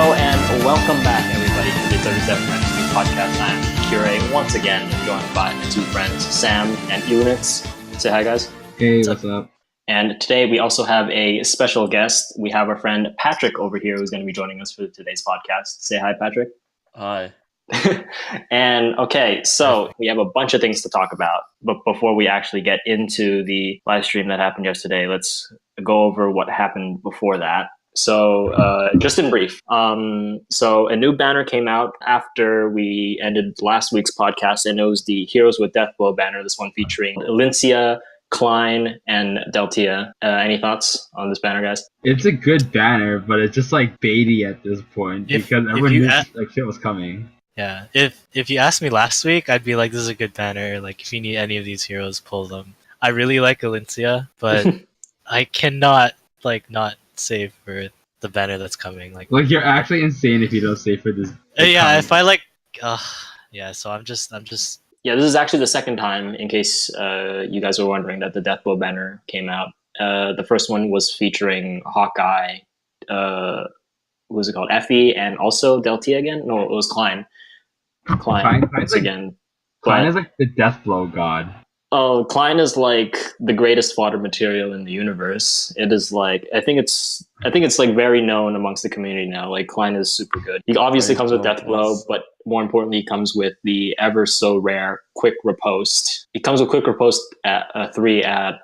Hello and welcome back, everybody, to the 37 Next Week podcast. I'm Kure, once again joined by my two friends, Sam and Eunice. Say hi, guys. Hey, what's up? And today we also have a special guest. We have our friend Patrick over here who's going to be joining us for today's podcast. Say hi, Patrick. Hi. And okay, so we have a bunch of things to talk about. But before we actually get into the live stream that happened yesterday, let's go over what happened before that. So just in brief, so a new banner came out after we ended last week's podcast, and it was the Heroes with Deathblow banner, this one featuring Alicia, Klein, and Deltia. Any thoughts on this banner, guys? It's a good banner, but it's just like baity at this point because everyone knew like shit was coming. Yeah, if you asked me last week, I'd be like, this is a good banner. Like, if you need any of these heroes, pull them. I really like Alicia, but I cannot not save for the banner that's coming. Like you're actually insane if you don't save for this. Yeah, if I yeah. So I'm just. Yeah, this is actually the second time, in case you guys were wondering, that the Deathblow banner came out. The first one was featuring Hawkeye, what was it called? Effie, and also Deltia again? No, it was Klein. Klein once again. Klein is like the Deathblow god. Oh, Klein is like the greatest fodder material in the universe. It is like I think it's like very known amongst the community now. Like Klein is super good. He obviously comes with Deathblow, but more importantly, he comes with the ever so rare quick riposte. He comes with quick riposte at 3 at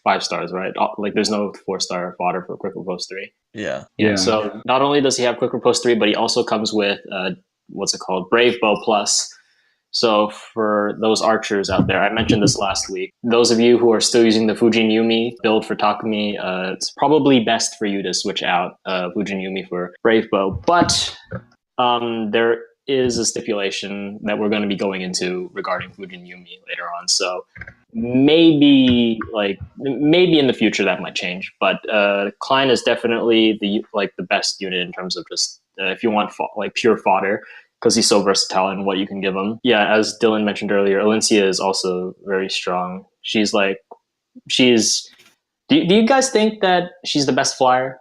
5 stars, right? Like there's no 4-star fodder for quick riposte 3. Yeah. So not only does he have quick riposte 3, but he also comes with what's it called? Brave Bow Plus. So for those archers out there, I mentioned this last week. Those of you who are still using the Fujin Yumi build for Takumi, it's probably best for you to switch out Fujin Yumi for Brave Bow. But there is a stipulation that we're going to be going into regarding Fujin Yumi later on. So maybe in the future that might change. But Klein is definitely the best unit in terms of just if you want pure fodder, because he's so versatile in what you can give him. Yeah, as Dylan mentioned earlier, Alicia is also very strong. Do you guys think that she's the best flyer?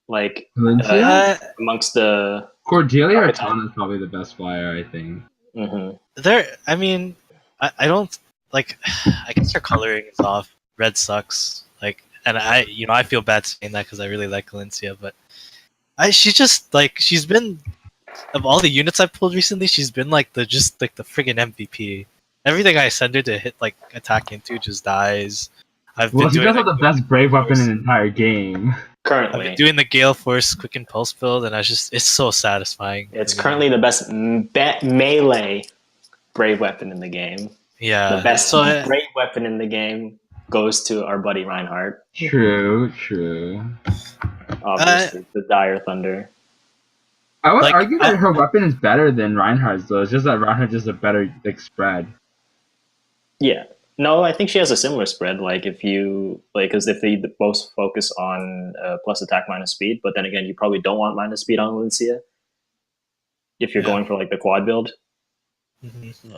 Amongst the Cordelia or Tana is probably the best flyer, I think. Mm-hmm. I don't like. I guess her coloring is off. Red sucks. And I feel bad saying that because I really like Alicia, but she's been, of all the units I've pulled recently, she's been the friggin' MVP. Everything I send her to hit attack into just dies. She does have the best brave weapon in the entire game. Currently, I've been doing the Gale Force Quick Impulse build, and it's so satisfying. It's currently the best melee brave weapon in the game. Yeah, the best brave weapon in the game goes to our buddy Reinhardt. True. Obviously, the Dire Thunder. I would argue that her weapon is better than Reinhardt's, though. It's just that Reinhardt just a better spread. Yeah. No, I think she has a similar spread. Because if they both focus on plus attack minus speed, but then again, you probably don't want minus speed on Alicia if you're going for the quad build. Mm-hmm.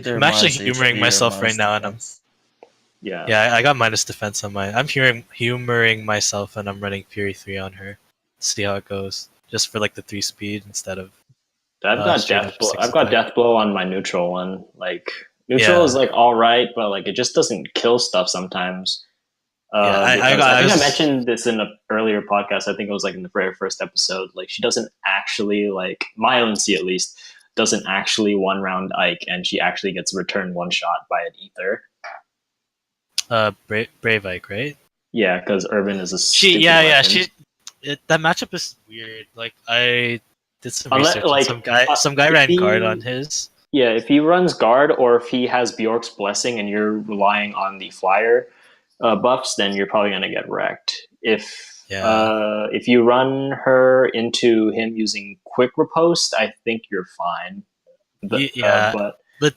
I'm actually humoring myself right now, and I got minus defense on mine. I'm humoring myself, and I'm running Fury 3 on her. See how it goes. Just for the 3 speed instead of. I've got Deathblow on my neutral one. Neutral is all right, but it just doesn't kill stuff sometimes. I think I mentioned this in an earlier podcast. I think it was in the very first episode. She doesn't actually my Alicia at least doesn't actually 1-round Ike, and she actually gets returned 1 shot by an ether. Brave Ike, right? Yeah, because Urban is a that matchup is weird. I did some research. Some guy ran guard on his. Yeah, if he runs guard or if he has Bjork's Blessing and you're relying on the flyer buffs, then you're probably gonna get wrecked. If you run her into him using quick riposte, I think you're fine. But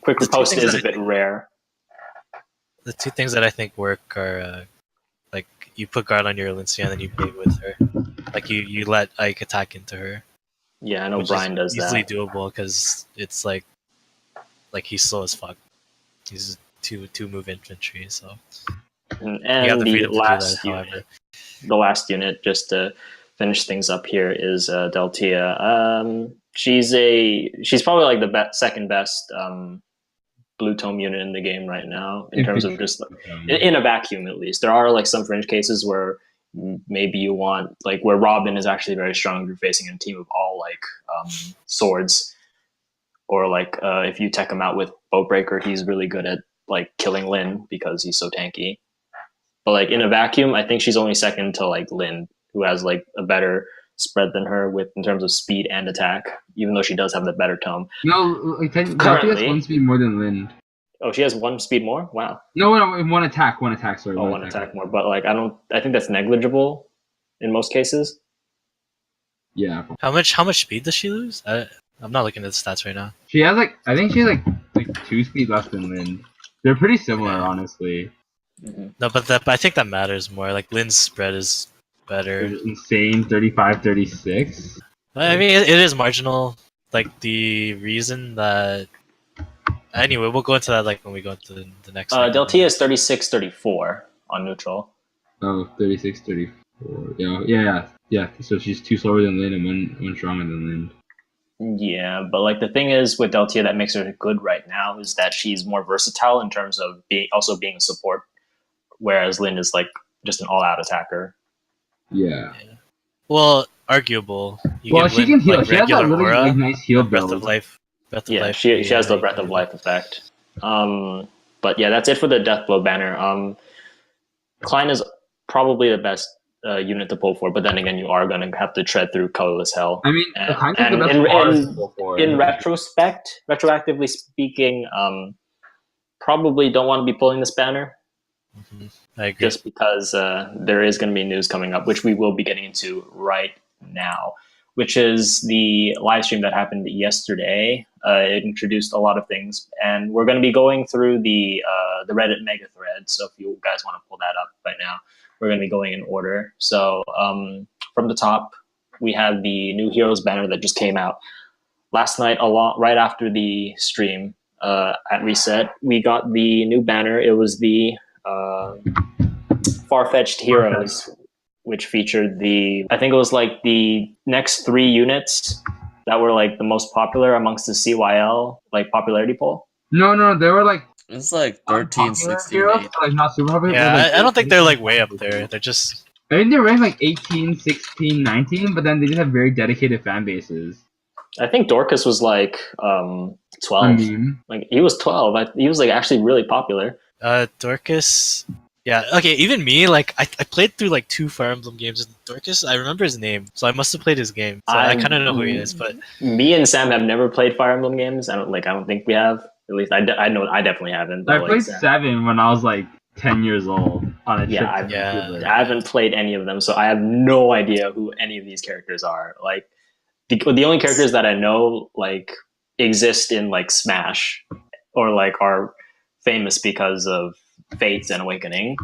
quick riposte is a bit rare. The 2 things that I think work are you put guard on your Alicia and then you play with her. You let Ike attack into her. Yeah, I know Brian does that. Easily doable because it's he's slow as fuck. He's 2 move infantry, so. And the last unit, just to finish things up here is Deltia. She's probably like the second best blue tome unit in the game right now in terms of just in a vacuum at least. There are like some fringe cases where maybe you want like where Robin is actually very strong if you're facing a team of all like swords, or like if you tech him out with Bowbreaker, he's really good at like killing Lyn because he's so tanky. But like in a vacuum, I think she's only second to like Lyn, who has like a better spread than her with in terms of speed and attack, even though she does have the better tome. No, like currently has one speed more than Lyn. Oh, she has one speed more? Wow. No, one attack. Sorry. Oh, one attack more. But like I think that's negligible in most cases. Yeah. How much speed does she lose? I'm not looking at the stats right now. She has I think she has like 2 speed less than Lyn. They're pretty similar, honestly. Mm-hmm. No, but I think that matters more. Like Lyn's spread is better. It's insane, 35, 36. I mean, it is marginal. Like the reason that. Anyway, we'll go into that like when we go into the next. Deltia is 36, 34 on neutral. Oh, 36, 34. Yeah. So she's 2 slower than Lyn and one stronger than Lyn. Yeah, but like the thing is with Deltia that makes her good right now is that she's more versatile in terms of being a support, whereas Lyn is like just an all-out attacker. Yeah. Well, arguable. She can heal. Like, she has a really nice heal Breath build. of Life. She has the Breath of Life effect. But yeah, that's it for the Deathblow banner. Klein is probably the best unit to pull for, but then again, you are going to have to tread through colorless hell. I mean, in retrospect, retroactively speaking, probably don't want to be pulling this banner. Mm-hmm. I agree. Just because there is going to be news coming up, which we will be getting into right now, which is the live stream that happened yesterday. It introduced a lot of things, and we're going to be going through the Reddit mega thread. So if you guys want to pull that up right now, we're going to be going in order. So from the top, we have the new Heroes banner that just came out last night, right after the stream at Reset. We got the new banner. It was the Farfetched Heroes, which featured I think it was like the next 3 units that were like the most popular amongst the CYL like popularity poll. No, they were like it's like 13, 16, heroes, like not super popular. Yeah, like, I don't think they're like way up there. They're just. I think they're ranked like 18, 16, 19, but then they just have very dedicated fan bases. I think Dorcas was like 12. Like he was 12. He was like actually really popular. Dorcas. Yeah, okay, even me, like, I played through, like, 2 Fire Emblem games, and Dorcas, I remember his name, so I must have played his game, so I kind of know who he is, but... Me and Sam have never played Fire Emblem games. I don't think we have. At least I know I definitely haven't. I played 7 when I was, like, 10 years old on a trip. I haven't played any of them, so I have no idea who any of these characters are. Like, the only characters that I know, like, exist in, like, Smash, or, like, are famous because of Fates and Awakening.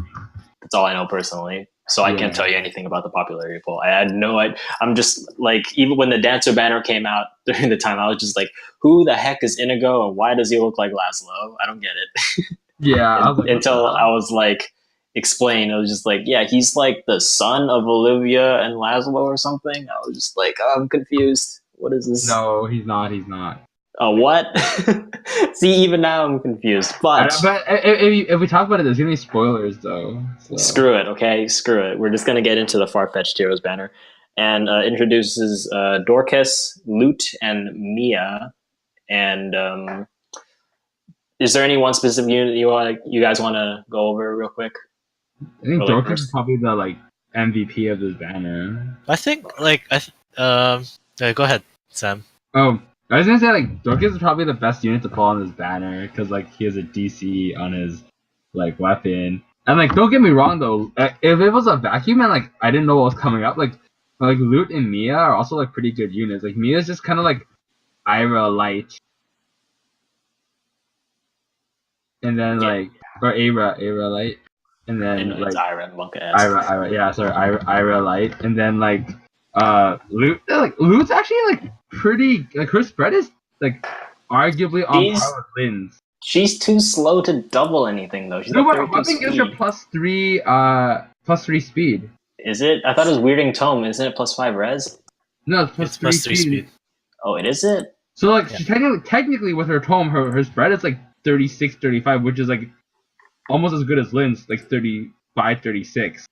That's all I know personally. So I can't tell you anything about the popularity poll. I had no idea. I'm just like, even when the Dancer banner came out during the time, I was just like, who the heck is Inigo and why does he look like Laszlo? I don't get it. Yeah. Until I was like, explained. I was just like, yeah, he's like the son of Olivia and Laszlo or something. I was just like, oh, I'm confused. What is this? No, he's not. What? See, even now I'm confused. But if we talk about it, there's gonna be spoilers, though. So. Screw it, okay? Screw it. We're just gonna get into the Farfetched Heroes banner, and introduces Dorcas, Lute, and Mia. And is there any one specific unit you guys want to go over real quick? I think Dorcas is probably the like MVP of this banner. I think go ahead, Sam. Oh. I was gonna say, like, Dorcas is probably the best unit to pull on this banner, because, like, he has a DC on his, like, weapon. And, like, don't get me wrong, though, if it was a vacuum and, like, I didn't know what was coming up, like Lute and Mia are also, like, pretty good units. Like, Mia's just kind of, like, Ira light. And then, or Ira light. And then, like... Ira, Ira light. And then, like... Lute's actually like pretty. Like her spread is like arguably on par with Lyn's. She's too slow to double anything though. She's no, but weapon gives her +3 speed. Is it? I thought it was Weirding Tome. Isn't it +5 res? No, it's It's plus 3 speed. Oh, it is it? So like Yeah. she technically with her tome, her spread is like 36, 35, which is like almost as good as Lynn's, like 35, 36.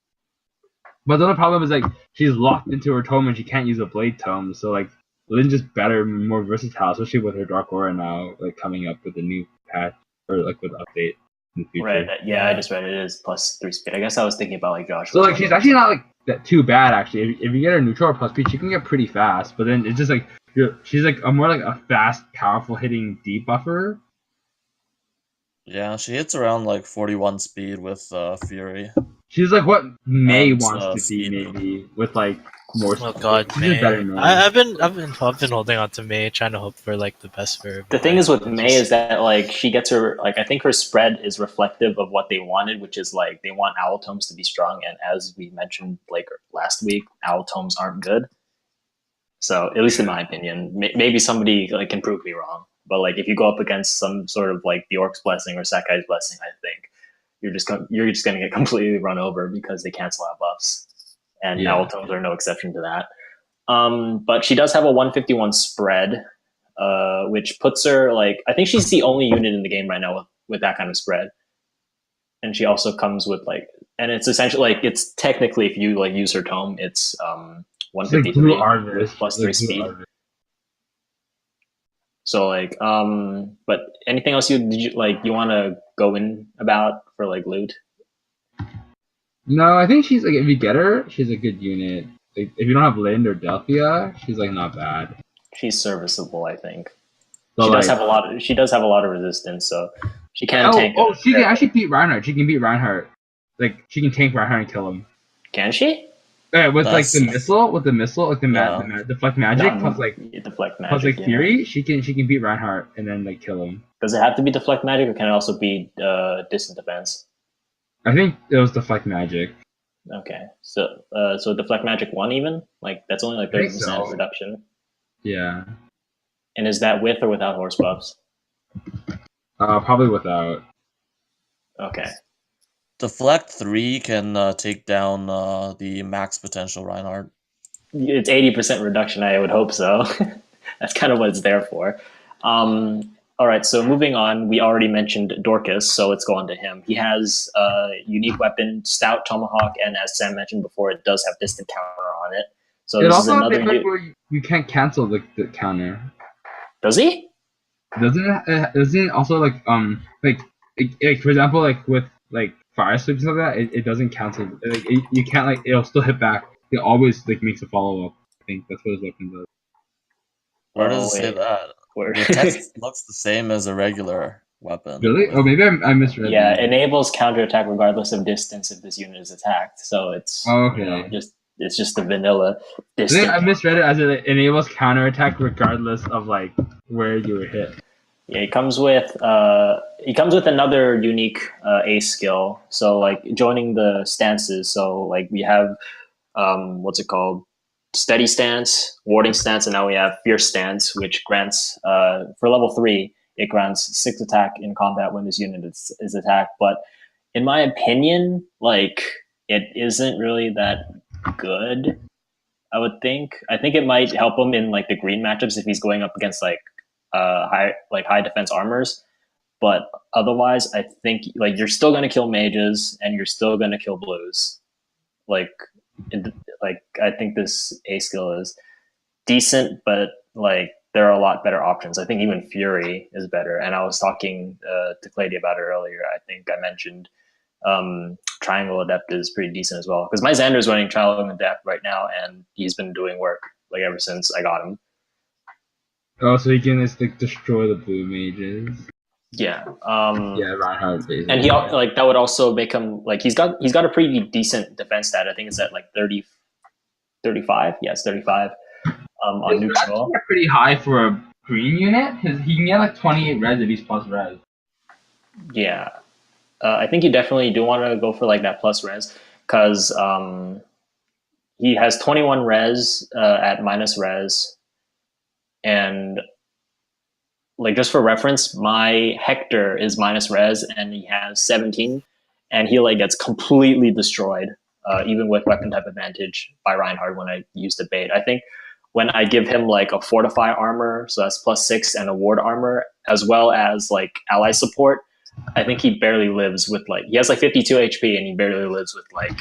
But the other problem is like she's locked into her tome and she can't use a blade tome. So like Lynn's just better, more versatile, especially with her Dark Aura now, like coming up with a new patch or like with update in the future. Right. Yeah, I just read it is +3 speed. I guess I was thinking about like Josh. So like she's actually not like that too bad actually. If you get her neutral or plus speed, she can get pretty fast. But then it's just like she's like a more like a fast, powerful hitting debuffer. Yeah, she hits around like 41 speed with Fury. She's like what May And, wants to be speed. maybe with like more. Oh god, She's May. just better than May. I've been holding on to May, trying to hope for like the best for her. The thing is with May is that like she gets her like I think her spread is reflective of what they wanted, which is like they want owl tomes to be strong, and as we mentioned like last week, owl tomes aren't good. So at least in my opinion, maybe somebody like can prove me wrong, but like if you go up against some sort of like the Orc's Blessing or Sakai's Blessing, I think you're just gonna get completely run over because they cancel out buffs, and owl tomes are no exception to that. But she does have a 151 spread, which puts her like I think she's the only unit in the game right now with that kind of spread. And she also comes with like, and it's essentially like it's technically if you like use her tome, it's 153 like +3 speed. So like, but anything else you want to go in about for like loot? No, I think she's like if you get her, she's a good unit. Like, if you don't have Lind or Delphia, she's like not bad. She's serviceable, I think. But, she like, does have a lot. She does have a lot of resistance, so she can tank. Oh, she can actually beat Reinhardt. She can beat Reinhardt. Like she can tank Reinhardt and kill him. Can she? With like the missile, like the deflect magic plus like deflect magic plus like yeah. Fury, she can beat Reinhardt and then like kill him. Does it have to be deflect magic, or can it also be distant defense? I think it was deflect magic. Okay, so deflect magic 1 even like that's only like 30% reduction. Yeah. And is that with or without horse buffs? Probably without. Okay. Deflect 3 can take down the max potential Reinhardt. It's 80% reduction. I would hope so. That's kind of what it's there for. All right, so moving on, we already mentioned Dorcas, so let's go on to him. He has a unique weapon, Stout Tomahawk, and as Sam mentioned before, it does have distant counter on it. So it this also is another has where you can't cancel the counter. Does he? Doesn't it also like for example like with like fire sweeps and stuff like that, it doesn't cancel. Like you can't like it'll still hit back. It always like makes a follow up. I think that's what his weapon does. Where does it say that? Where? The text looks the same as a regular weapon. Really? Oh, maybe I misread. Yeah, enables counterattack regardless of distance if this unit is attacked. So it's it's just the vanilla distance. I misread it as it enables counterattack regardless of like where you were hit. Yeah, he comes with another unique ace skill. So like joining the stances. So like we have what's it called? Steady stance, warding stance, and now we have fierce stance, which grants for level 3, it grants 6 attack in combat when this unit is attacked. But in my opinion, like it isn't really that good. I think it might help him in like the green matchups if he's going up against like high defense armors. But otherwise, I think like you're still gonna kill mages and you're still gonna kill blues. I think this A skill is decent, but like there are a lot better options. I think even Fury is better. And I was talking to Clady about it earlier. I think I mentioned Triangle Adept is pretty decent as well. Because my Xander is running Triangle Adept right now, and he's been doing work like ever since I got him. Oh, so he can just like destroy the blue mages. Yeah. Reinhardt basically. And he like that would also make him like he's got a pretty decent defense stat. I think it's at like 30, 35. Yes, 35. On neutral. That's pretty high for a green unit. He can get like 28 res if he's plus res. Yeah. I think you definitely do want to go for like that plus res because he has 21 res at minus res, and like just for reference, my Hector is minus res and he has 17, and he like gets completely destroyed even with weapon type advantage by Reinhardt when I use the bait. I think when I give him like a fortify armor, so that's +6, and a ward armor, as well as like ally support, I think he barely lives with like, he has like 52 HP and he barely lives with like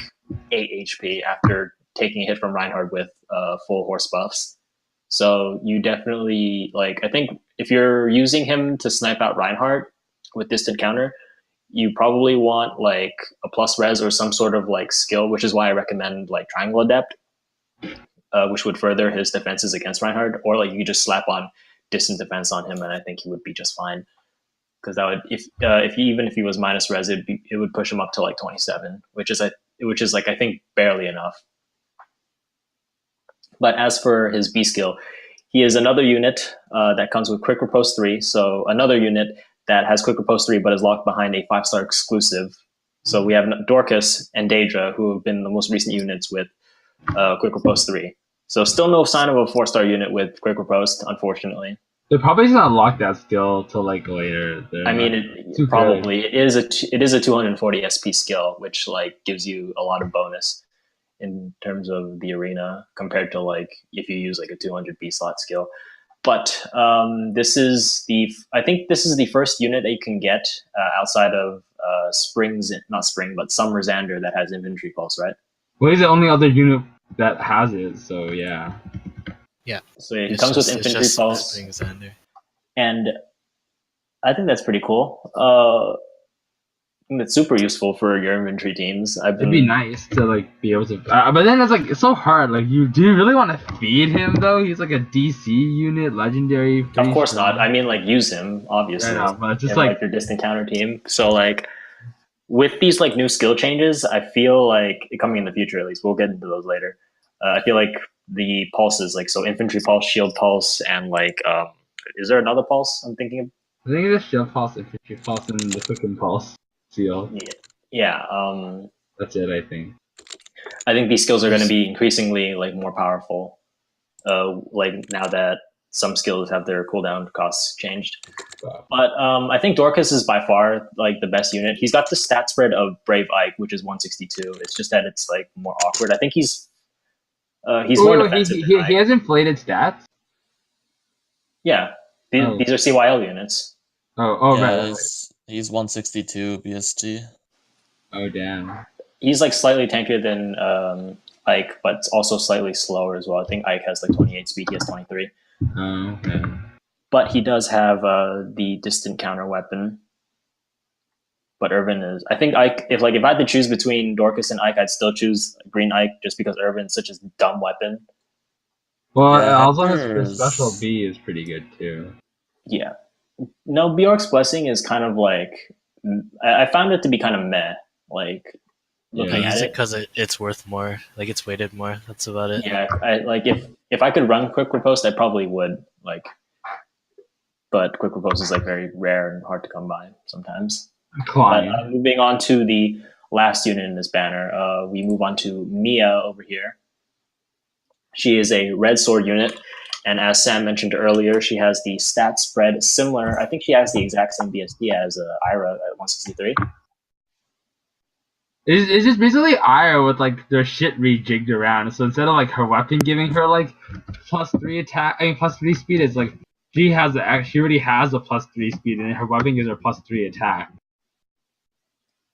8 HP after taking a hit from Reinhardt with full horse buffs. So you definitely, like, I think if you're using him to snipe out Reinhardt with distant counter, you probably want like a plus res or some sort of like skill, which is why I recommend like Triangle Adept, which would further his defenses against Reinhardt, or like you could just slap on distant defense on him, and I think he would be just fine. Because that would, if he, even if he was minus res, it would push him up to like 27, which is like I think barely enough. But as for his B skill, he is another unit that comes with Quick Riposte 3. So another unit that has Quick Riposte 3 but is locked behind a 5-star exclusive. So we have Dorcas and Daedra, who have been the most recent units with Quick Riposte 3. So still no sign of a 4-star unit with Quick Riposte, unfortunately. They're probably just gonna lock that skill till like later. I mean, it is a 240 SP skill, which like gives you a lot of bonus in terms of the arena compared to like if you use like a 200 B slot skill. But I think this is the first unit that you can get outside of Summer Xander that has infantry pulse, right? Well, he's the only other unit that has it, so yeah. Yeah. So it comes with infantry pulse, and I think that's pretty cool. I think that's super useful for your infantry teams. It'd be nice to like be able to, but then it's so hard. Like, do you really want to feed him though? He's like a DC unit, legendary. Of course not. I mean, like, use him obviously. Yeah, but just like your distant counter team. So like with these like new skill changes, I feel like coming in the future at least, we'll get into those later. I feel like the pulses, like, so infantry pulse, shield pulse, and like is there another pulse I'm thinking of? I think it's shield pulse, infantry pulse, and the quick impulse seal. Yeah. That's it, I think. I think these skills are going to be increasingly like more powerful. Like now that some skills have their cooldown costs changed. Wow. But I think Dorcas is by far like the best unit. He's got the stat spread of Brave Ike, which is 162. It's just that it's like more awkward. I think he's more defensive. He has inflated stats? Yeah. These are CYL units. Right. He's 162 BSG. Oh, damn. He's like slightly tankier than Ike, but also slightly slower as well. I think Ike has like 28 speed, he has 23. Oh, okay. But he does have the distant counter weapon. But Irvin is, I think Ike, if I had to choose between Dorcas and Ike, I'd still choose Green Ike just because Irvin's such a dumb weapon. Well, Yeah, also Hectors. his special B is pretty good too. Yeah. No, Bjork's Blessing is kind of like, I found it to be kind of meh. Like, looking I at use it. it because it's worth more. Like, it's weighted more. That's about it. Yeah, if I could run Quick Riposte, I probably would. Like, but Quick Riposte is like very rare and hard to come by sometimes. But moving on to the last unit in this banner, we move on to Mia over here. She is a red sword unit, and as Sam mentioned earlier, she has the stat spread similar. I think she has the exact same BSD as Ira at 163. It's just basically Ira with like their shit rejigged around. So instead of like her weapon giving her like +3 attack, +3 speed, it's like she already has a +3 speed, and her weapon gives her +3 attack.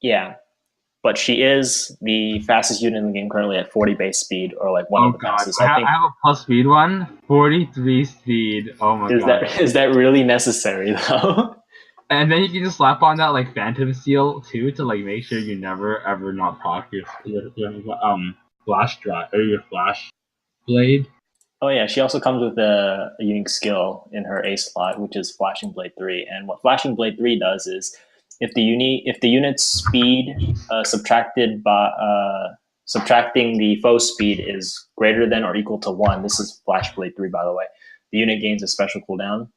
Yeah, but she is the fastest unit in the game currently at 40 base speed, or like one of the fastest. I have a plus speed one, 43 speed. Oh my god. Is that really necessary though? And then you can just slap on that like Phantom Seal too to like make sure you never ever not proc your flash drive or your flash blade. Oh yeah, she also comes with a unique skill in her A slot, which is Flashing Blade 3. And what Flashing Blade 3 does is, if the unit's speed subtracting the foe's speed is greater than or equal to 1, this is Flash Blade 3 by the way, the unit gains a special cooldown.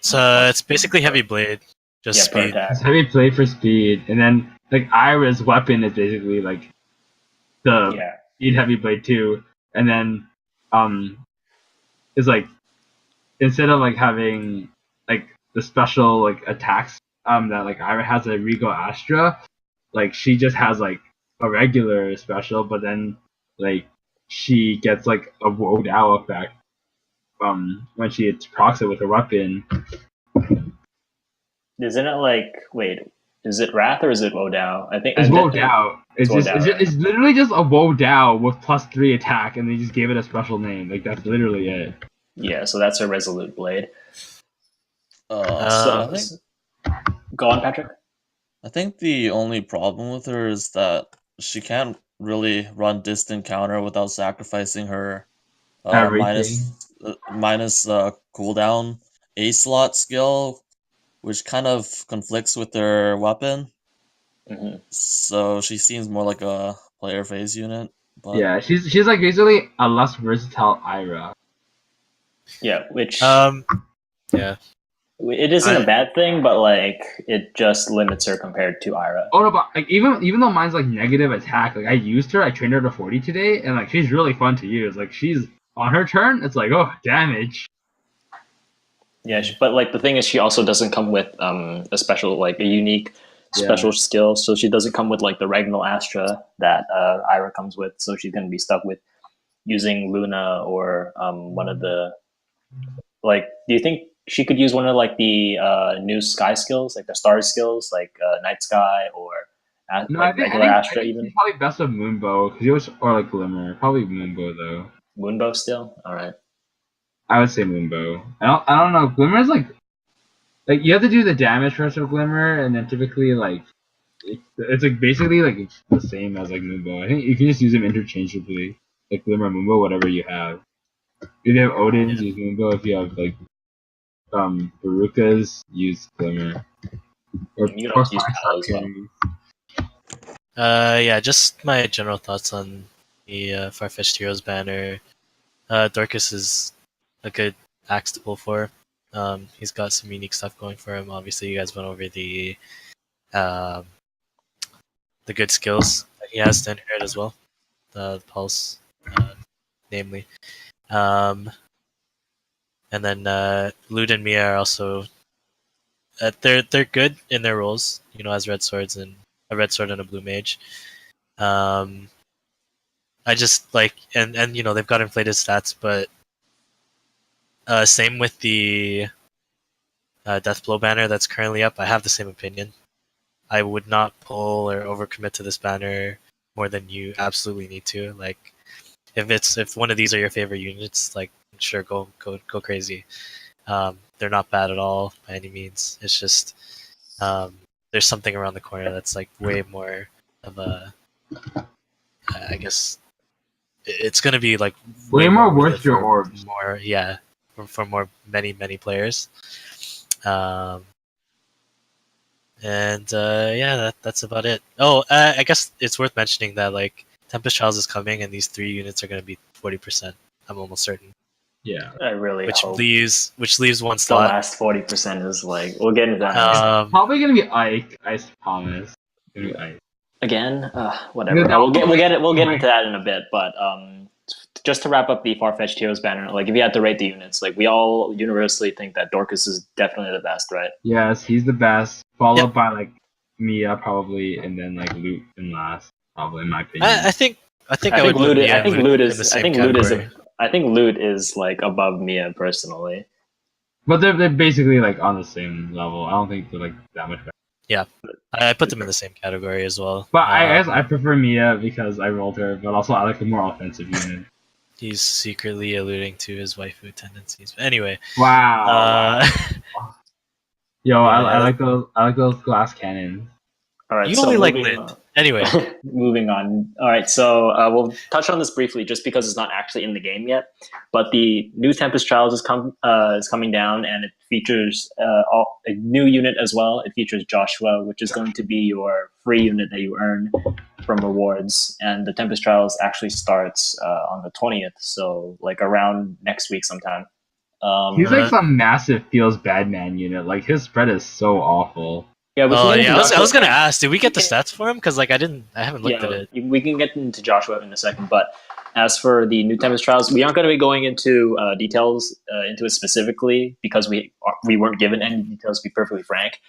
So it's basically Heavy Blade, just speed. It's Heavy Blade for speed, and then like Ira's weapon is basically like the speed Heavy Blade 2, and then is like instead of like having like the special like attacks that like Ira has a Regal Astra, like she just has like a regular special, but then like she gets like a woed out effect when she procs it with a weapon. Isn't it like wait? Is it Wrath or is it Wodao? I think It's I woed out. It's just Wodao, right? it's literally just a woed out with +3 attack, and they just gave it a special name. Like that's literally it. Yeah, so that's a Resolute Blade. I think Go on, Patrick. I think the only problem with her is that she can't really run distant counter without sacrificing her Everything. minus cooldown A slot skill, which kind of conflicts with their weapon. Mm-hmm. So she seems more like a player phase unit. But Yeah, she's like basically a less versatile Ira. Yeah, which Yeah. it isn't a bad thing, but like it just limits her compared to Ira. Oh no, but like even though mine's like negative attack, like I used her, I trained her to 40 today, and like she's really fun to use. Like she's on her turn, it's like damage. Yeah, but like the thing is, she also doesn't come with a special, like a unique special skill. So she doesn't come with like the Regnal Astra that Ira comes with. So she's gonna be stuck with using Luna or one of the like. Do you think she could use one of like the new Sky skills, like the Star skills, like Night Sky or No, like regular Astra I think even? she's probably best of Moonbow because he was or like Glimmer. Probably Moonbow though. Moonbow still, all right. I would say Moonbow. I don't know. Glimmer's like you have to do the damage first with Glimmer, and then typically like it's like basically like it's the same as like Moonbow. I think you can just use them interchangeably, like Glimmer, Moonbow, whatever you have. If you have Odin's, use Moonbow. If you have like Barukas, use Glimmer. Or You can also use Pal as well. carries. Yeah, just my general thoughts on the Farfetched Heroes banner. Dorcas is a good axe to pull for. He's got some unique stuff going for him. Obviously, you guys went over the good skills that he has to inherit as well. The pulse, namely. And then Lud and Mia are also they're good in their roles, as red swords and a red sword and a blue mage. I just like and they've got inflated stats, but same with the Deathblow banner that's currently up. I have the same opinion. I would not pull or overcommit to this banner more than you absolutely need to. Like, if one of these are your favorite units, like sure go crazy. They're not bad at all by any means. It's just there's something around the corner that's like way more of a I guess it's gonna be like Way more worth it your for orbs. more for more many players. That's about it. Oh, I guess it's worth mentioning that like Tempest Trials is coming, and these 3 units are going to be 40%. I'm almost certain. Yeah, I really hope. Which leaves one The slot. last 40% is like we'll get into that. probably gonna be Ike. I promise. Gonna be Ike. Again, whatever. We'll get into that in a bit. But just to wrap up the Farfetched Heroes banner, like if you had to rate the units, like we all universally think that Dorcas is definitely the best, right? Yes, he's the best. Followed by like Mia probably, and then like Luke in last, probably in my opinion. I think Lud is like above Mia personally. But they're basically like on the same level. I don't think they're like that much better. Yeah, I put them in the same category as well. But I guess I prefer Mia because I rolled her, but also I like the more offensive unit. He's secretly alluding to his waifu tendencies. But anyway. Wow. Yo, I like those glass cannons. All right. You only like Lid. Anyway. Moving on. All right. So we'll touch on this briefly just because it's not actually in the game yet. But the new Tempest Trials is coming down, and it features a new unit as well. It features Joshua, which is going to be your free unit that you earn from rewards. And the Tempest Trials actually starts on the 20th. So like around next week sometime. He's like some massive feels bad man unit. Like his spread is so awful. Yeah, I was gonna ask, did we get the stats for him? Because like I haven't looked at it. We can get into Joshua in a second, but as for the new Tempest Trials, we aren't going to be going into details into it specifically because we weren't given any details. To be perfectly frank,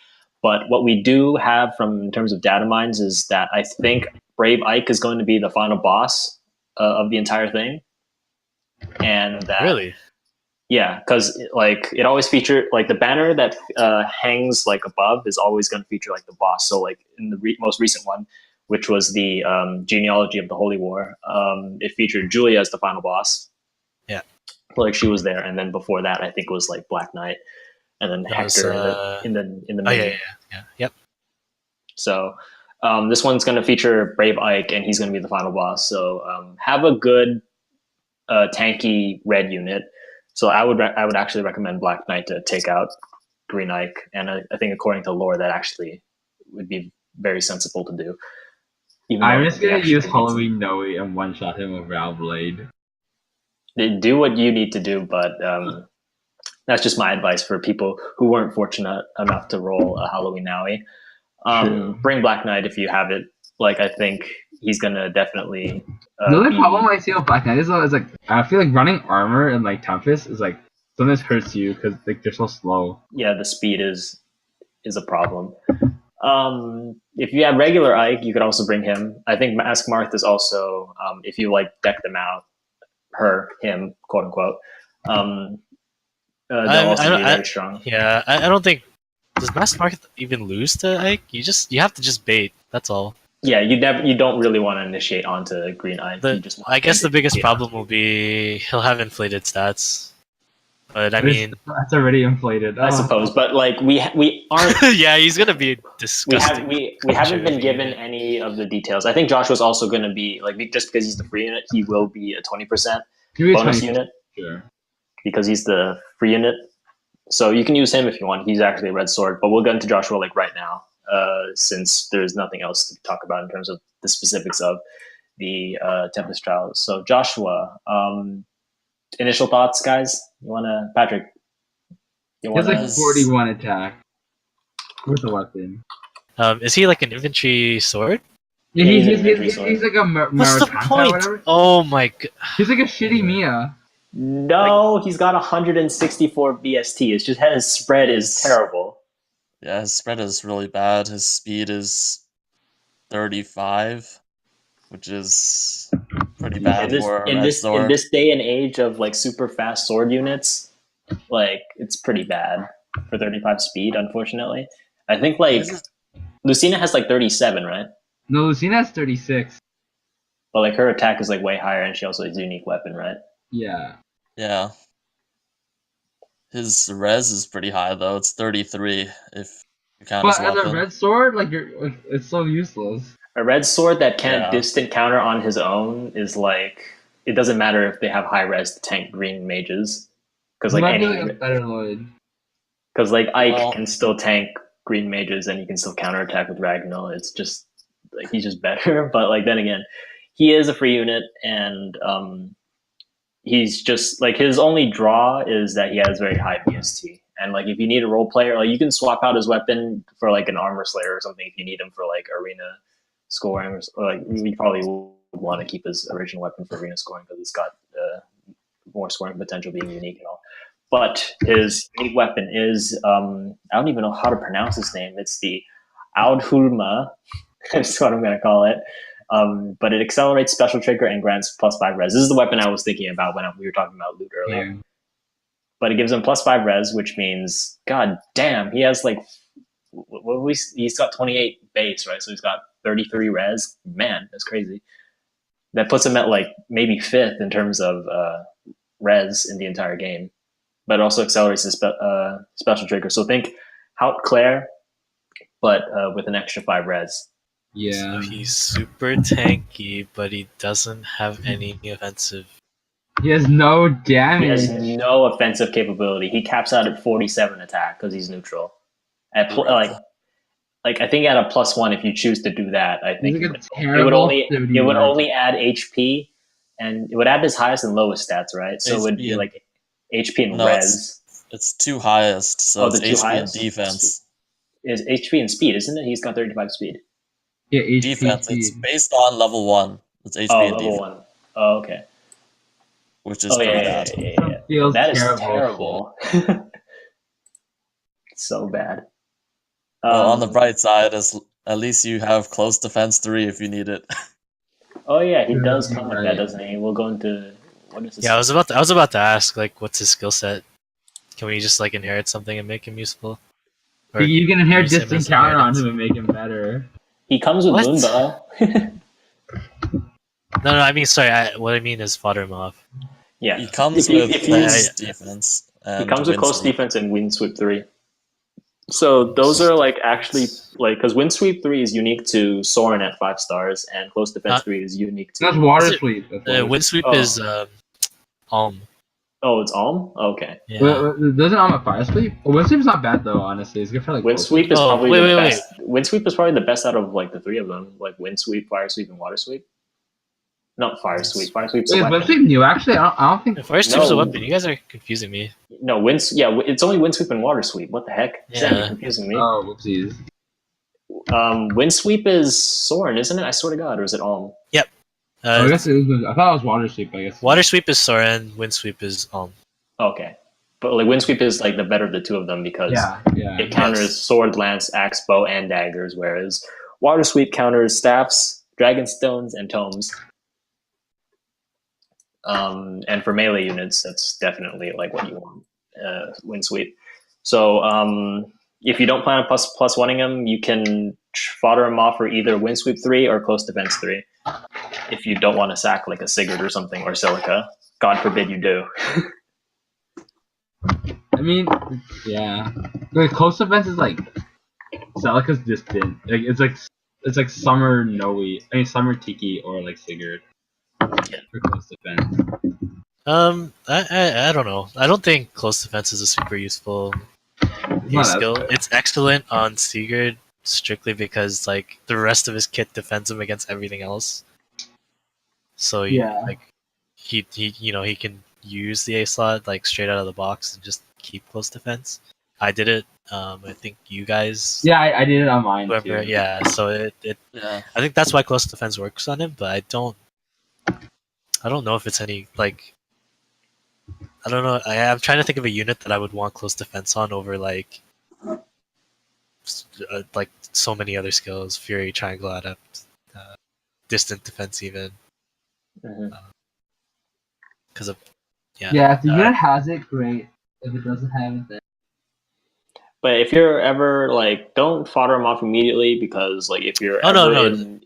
But what we do have from in terms of data mines is that I think Brave Ike is going to be the final boss of the entire thing, and that Really? yeah, because like it always featured like the banner that hangs like above is always going to feature like the boss. So like in the most recent one, which was the genealogy of the Holy War, it featured Julia as the final boss. Yeah. Like she was there, and then before that, I think it was like Black Knight, and then That was, Hector in the Oh menu. yeah. Yep. So this one's going to feature Brave Ike, and he's going to be the final boss. So have a good tanky red unit. So I would actually recommend Black Knight to take out Green Ike, and I think according to lore that actually would be very sensible to do. I'm just gonna use Halloween Noe and one shot him with Ral Blade. Do what you need to do, but that's just my advice for people who weren't fortunate enough to roll a Halloween Noe. Bring Black Knight if you have it. Like I think he's gonna definitely. The only problem I see with Black Knight is like I feel like running armor and like Tempest is like sometimes hurts you because like they're so slow. Yeah, the speed is a problem. If you have regular Ike, you could also bring him. I think Mask Marth is also if you like deck them out, him, quote unquote. They'll also be very strong. Yeah, I don't think does Mass Market even lose to Ike. You have to just bait. That's all. Yeah, you don't really want to initiate onto Green Ike. I guess the biggest problem will be he'll have inflated stats. But I mean, that's already inflated. I suppose, but like we aren't. Yeah, he's gonna be disgusting. We haven't been given any of the details. I think Joshua's also going to be like just because he's the free unit, he will be a 20% bonus unit. Sure. Because he's the free unit, so you can use him if you want. He's actually a red sword, but we'll get into Joshua like right now, since there's nothing else to talk about in terms of the specifics of the Tempest Trials. So Joshua, initial thoughts, guys. You wanna, Patrick? He has like 41 attack with a weapon. Is he like an infantry sword? Yeah, he's like a What's the point? Oh my god. He's like a shitty Mia. No, he's got 164 BST. It's just his spread is terrible. Yeah, his spread is really bad. His speed is 35, which is pretty bad for a red sword. In this day and age of like super fast sword units, like it's pretty bad for 35 speed. Unfortunately, I think like Lucina has like 37, right? No, Lucina has 36. But like her attack is like way higher, and she also has a unique weapon, right? Yeah. Yeah. His res is pretty high though. It's 33 if you count his weapon. But as a red sword, like it's so useless. A red sword that can't distant counter on his own is like it doesn't matter if they have high res to tank green mages, because like because like Ike can still tank green mages and you can still counterattack with Ragnall. It's just like he's just better. But like then again, he is a free unit, and he's just like his only draw is that he has very high BST. And like if you need a role player, like you can swap out his weapon for like an armor slayer or something if you need him for like arena scoring, or like you probably would want to keep his original weapon for arena scoring because it's got more scoring potential being unique and all. But his unique weapon is I don't even know how to pronounce his name. It's the Audhulma. That's what I'm going to call it. But it accelerates special trigger and grants +5 res. This is the weapon I was thinking about when we were talking about loot earlier. Yeah. But it gives him +5 res, which means, god damn, he has like, he's got 28 base, right? So he's got 33 res. Man, that's crazy. That puts him at like maybe 5th in terms of res in the entire game. But it also accelerates his special trigger. So think Haute Claire, but with an extra 5 res. Yeah. So he's super tanky, but he doesn't have any offensive. He has no damage. He has no offensive capability. He caps out at 47 attack because he's neutral. At like I think at a +1, if you choose to do that, I think it would only add HP, and it would add his highest and lowest stats, right? So it would be like HP and res. It's two highest, so it's HP and defense. Is HP and speed, isn't it? He's got 35 speed. Yeah, HP defense. Speed. It's based on level 1. It's HP and level defense. 1. Oh, okay. Which is pretty bad. That is terrible. So bad. Well, on the bright side, at least you have close defense 3 if you need it. Oh yeah, he Yeah, does you're come with that, right. doesn't he? We'll go into what is this? Yeah, I was about to ask like, what's his skill set? Can we just like inherit something and make him useful? Or You can inherit use him distant as counter on inheritance? him and make him better. He comes with What? Moonbow. No, I mean, sorry. What I mean is fodder him off. Yeah, He comes if you, with if you, close defense he and comes with wind close sweep. defense and wind sweep 3. So those are like actually like because wind sweep 3 is unique to Soren at 5 stars, and close defense 3 is unique to. That's water Is it- sweep. That's water Wind sweep Oh. is Alm. Oh, it's Alm. Okay, Yeah. Doesn't Alm a fire sweep? Well, wind sweep's not bad though. Honestly, it's good for like wind close sweep is Oh, probably wait, the wait, best. Wind sweep is probably the best out of like the 3 of them, like wind sweep, fire sweep, and water sweep. Not fire sweep. Fire sweep's a Wait, wind weapon. sweep new? Actually, I don't think. Fire sweep's a No. weapon. You guys are confusing me. No, yeah, it's only wind sweep and water sweep. What the heck? Sam, you're Yeah. confusing me. Oh, whoopsies. Wind sweep is Soren, isn't it? I swear to God, or is it Alm? I guess it was. I thought it was water sweep. I guess. Water sweep is Soren. Wind sweep is Alm. Okay, but like wind sweep is like the better of the 2 of them because Yeah. it counters sword, lance, axe, bow, and daggers, whereas water sweep counters staffs, dragon stones, and tomes. And for melee units, that's definitely like what you want. Wind sweep. So if you don't plan on plus oneing him, you can fodder him off for either wind sweep 3 or close defense 3. If you don't want to sack like a Sigurd or something or Silica, God forbid you do. I mean, yeah. Like close defense is like Celica's distant. Like it's like summer Noe. I mean summer Tiki or like Sigurd. Yeah. For close defense. I don't know. I don't think close defense is a super useful Not as skill. good. It's excellent on Sigurd strictly because like the rest of his kit defends him against everything else. So Yeah. like he can use the A slot like straight out of the box and just keep close defense. I did it. I think you guys. Yeah, I did it on mine Whoever, too. yeah. So it Yeah. I think that's why close defense works on him, but I don't know if it's any like. I don't know. I'm trying to think of a unit that I would want close defense on over like so many other skills. Fury, Triangle Adept, distant defense even. Because of Yeah, if the unit has it, great. If it doesn't have it, then But if you're ever like, don't fodder him off immediately because like if you're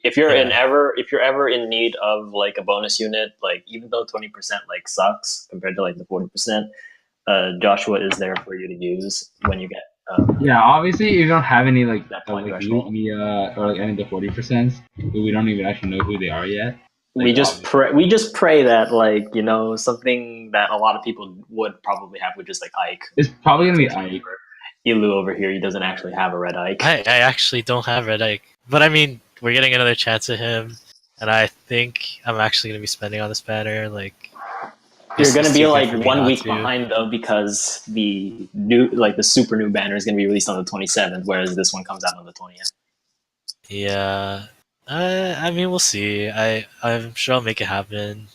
if you're ever in need of like a bonus unit, like even though 20% like sucks compared to like the 40%, Joshua is there for you to use when you get. yeah, obviously if you don't have any like That point like threshold. or like any of the 40%, we don't even actually know who they are yet. We just pray that like something that a lot of people would probably have, which is like Ike. It's probably gonna be Ike. Ilu over here, he doesn't actually have a red Ike. I actually don't have Red Ike, but I mean we're getting another chance at him, and I think I'm actually gonna be spending on this banner. Like you're gonna be like for me 1 not week to. behind though because the super new banner is gonna be released on the 27th, whereas this one comes out on the 20th. Yeah, I mean we'll see. I'm sure I'll make it happen.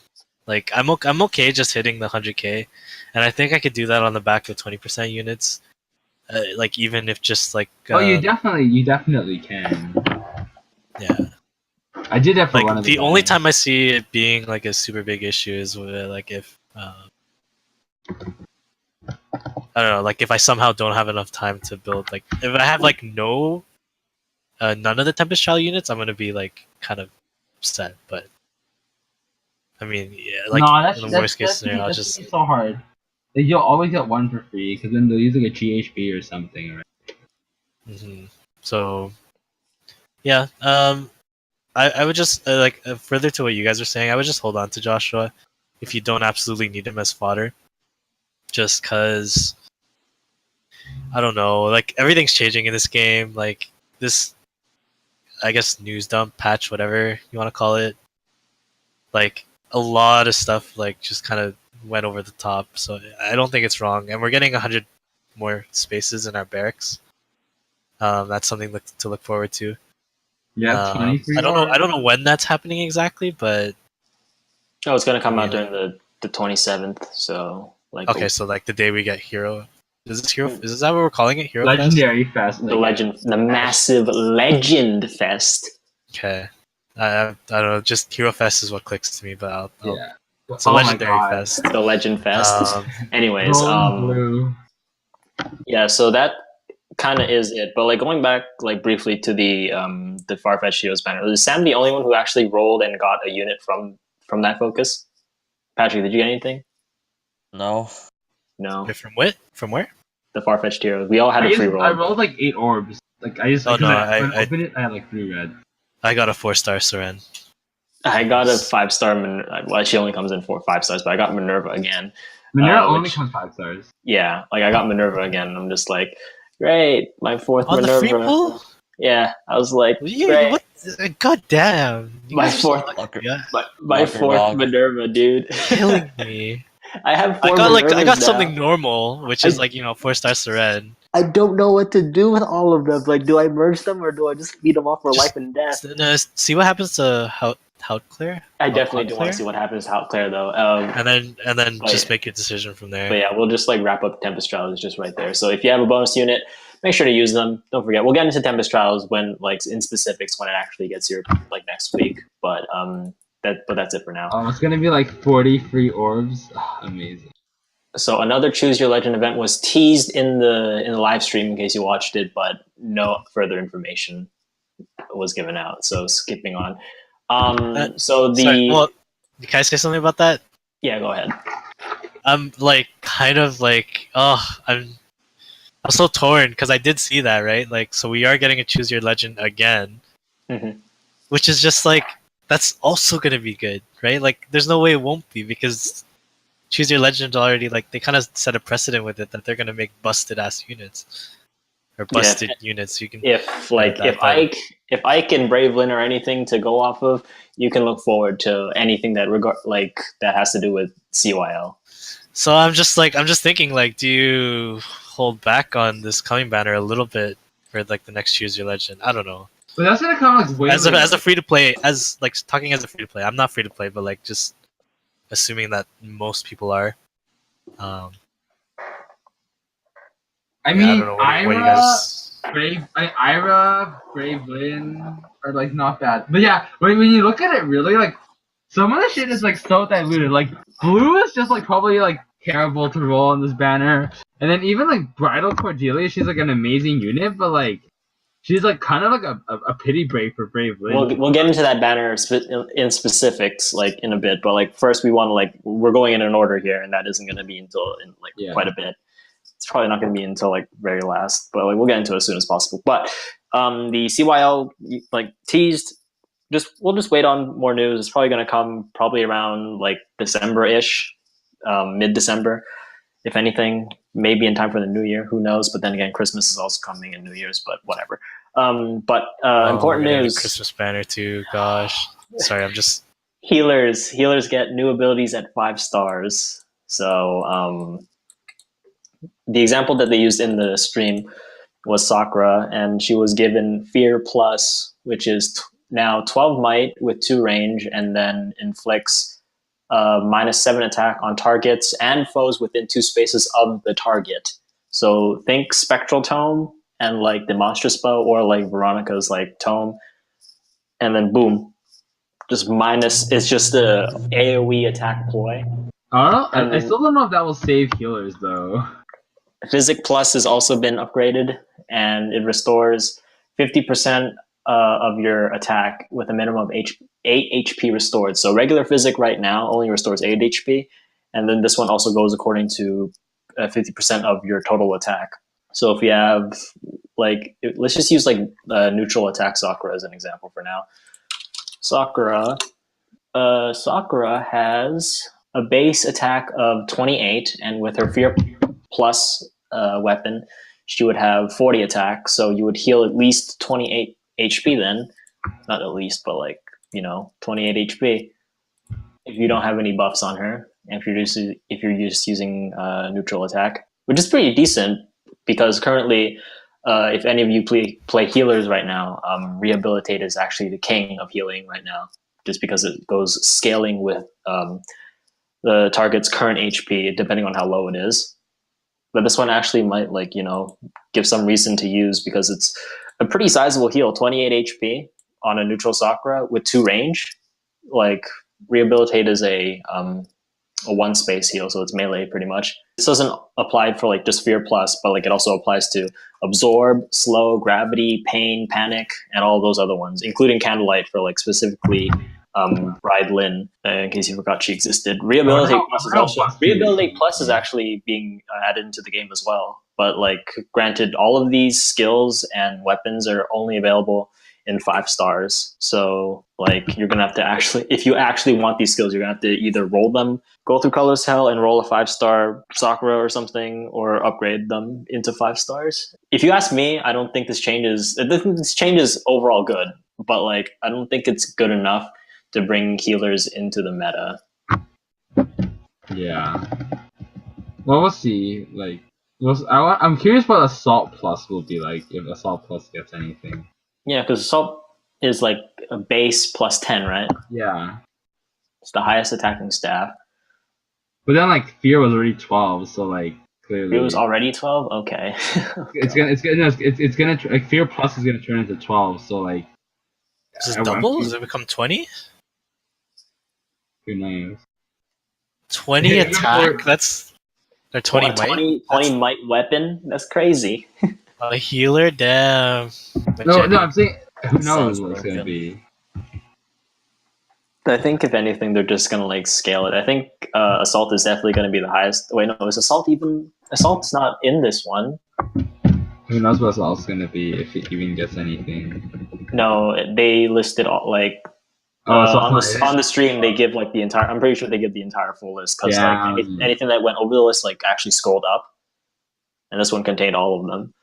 Like I'm okay just hitting the 100k, and I think I could do that on the back of 20% units. Like even if just like you definitely can. yeah. I did that for one Like of the only time I see it being like a super big issue is with, like if I don't know, like if I somehow don't have enough time to build, like if I have like none of the Tempest Trial units, I'm gonna be like kind of upset. But I mean, yeah, like in the worst case scenario, I'll just so hard. Like, you'll always get one for free because then they'll use like a GHP or something, right? So yeah, I would just further to what you guys are saying, I would just hold on to Joshua if you don't absolutely need him as fodder, just because I don't know, like everything's changing in this game, like this, I guess news dump patch, whatever you want to call it, like a lot of stuff like just kind of went over the top. So I don't think it's wrong, and we're getting 100 more spaces in our barracks. That's something to look forward to. Yeah, 23. I don't know when that's happening exactly, but it's gonna come out during the 27th. So like okay, so like the day we get hero. Is this hero? Is that what we're calling it? Hero Legendary Fest. The legend, the massive Legend Fest. Fest? Okay. I don't know. Just Hero Fest is what clicks to me, but I'll Yeah. it's a legendary God. fest. The Legend Fest. Anyways, Blue. yeah. So that kind of is it. But like going back like briefly to the Farfetched Heroes banner, was Sam the only one who actually rolled and got a unit from that focus? Patrick, did you get anything? No. No. Wait, from what? From where? The Farfetched Heroes. We all had a free roll. I rolled like 8 orbs. Like I just. Oh, no, when I opened it, I had like 3 red. I got a 4-star Seren. I got a 5-star. Well, she only comes in 5 stars, but I got Minerva again. Minerva only comes 5 stars. Yeah, like I got Minerva again. And I'm just like, great, my 4th On Minerva. the free pool? Yeah, I was like, Yeah, great. what? God damn! You My guys are so 4th, lucky, yeah. my 4th Minerva, dude. Killing me. I have 4 I Minervas got now. something normal, which is like 4-star Seren. I don't know what to do with all of them. Like, do I merge them or do I just feed them off for life and death? No, see what happens to Houtclear. I definitely do want to see what happens to Houtclear though. And then but just yeah. make your decision from there. But yeah, we'll just like wrap up Tempest Trials. It's just right there. So if you have a bonus unit, make sure to use them. Don't forget. We'll get into Tempest Trials when like in specifics when it actually gets here like next week. But that's it for now. It's gonna be like 40 free orbs. Oh, amazing. So another Choose Your Legend event was teased in the live stream in case you watched it, but no further information was given out. So skipping on. Sorry, well, can I say something about that? Yeah, go ahead. I'm like kind of like I'm so torn because I did see that, right? Like, so we are getting a Choose Your Legend again, which is just like that's also gonna be good, right? Like, there's no way it won't be because Choose Your Legend already like they kind of set a precedent with it that they're gonna make busted ass units or busted units. You can if Ike and Bravelyn or anything to go off of, you can look forward to anything that that has to do with CYL. So I'm just thinking like, do you hold back on this coming banner a little bit for like the next Choose Your Legend? I don't know. But that's gonna come like way as a free to play, as like talking as a free to play. I'm not free to play, but like just assuming that most people are. I mean, I don't know what you guys. Ira, Bravelyn are like not bad, but yeah, when you look at it really, like some of the shit is like so diluted. Like blue is just like probably like terrible to roll on this banner, and then even like Bridal Cordelia, she's like an amazing unit, but like she's like kind of like a pity break for Bravelyn. We'll get into that banner in specifics like in a bit, but like first we want to we're going in an order here, and that isn't going to be until quite a bit. It's probably not going to be until like very last, but like we'll get into it as soon as possible. But the CYL like teased. We'll just wait on more news. It's probably going to come probably around like December-ish, mid-December, if anything. Maybe in time for the New Year. Who knows? But then again, Christmas is also coming and New Year's. But whatever. Important news. Christmas banner too. Gosh, sorry, I'm just healers. Healers get new abilities at 5 stars. So the example that they used in the stream was Sakura, and she was given Fear Plus, which is now 12 might with 2 range, and then inflicts -7 attack on targets and foes within 2 spaces of the target. So think Spectral Tome and like the Monstrous Bow, or like Veronica's like Tome, and then boom, just minus. It's just a AOE attack ploy. I don't know. I still don't know if that will save healers though. Physic Plus has also been upgraded, and it restores 50% of your attack with a minimum of 8 HP restored. So regular Physic right now only restores 8 HP, and then this one also goes according to 50% of your total attack. So if you have let's just use neutral attack Sakura as an example for now. Sakura has a base attack of 28, and with her Fear Plus weapon, she would have 40 attack. So you would heal at least 28 HP then. Not at least, but 28 HP. If you don't have any buffs on her, and if you're just using neutral attack, which is pretty decent because currently, if any of you play healers right now, Rehabilitate is actually the king of healing right now, just because it goes scaling with the target's current HP, depending on how low it is. but this one actually might give some reason to use because it's a pretty sizable heal, 28 HP on a neutral Sakura with 2 range. Like Rehabilitate is a 1 space heal, so it's melee pretty much. This doesn't apply for like just Fear Plus, but like it also applies to Absorb, Slow, Gravity, Pain, Panic, and all those other ones, including Candlelight for like specifically Bride Lynn, in case you forgot she existed. Rehabilitate Plus is actually being added into the game as well. But like, granted, all of these skills and weapons are only available in 5 stars. So like, you're gonna have to actually, if you actually want these skills, you're gonna have to either roll them, go through Colorless Hell and roll a 5-star Sakura or something, or upgrade them into 5 stars. If you ask me, I don't think this changes. This change is overall good, but like, I don't think it's good enough to bring healers into the meta. Yeah. Well, we'll see. Like, I'm curious what Assault Plus will be like if Assault Plus gets anything. Yeah, because Assault is like a base plus 10, right? Yeah. It's the highest attacking staff. But then like Fear was already 12, so like clearly Fear was already 12. Okay. it's gonna like Fear Plus is gonna turn into 12. So like, Is it double? Does it become 20? Who knows? 20 attack? That's or 20 might? 20 might weapon? That's crazy. A healer? Damn. No, I'm saying who knows what it's gonna be. I think if anything, they're just gonna like scale it. I think Assault is definitely gonna be the highest. Wait, no, is Assault even? Assault's not in this one. Who knows what Assault's gonna be if it even gets anything? No, they listed all like. On the stream, they give like the entire. I'm pretty sure they give the entire full list because like anything that went over the list like actually scrolled up, and this one contained all of them.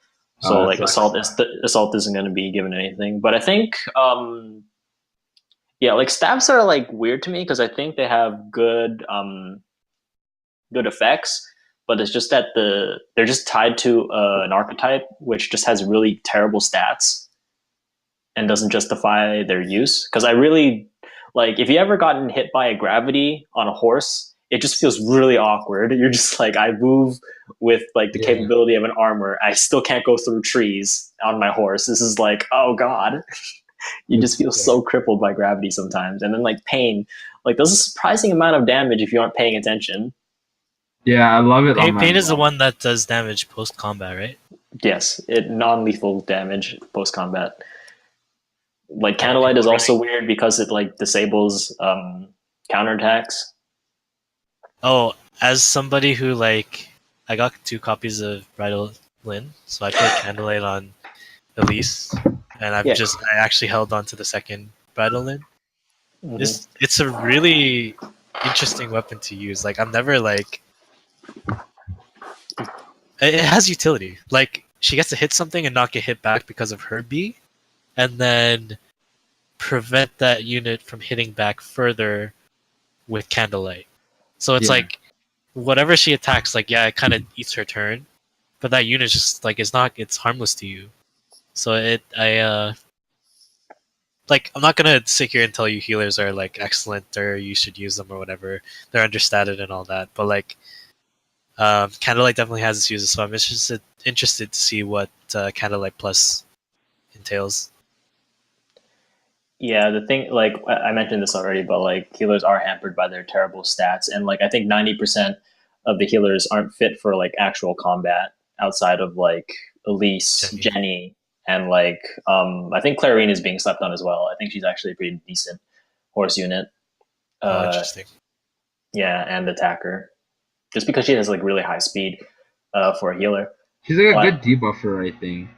So like Assault isn't going to be given anything, but I think yeah, like staffs are like weird to me because I think they have good effects, but it's just that they're just tied to an archetype which just has really terrible stats and doesn't justify their use. Because I really like, if you ever gotten hit by a gravity on a horse, it just feels really awkward. You're just like, I move with like the capability of an armor. I still can't go through trees on my horse. This is like, oh god. You just feel so crippled by gravity sometimes. And then like Pain, like does a surprising amount of damage if you aren't paying attention. Yeah, I love it. Pain is the one that does damage post combat, right? Yes, non-lethal damage post combat. Like Candlelight is also weird because it like disables counterattacks. Oh, as somebody who like, I got 2 copies of Bridal Lynn, so I put Candlelight on Elise, and I actually held on to the second Bridal Lynn. Mm-hmm. It's a really interesting weapon to use. Like, I'm never like, it has utility. Like, she gets to hit something and not get hit back because of her B, and then prevent that unit from hitting back further with Candlelight. So it's like, whatever she attacks, like, yeah, it kind of eats her turn, but that unit just like it's harmless to you. So I'm not gonna sit here and tell you healers are like excellent or you should use them or whatever. They're understated and all that, but like, Candlelight definitely has its uses. So I'm interested to see what Candlelight Plus entails. Yeah, the thing, like I mentioned this already, but like healers are hampered by their terrible stats, and like I think 90% of the healers aren't fit for like actual combat outside of like Elise, Jenny, and like I think Clarine is being slept on as well. I think she's actually a pretty decent horse unit. Interesting. Yeah, and attacker, just because she has like really high speed for a healer. She's like a good debuffer, I think.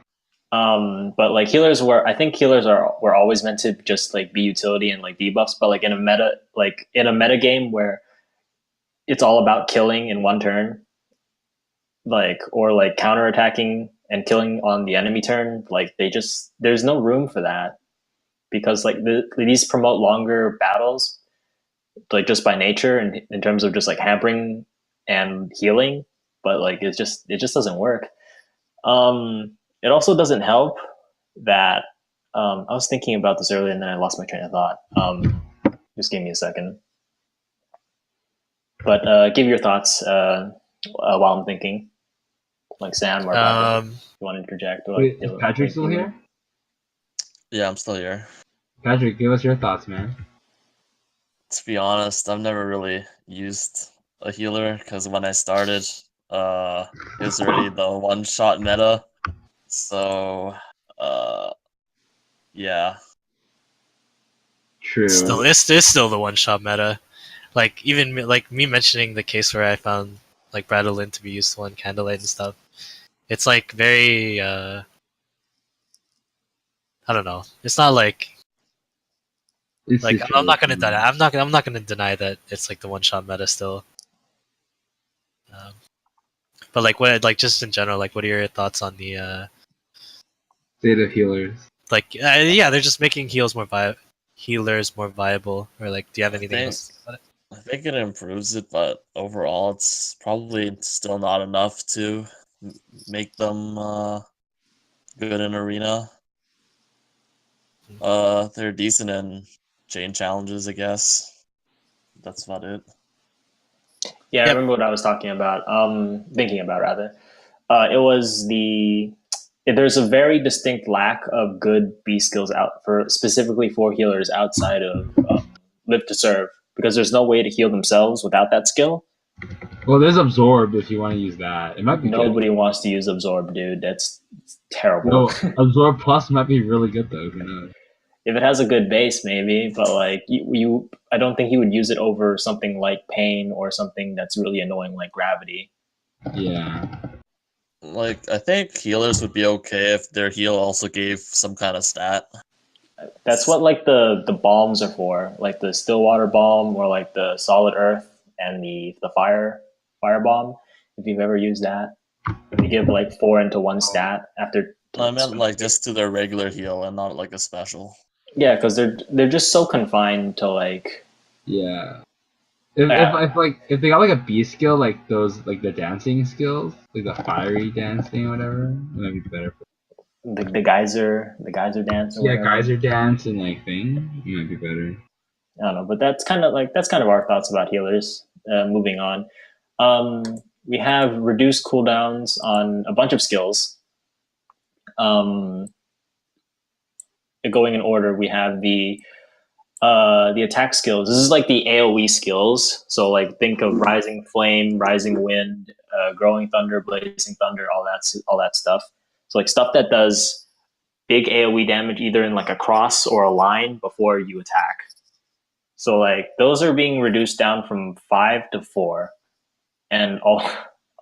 But like healers were always meant to just like be utility and like debuffs, but like in a meta game where it's all about killing in one turn, like, or like counterattacking and killing on the enemy turn, like there's no room for that because like these promote longer battles, like just by nature and in terms of just like hampering and healing, but like it just doesn't work. It also doesn't help that I was thinking about this earlier and then I lost my train of thought. Just give me a second. But give your thoughts while I'm thinking. Like Sam or Patrick, Um, you want to interject? Or Wait, like, is Patrick still here? Yeah, I'm still here. Patrick, give us your thoughts, man. To be honest, I've never really used a healer because when I started, it was already the one-shot meta. So, yeah. True. it's still the one shot meta. Like even like me mentioning the case where I found like Bradolin to be useful in Candlelight and stuff. It's like very I don't know. It's not like It's I'm not gonna situational. deny. I'm not gonna deny that it's like the one shot meta still. Um, but like what like just in general, like what are your thoughts on the State of healers. like yeah they're just making healers more viable, or like do you have I anything think else to say about it? I think it improves it, but overall, it's probably still not enough to make them good in arena. They're decent in chain challenges, I guess. That's about it. Yeah, I Yep. remember what I was talking about. Thinking about rather. It was there's a very distinct lack of good B skills out for specifically for healers outside of live to serve, because there's no way to heal themselves without that skill. Well, there's absorb if you want to use that. It might be good. Nobody wants to use absorb, dude. That's terrible. No, absorb plus might be really good though. Who knows? If it has a good base, maybe, but like I don't think you would use it over something like pain or something that's really annoying like gravity. Yeah. Like, I think healers would be okay if their heal also gave some kind of stat. That's what like the bombs are for, like the Stillwater bomb or like the solid earth and the fire bomb. If you've ever used that, they give like 4 into 1 stat after. No, I meant like just to their regular heal and not like a special. Yeah, because they're just so confined to like. Yeah. If they got like a B skill, like those like the dancing skills, like the fiery dancing or whatever, it might be better. The geyser dance or Yeah, whatever. geyser dance and like thing, it might be better. I don't know, but that's kind of our thoughts about healers. Moving on, we have reduced cooldowns on a bunch of skills. Going in order, we have the attack skills. This is like the AOE skills. So like think of Rising Flame, Rising Wind, Growing Thunder, Blazing Thunder, all that stuff. So like stuff that does big AOE damage either in like a cross or a line before you attack. So like those are being reduced down from 5 to 4, and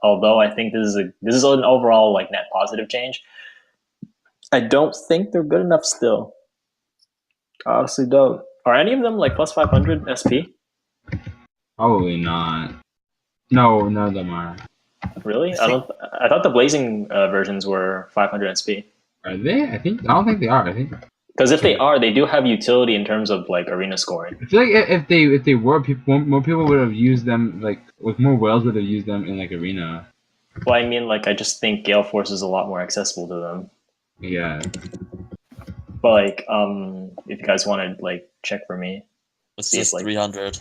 although I think this is an overall like net positive change, I don't think they're good enough still. I honestly don't. Are any of them like plus 500 SP? Probably not. No, none of them are. Really? I thought the Blazing versions were 500 SP. Are they? I don't think they are. I think. Because if they are, they do have utility in terms of like arena scoring. I feel like if they were, more people would have used them. Like with more whales would have used them in like arena. Well, I mean, like I just think Gale Force is a lot more accessible to them. Yeah. But like, if you guys want to like check for me, It's see if, just like, 300.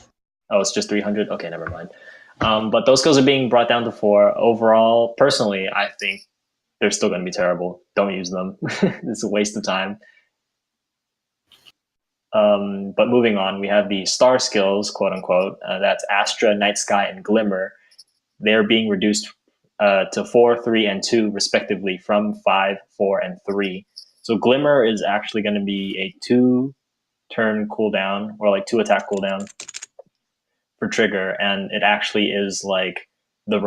oh, it's just 300. Okay, never mind. But those skills are being brought down to 4. Overall, personally, I think they're still going to be terrible. Don't use them. It's a waste of time. But moving on, we have the star skills, quote unquote. That's Astra, Night Sky, and Glimmer. They're being reduced to 4, 3, and 2, respectively, from 5, 4, and 3. So Glimmer is actually going to be a 2-turn cooldown, or like 2 attack cooldown for trigger, and it actually is like the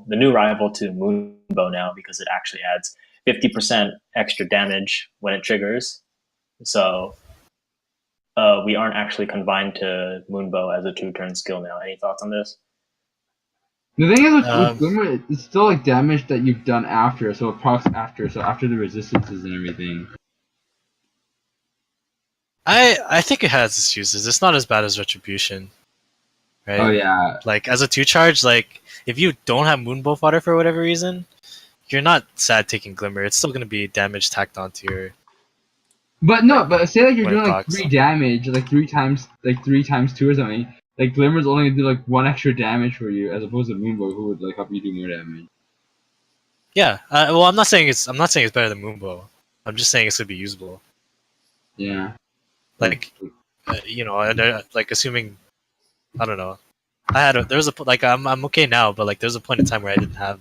new rival to Moonbow now, because it actually adds 50% extra damage when it triggers. So we aren't actually confined to Moonbow as a 2-turn skill now. Any thoughts on this? The thing is with Glimmer, it's still like damage that you've done after, so it procs after, so after the resistances and everything. I think it has its uses. It's not as bad as Retribution, right? Oh yeah. Like as a 2-charge, like if you don't have Moonbow fodder for whatever reason, you're not sad taking Glimmer. It's still gonna be damage tacked onto your. But no, but say like you're when it doing like procs. 3 damage, like 3 times 2 or something. Like Glimmer's only gonna do like 1 extra damage for you, as opposed to Moonbow, who would like help you do more damage. Yeah. Well, I'm not saying it's better than Moonbow. I'm just saying it's gonna be usable. Yeah. Like, like assuming, I don't know. I'm okay now, but like there's a point in time where I didn't have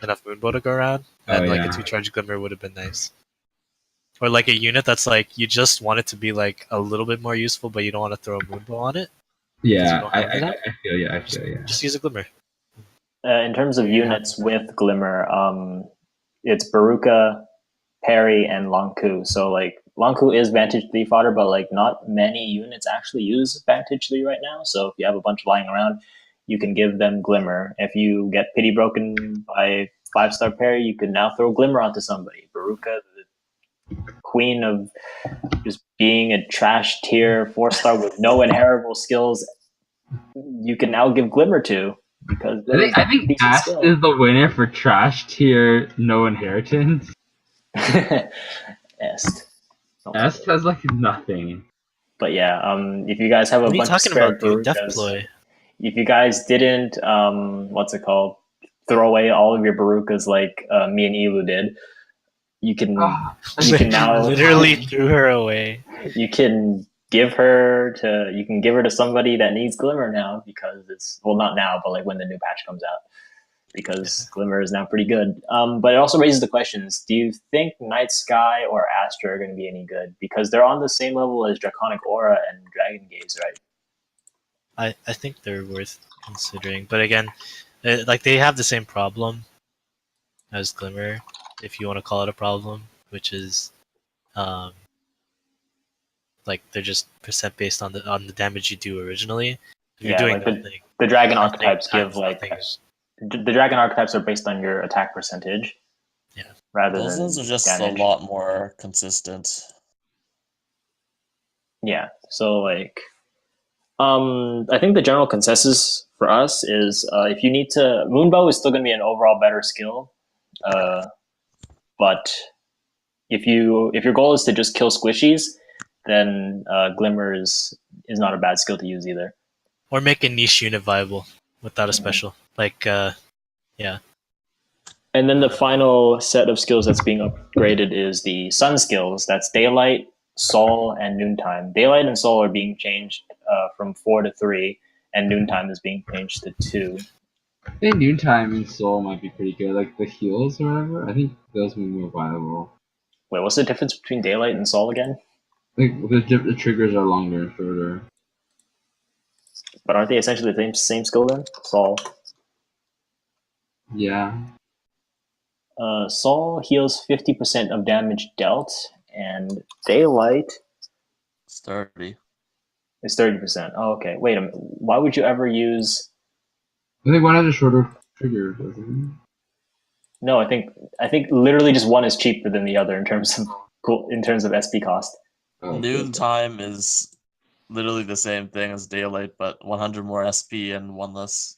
enough Moonbow to go around, Oh and like a yeah. 2-charge Glimmer would have been nice. Or like a unit that's like you just want it to be like a little bit more useful, but you don't want to throw a Moonbow on it because you Yeah, don't have that. I feel you. I feel you. Just use a Glimmer. In terms of Yeah. units with Glimmer, it's Baruka, Parry, and Lonku. So like Lonku is Vantage 3 fodder, but like not many units actually use Vantage 3 right now. So if you have a bunch lying around, you can give them Glimmer. If you get pity broken by 5-star Parry, you can now throw Glimmer onto somebody. Baruka, the queen of just being a trash tier 4-star with no inheritable skills, you can now give Glimmer to. Because I think Ash is the winner for trash tier no inheritance. Est. Est has like nothing. But yeah, if you guys have a What are you bunch of talking spare about, dude? Barukas, Deathblow. if you guys didn't, throw away all of your Barukas like me and Elu did, you can now literally threw her away. you can give her to somebody that needs Glimmer now because it's not now, but like when the new patch comes out. Because Glimmer is now pretty good. But it also raises the questions, do you think Night Sky or Astra are going to be any good? Because they're on the same level as Draconic Aura and Dragon Gaze, right? I think they're worth considering. But again, like they have the same problem as Glimmer, if you want to call it a problem, which is like they're just percent based on the damage you do originally. If you're doing like the Dragon archetypes give like... nothing. The Dragon archetypes are based on your attack percentage. Yeah. Rather Those than ones are just damage. a lot more consistent. Yeah. So like I think the general consensus for us is if you need to... Moonbow is still gonna be an overall better skill. But if your goal is to just kill squishies, then Glimmer is not a bad skill to use either. Or make a niche unit viable without a special. Like yeah. And then the final set of skills that's being upgraded is the sun skills. That's Daylight, Sol, and Noontime. Daylight and Sol are being changed from 4 to 3, and Noontime is being changed to 2. I think Noontime and Soul might be pretty good. Like the heals or whatever. I think those would be more viable. Wait, what's the difference between Daylight and Sol again? Like the triggers are longer and shorter. But aren't they essentially the same skill then? Sol. Yeah. Sol heals 50% of damage dealt, and Daylight It's 30. is 30%. Oh, okay. Wait a minute. Why would you ever use... I think one has a shorter trigger, doesn't it? No, I think literally just one is cheaper than the other in terms of SP cost. Oh, Noontime is literally the same thing as Daylight, but 100 more SP and 1 less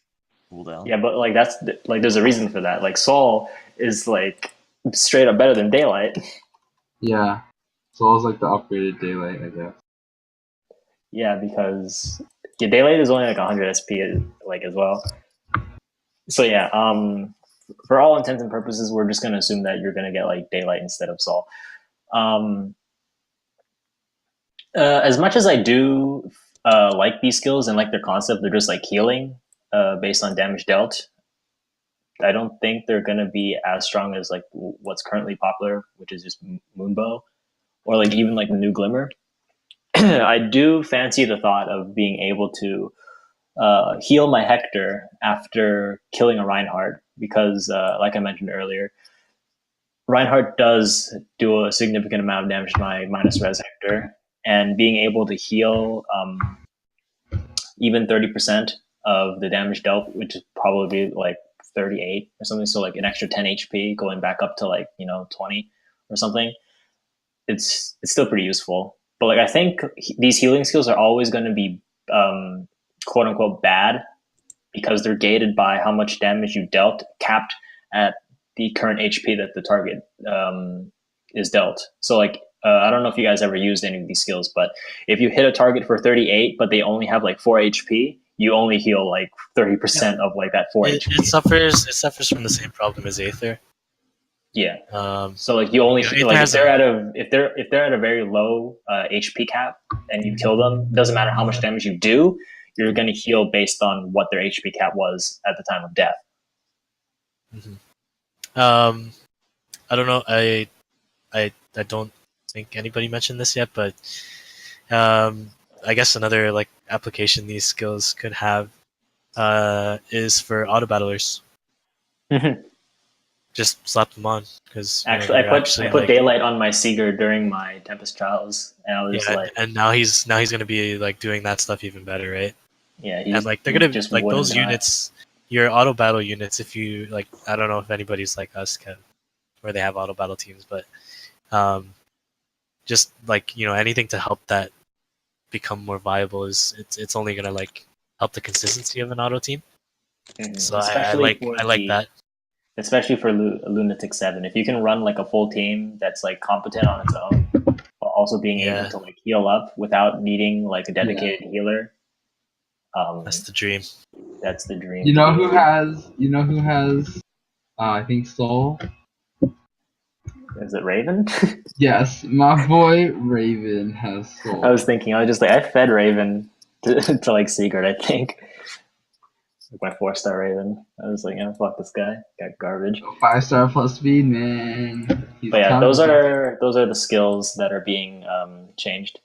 cooldown. Yeah, but like that's like there's a reason for that. Like Sol is like straight up better than Daylight. Yeah. Soul's like the upgraded Daylight, I guess. Yeah, because Daylight is only like 100 SP like as well. So yeah, for all intents and purposes, we're just gonna assume that you're gonna get like Daylight instead of Sol. As much as I do like these skills and like their concept, they're just like healing based on damage dealt. I don't think they're gonna be as strong as like what's currently popular, which is just Moonbow, or like even like the new Glimmer. I do fancy the thought of being able to heal my Hector after killing a Reinhardt, because like I mentioned earlier, Reinhardt does do a significant amount of damage to my minus res Hector, and being able to heal even 30% of the damage dealt, which is probably like 38 or something, so like an extra 10 HP going back up to like 20 or something, it's still pretty useful. But like I think these healing skills are always going to be quote unquote bad because they're gated by how much damage you dealt, capped at the current HP that the target is dealt. So like I don't know if you guys ever used any of these skills, but if you hit a target for 38 but they only have like 4 HP, you only heal like 30% of like that 4 It HP. suffers from the same problem as Aether. Yeah. Um, So like you only Aether like has if they're at a very low HP cap and you kill them, doesn't matter how much damage you do, you're gonna heal based on what their HP cap was at the time of death. I don't know. I don't think anybody mentioned this yet, but I guess another like application these skills could have is for auto battlers. Just slap them on because Actually, I put daylight on my Seeger during my Tempest Trials, and I was like, and now he's gonna be like doing that stuff even better, right? yeah, And like they're gonna just like wouldn't those die. units, your auto battle units. If you like, I don't know if anybody's like us can, where they have auto battle teams, but just like anything to help that become more viable is it's only gonna like help the consistency of an auto team. So I like that. Especially for Lunatic 7. If you can run like a full team that's like competent on its own, but also being able to like heal up without needing like a dedicated healer, That's the dream. That's the dream. You know who has I think Soul? Is it Raven? Yes, my boy Raven has Soul. I was just like, I fed Raven to like Secret, I think. Like my 4-star Raven. I was like, yeah, fuck this guy. Got garbage. 5-star plus speed, man. But yeah, those are the skills that are being changed.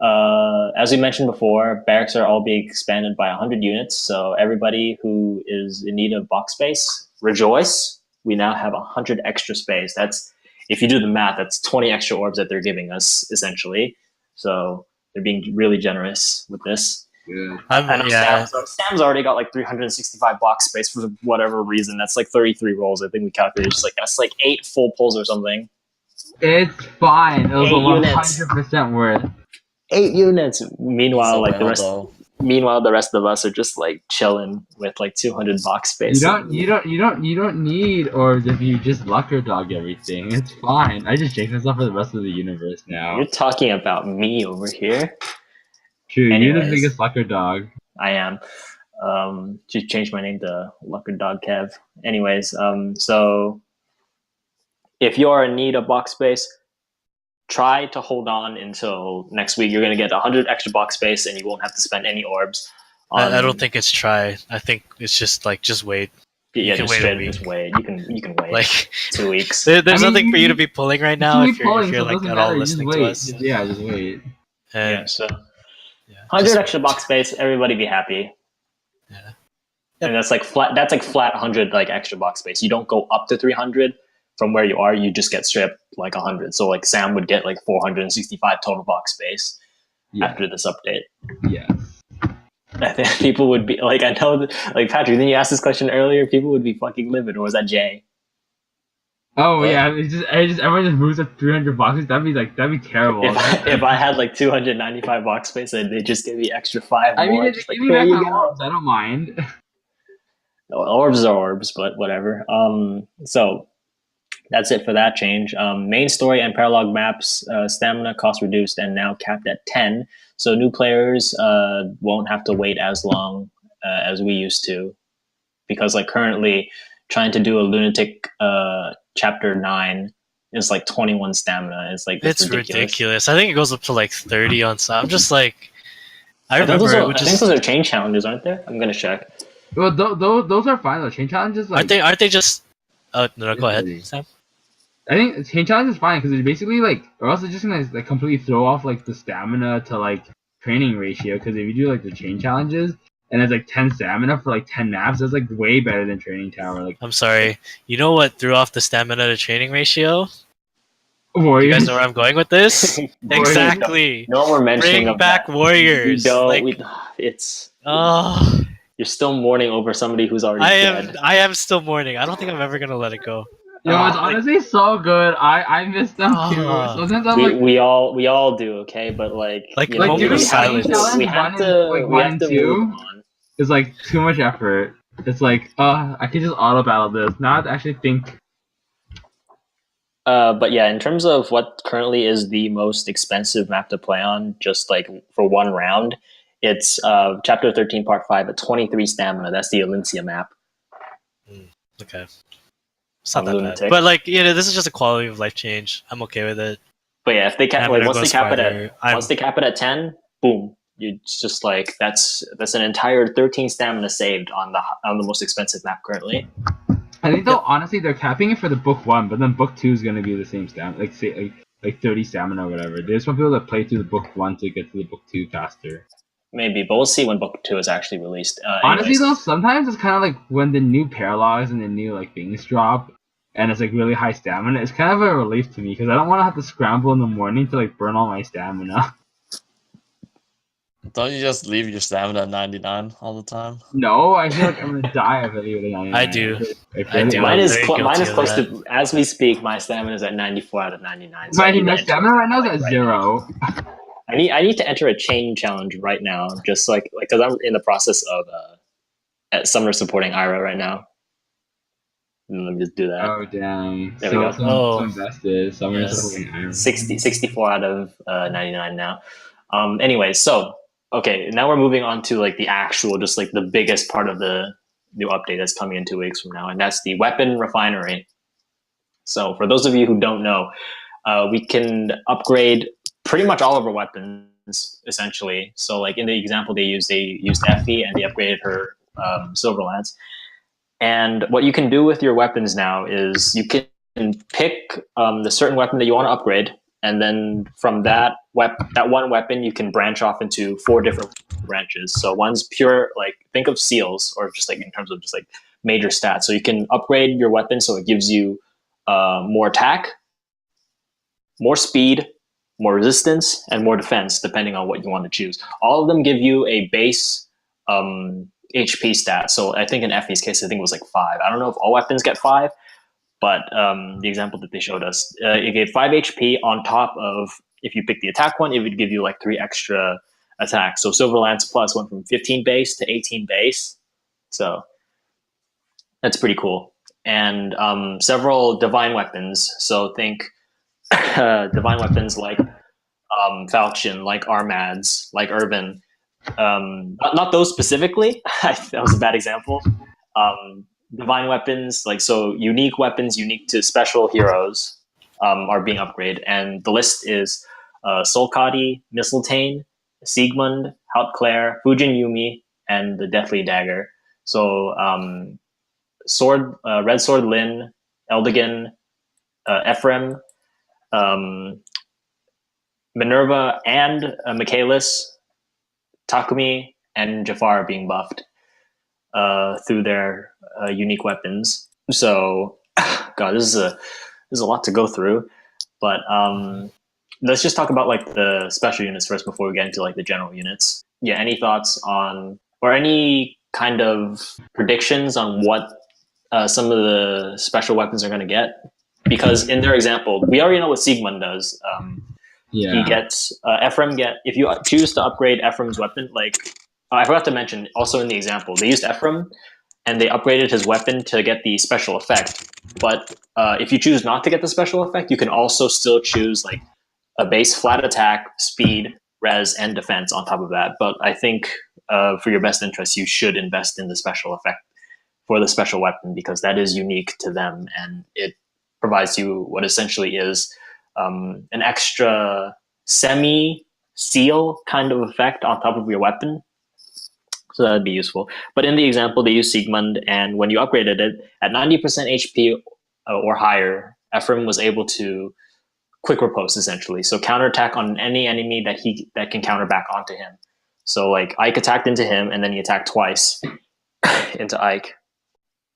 As we mentioned before, barracks are all being expanded by 100 units. So everybody who is in need of box space, rejoice. We now have 100 extra space. That's, if you do the math, that's 20 extra orbs that they're giving us, essentially. So they're being really generous with this. Good. I know Sam's already got like 365 box space for whatever reason. That's like 33 rolls. I think we calculated. Just like that's like 8 full pulls or something. It's fine. It was 100% worth. 8 units. Meanwhile, like though. the rest of us are just like chilling with like 200 box space. You don't need orbs if you just lucker dog everything. It's fine. I just jinx myself for the rest of the universe now. You're talking about me over here. True, you're the biggest lucker dog. I am. Just changed my name to Lucker Dog Kev. Anyways, so if you're in need of box space, try to hold on until next week. You're going to get 100 extra box space and you won't have to spend any orbs. I don't think it's try. I think it's just like, just wait. Yeah, just wait. You can wait like 2 weeks. There's nothing for you to be pulling right now if you're like at all listening to us. Just wait. And, so 100 extra box space, everybody be happy. Yeah. And that's like flat 100 like extra box space. You don't go up to 300 from where you are, you just get stripped like 100. So like Sam would get like 465 total box space after this update. Yes. I think people would be like, I know that, like Patrick, then you asked this question earlier, people would be fucking livid, or was that Jay? Oh yeah, everyone just moves up 300 boxes. That'd be terrible. If I had like 295 box space and they just give me extra 5 I more, mean, if you have orbs, I don't mind. Orbs are orbs, but whatever. So that's it for that change. Main story and paralog maps, stamina cost reduced and now capped at 10. So new players won't have to wait as long as we used to, because like currently trying to do a lunatic chapter 9 is like 21 stamina. It's ridiculous. I think it goes up to like 30 on some. I'm just like, I think those are chain challenges, aren't there? I'm gonna check. Well, those are fine though. Chain challenges, like, aren't they just? Oh no, go ahead, Sam. I think chain challenge is fine because it's basically like, or else it's just gonna like completely throw off like the stamina to like training ratio. Because if you do like the chain challenges and it's like 10 stamina for like 10 naps, that's like way better than training tower. Like, I'm sorry, you know what threw off the stamina to training ratio? Warriors. You guys know where I'm going with this? Exactly. No one we're mentioning. Bring back warriors. It's. Oh. You're still mourning over somebody who's already dead. I am still mourning. I don't think I'm ever gonna let it go. Yo, it's honestly so good. I miss them too. Sometimes I'm we all do, okay? But like doing silence. We have to move on. It's like too much effort. It's like, I could just auto battle this. Now I have to actually think. But yeah, in terms of what currently is the most expensive map to play on, just like for one round, It's chapter 13, part 5 at 23 stamina. That's the Elincia map. Okay. It's not I'm that lunatic. bad. But like, this is just a quality of life change. I'm okay with it. But yeah, if they cap, I'm like, gonna once go they cap it Spider. at once they cap it at 10, boom. It's just like that's an entire 13 stamina saved on the most expensive map currently. I think though, honestly, they're capping it for the book 1, but then book 2 is gonna be the same stamina, like say like 30 stamina or whatever. They just want people to play through the book 1 to get to the book 2 faster. Maybe, but we'll see when book 2 is actually released. Honestly Anyways. though, sometimes it's kind of like when the new paralogs and the new like things drop, and it's like really high stamina. It's kind of a relief to me because I don't want to have to scramble in the morning to like burn all my stamina. Don't you just leave your stamina at 99 all the time? No, I feel like I'm gonna die if I leave it at 99. I do. I do. Mine I'm is very mine is guilty of close that. to, as we speak, my stamina is at 94 out of 99. So My stamina right now is at 0. I need to enter a chain challenge right now, just like because I'm in the process of at Summer supporting Ira right now. Let me just do that. Oh damn! There we go. So invested. Summer's Yes. supporting Iron. 64 out of 99 now. Anyways, so okay, now we're moving on to like the actual, just like the biggest part of the new update that's coming in 2 weeks from now, and that's the weapon refinery. So for those of you who don't know, we can upgrade pretty much all of our weapons essentially. So like in the example they used Effie and they upgraded her silver lance. And what you can do with your weapons now is you can pick the certain weapon that you want to upgrade, and then from that one weapon you can branch off into 4 different branches. So one's pure, like think of seals, or just like in terms of just like major stats. So you can upgrade your weapon so it gives you more attack, more speed, more resistance, and more defense, depending on what you want to choose. All of them give you a base HP stat. So I think in Effie's case, I think it was like 5. I don't know if all weapons get 5, but the example that they showed us, it gave 5 HP on top of, if you pick the attack one, it would give you like 3 extra attacks. So Silver Lance Plus went from 15 base to 18 base. So that's pretty cool. And several divine weapons. So think divine weapons like Falchion, like Armads, like Urban. Not those specifically. That was a bad example. Divine weapons, like so, unique weapons unique to special heroes are being upgraded, and the list is Solkati, Mistletoe, Siegmund, Hautclair, Fujin Yumi, and the Deathly Dagger. So Red Sword Lin, Eldigan, Ephraim, Minerva, and Michaelis, Takumi, and Jafar are being buffed through their unique weapons. So, God, this is a lot to go through. But let's just talk about like the special units first before we get into like the general units. Yeah, any thoughts on, or any kind of predictions on what some of the special weapons are going to get? Because in their example, we already know what Siegmund does. He gets Ephraim. If you choose to upgrade Ephraim's weapon, like I forgot to mention, also in the example, they used Ephraim and they upgraded his weapon to get the special effect. But if you choose not to get the special effect, you can also still choose like a base flat attack, speed, res, and defense on top of that. But I think for your best interest, you should invest in the special effect for the special weapon, because that is unique to them and it provides you what essentially is an extra semi-seal kind of effect on top of your weapon. So that'd be useful. But in the example, they use Siegmund, and when you upgraded it at 90% HP or higher, Ephraim was able to quick riposte essentially. So counterattack on any enemy that can counter back onto him. So like Ike attacked into him, and then he attacked twice into Ike.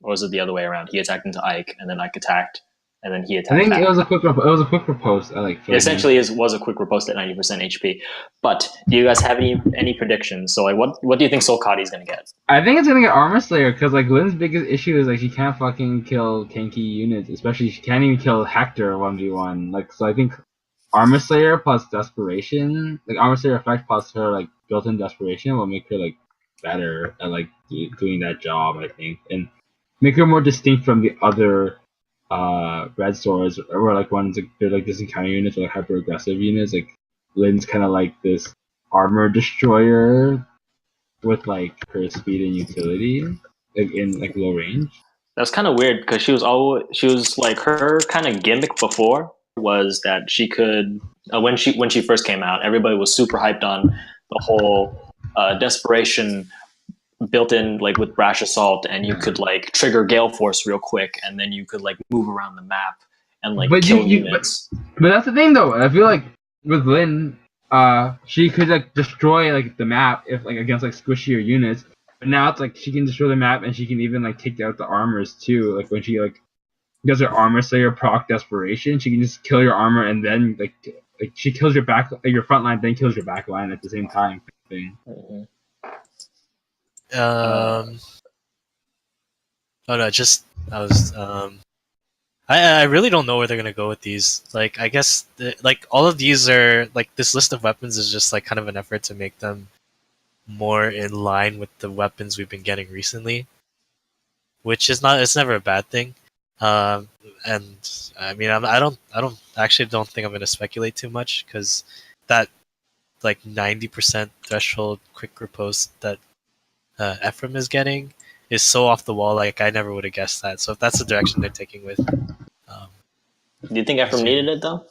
Or was it the other way around? He attacked into Ike, and then Ike attacked, and then he attacked. I think back. it was a quick riposte. It essentially was a quick riposte at 90% HP. But do you guys have any predictions? So like, what do you think Solkati is gonna get? I think it's gonna get Armor Slayer, because like Lynn's biggest issue is like she can't fucking kill tanky units, especially she can't even kill Hector 1v1. Like, so I think Armor Slayer plus Desperation, like Armor Slayer effect plus her like built-in Desperation will make her like better at like doing that job, I think, and make her more distinct from the other red swords, or like ones like they're like this encounter units or like hyper aggressive units. Like Lynn's kind of like this armor destroyer with like her speed and utility, like in like low range. That's kind of weird because she was like her kind of gimmick before was that she could when she first came out, everybody was super hyped on the whole desperation built in like with brash assault, and you could like trigger gale force real quick, and then you could like move around the map and like kill units. But that's the thing though. I feel like with Lynn, she could like destroy like the map if like against like squishier units. But now it's like she can destroy the map, and she can even like take out the armors too. Like when she like does her armor slayer proc desperation, she can just kill your armor, and then like she kills your your front line, then kills your back line at the same time. Thing. Mm-hmm. Oh no, I really don't know where they're gonna go with these. Like, I guess like all of these are like this list of weapons is just like kind of an effort to make them more in line with the weapons we've been getting recently, which is not. It's never a bad thing. And I mean, I don't think I'm gonna speculate too much because that like 90% threshold quick riposte that Ephraim is getting is so off the wall. Like I never would have guessed that. So if that's the direction they're taking with, do you think Ephraim needed it though?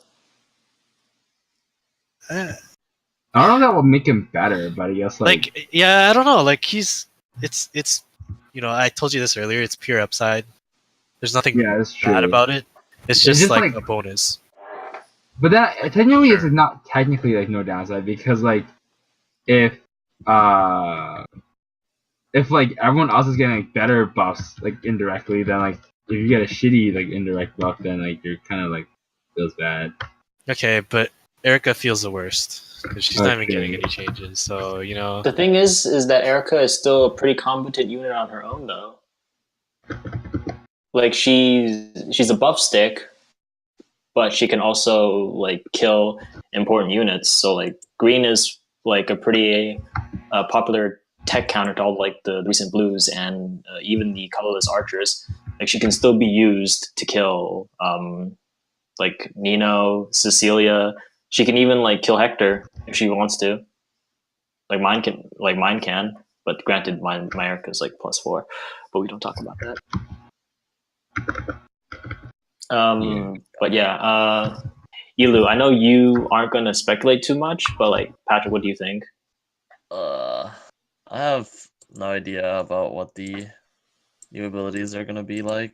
I don't know if that will make him better, but I guess like yeah, I don't know. Like it's you know, I told you this earlier. It's pure upside. There's nothing bad about it. It's just like a bonus. But that technically is not technically like no downside because like if like everyone else is getting like better buffs like indirectly, then like if you get a shitty like indirect buff, then like you're kind of like feels bad. Okay, but Erica feels the worst because she's not even getting any changes. So you know, the thing is that Erica is still a pretty competent unit on her own though. Like she's a buff stick, but she can also like kill important units. So like green is like a pretty popular tech counter to all like the recent blues and even the colorless archers. Like she can still be used to kill like Nino, Cecilia. She can even like kill Hector if she wants to. Like mine can, but granted, my Erica's like +4, but we don't talk about that. But yeah, Ilu, I know you aren't going to speculate too much, but like Patrick, what do you think? I have no idea about what the new abilities are gonna be like.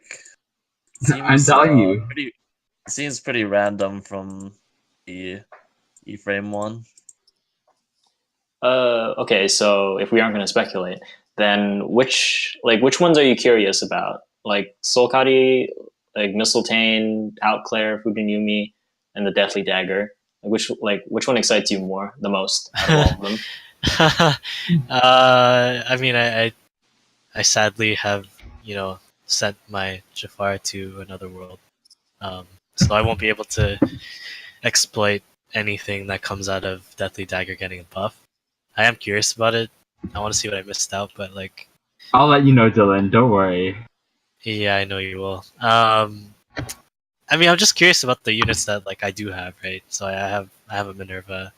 I'm telling you, it seems pretty random from the E-frame one. Okay, so if we aren't going to speculate, then which ones are you curious about? Like Solkari, like Mistletoe, Outclair, Fujinumi, and the Deathly Dagger. Which one excites you the most out of all of them? I mean, I sadly have sent my Jafar to another world, so I won't be able to exploit anything that comes out of Deathly Dagger getting a buff. I am curious about it. I want to see what I missed out, but like, I'll let you know, Dylan. Don't worry. Yeah, I know you will. I mean, I'm just curious about the units that like I do have, right? So I have a Minerva,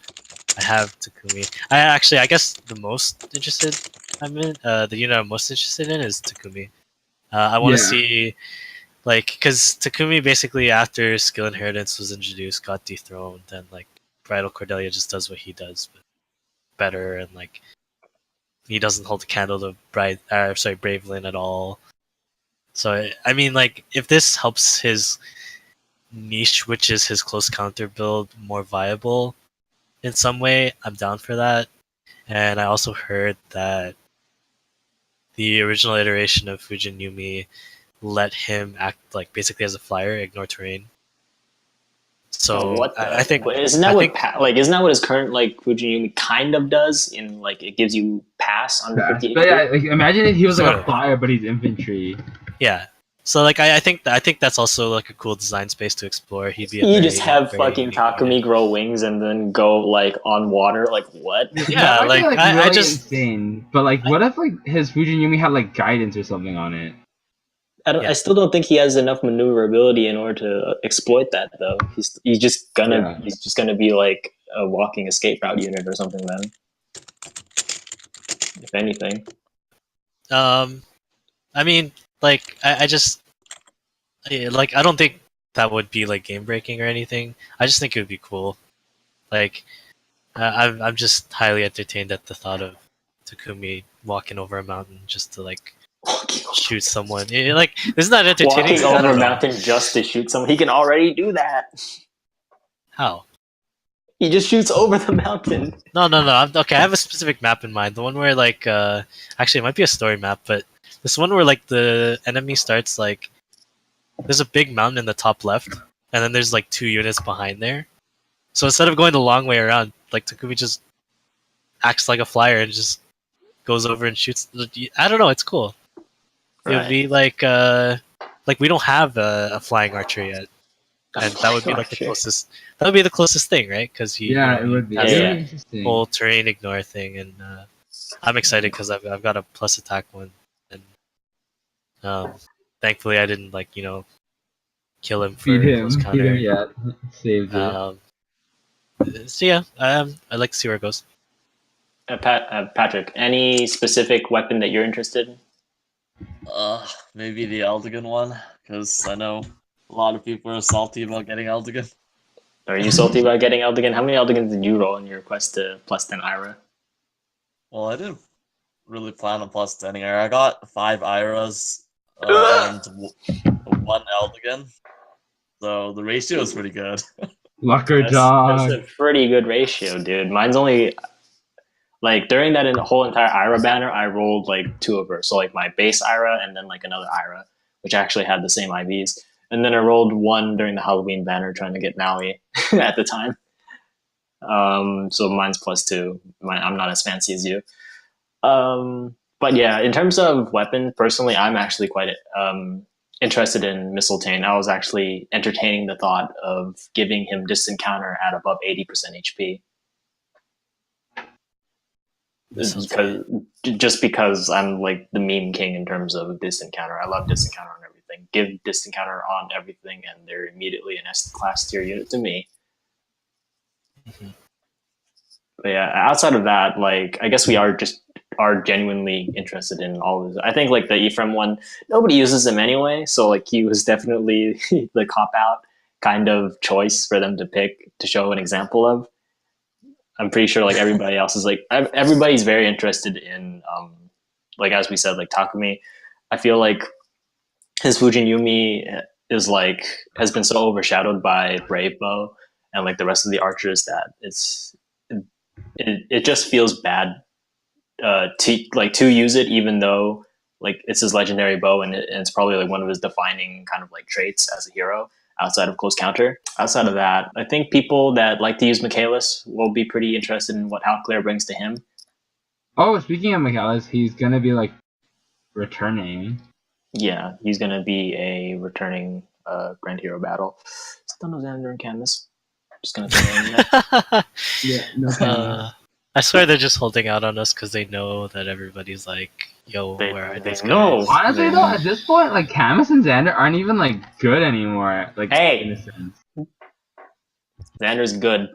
I have Takumi. I guess the most interested the unit I'm most interested in is Takumi. I want to see because Takumi basically after Skill Inheritance was introduced got dethroned, and like Bridal Cordelia just does what he does, but better, and like he doesn't hold a candle to Brave Lynn at all. So I mean, like if this helps his niche, which is his close counter build, more viable in some way, I'm down for that. And I also heard that the original iteration of Fujin Yumi let him act like basically as a flyer, ignore terrain. So I think isn't that what his current like Fujin Yumi kind of does in like it gives you pass under 50 HP? But yeah, like, imagine if he was like a flyer, but he's infantry. Yeah. So like I think that's also like a cool design space to explore. You just have fucking Takumi grow wings and then go like on water. Like what? Yeah, like really I just insane. But like, what if like his Fujin Yumi had like guidance or something on it? I still don't think he has enough maneuverability in order to exploit that though. He's just gonna be like a walking escape route unit or something then. if anything. I mean, like I just like I don't think that would be like game breaking or anything. I just think it would be cool. Like I'm just highly entertained at the thought of Takumi walking over a mountain just to like shoot someone. Like isn't that entertaining? Walking I over don't a know. mountain just to shoot someone. He can already do that. How? He just shoots over the mountain. No. Okay, I have a specific map in mind. The one where like actually it might be a story map, but this one where like the enemy starts like there's a big mountain in the top left, and then there's like 2 units behind there. So instead of going the long way around, like Takumi just acts like a flyer and just goes over and shoots. I don't know. It's cool. It would be like we don't have a flying archer yet, and that would be like the closest. That would be the closest thing, right? Because he Yeah, it would be. has It would a be interesting. whole terrain ignore thing, and I'm excited because I've got a plus attack one, and thankfully I didn't like kill him for Feed him. close Feed counter. him yet. Saved it. So yeah, I'd like to see where it goes. Patrick, any specific weapon that you're interested in? Maybe the Eldigan one, because I know a lot of people are salty about getting Eldigan. Are you salty about getting Eldigan? How many Eldigans did you roll in your quest to plus 10 Ira? Well, I didn't really plan on plus 10 here. I got 5 Iras and 1 Eldigan, so the ratio is pretty good. Lucker dog. That's a pretty good ratio, dude. Mine's only like during that whole entire Ira banner, I rolled like 2 of her. So like my base Ira and then like another Ira, which actually had the same IVs. And then I rolled 1 during the Halloween banner trying to get Maui at the time. So mine's plus 2. I'm not as fancy as you. But yeah, in terms of weapon, personally, I'm actually quite interested in Mistletoe. I was actually entertaining the thought of giving him distant counter at above 80% HP. Because I'm like the meme king in terms of distant counter. I love distant counter on everything. Give distant counter on everything, and they're immediately an S class tier unit to me. Mm-hmm. But yeah, outside of that, like I guess we are genuinely interested in all of this. I think like the Ephraim one, nobody uses them anyway, so like he was definitely the cop out kind of choice for them to pick to show an example of. I'm pretty sure like everybody else is like everybody's very interested in like as we said like Takumi. I feel like his Fujin Yumi is like has been so overshadowed by Brave Bow and like the rest of the archers that it just feels bad to use it, even though like it's his legendary bow and it's probably like one of his defining kind of like traits as a hero outside of close counter. Outside of that, I think people that like to use Michaelis will be pretty interested in what Halclair brings to him. Oh, speaking of Michaelis, he's gonna be like returning. Yeah, he's gonna be a returning Grand Hero battle. Still no Xander and Canvas. Just gonna throw it in there. Yeah, no. I swear they're just holding out on us because they know that everybody's like, "Yo, where are these guys?" Honestly, though, at this point, like Camus and Xander aren't even like good anymore. Like, in a sense, Xander's good.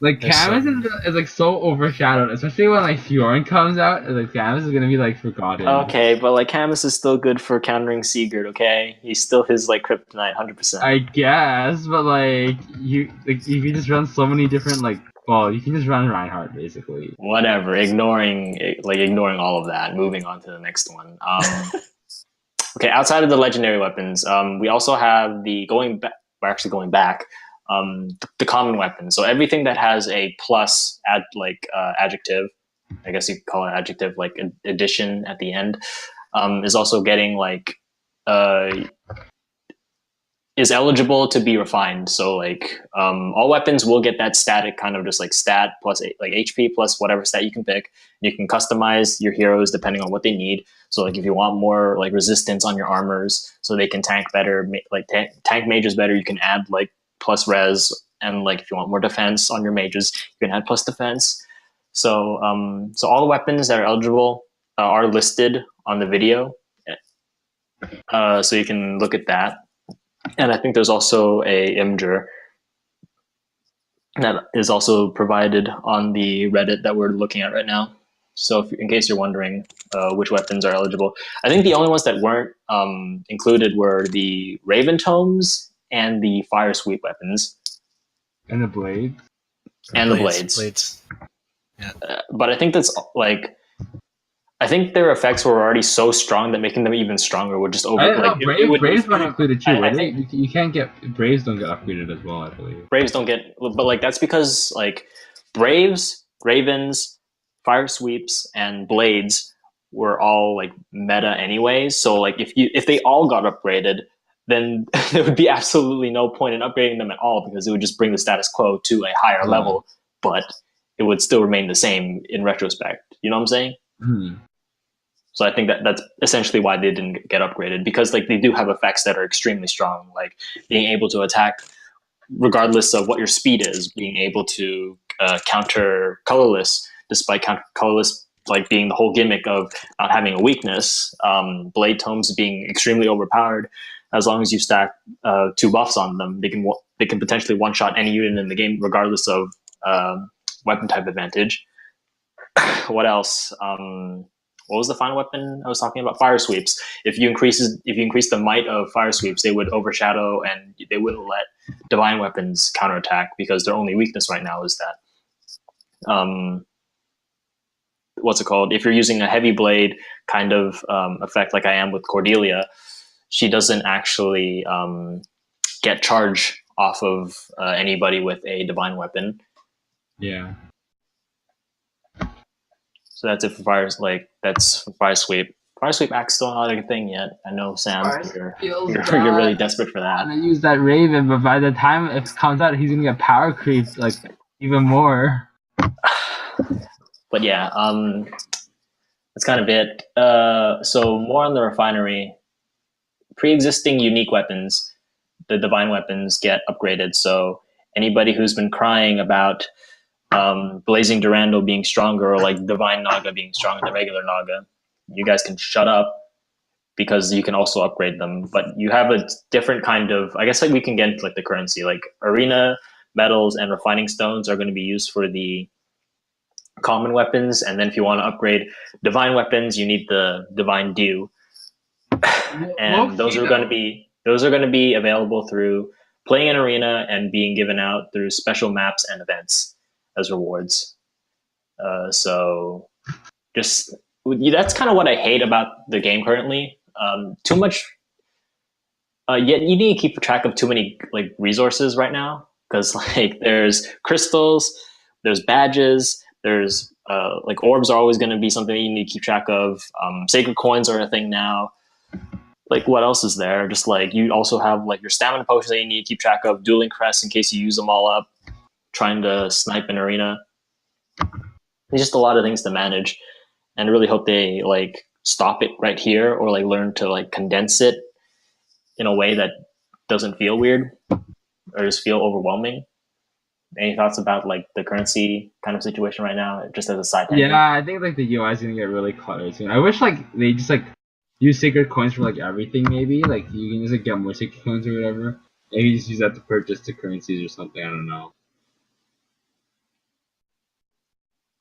Like Camus is like so overshadowed, especially when like Fjorm comes out. Like Camus is gonna be like forgotten. Okay, but like Camus is still good for countering Sigurd. Okay, he's still his like kryptonite, 100%. I guess, but like you can just run so many different like. Well, you can just run Reinhardt basically. Whatever, ignoring all of that. Moving on to the next one. Okay, outside of the legendary weapons, we also have going back. The common weapons. So everything that has a plus adjective, I guess you could call it adjective, like addition at the end, is also getting like is eligible to be refined. So like all weapons will get that static kind of just like stat plus like HP plus whatever stat you can pick. You can customize your heroes depending on what they need. So like if you want more like resistance on your armors so they can tank better, like tank mages better, you can add like plus res. And like if you want more defense on your mages, you can add plus defense. So so all the weapons that are eligible are listed on the video. So you can look at that. And I think there's also a Imgur that is also provided on the Reddit that we're looking at right now. So in case you're wondering which weapons are eligible, I think the only ones that weren't included were the Raven Tomes and the Fire Sweep weapons. And the blades. And the blades. Yeah. But I think that's like, I think their effects were already so strong that making them even stronger would just Braves weren't included too. I think you can't get Braves don't get upgraded as well. I believe Braves don't get, but like that's because like Braves, Ravens, Fire Sweeps, and Blades were all like meta anyways. So like if they all got upgraded, then there would be absolutely no point in upgrading them at all because it would just bring the status quo to a higher level, but it would still remain the same in retrospect. You know what I'm saying? So I think that's essentially why they didn't get upgraded, because like they do have effects that are extremely strong, like being able to attack regardless of what your speed is, being able to counter colorless, despite colorless like being the whole gimmick of not having a weakness. Blade Tomes being extremely overpowered. As long as you stack 2 buffs on them, they can potentially one-shot any unit in the game regardless of weapon type advantage. What else? What was the final weapon I was talking about? Fire Sweeps. If you increase the might of Fire Sweeps, they would overshadow and they wouldn't let Divine Weapons counterattack because their only weakness right now is that. What's it called? If you're using a heavy blade kind of effect like I am with Cordelia, she doesn't actually get charge off of anybody with a Divine Weapon. Yeah. So that's it for Fire Sweep. Fire Sweep Act's still not a thing yet. I know, Sam, you're really desperate for that. I'm gonna use that Raven, but by the time it comes out, he's gonna get power creeped like even more. But yeah, that's kind of it. So more on the Refinery. Pre-existing unique weapons, the Divine Weapons, get upgraded. So anybody who's been crying about Blazing Durandal being stronger or like Divine Naga being stronger than regular Naga, you guys can shut up because you can also upgrade them. But you have a different kind of, I guess like we can get into like the currency, like Arena Metals and Refining Stones are going to be used for the common weapons, and then if you want to upgrade Divine Weapons, you need the Divine Dew, and those are going to be available through playing an arena and being given out through special maps and events as rewards. So just that's kind of what I hate about the game currently. Too much. Yet you need to keep track of too many like resources right now because like there's crystals, there's badges, there's like orbs are always going to be something that you need to keep track of. Sacred coins are a thing now. Like what else is there? Just like you also have like your stamina potions that you need to keep track of, dueling crests in case you use them all up, trying to snipe an arena. There's just a lot of things to manage, and I really hope they like stop it right here or like learn to like condense it in a way that doesn't feel weird or just feel overwhelming. Any thoughts about like the currency kind of situation right now, just as a side tangent? Yeah, I think like the UI is gonna get really cluttered soon. I wish like they just like use sacred coins for like everything. Maybe like you can just like get more sacred coins or whatever. Maybe just use that to purchase the currencies or something. I don't know.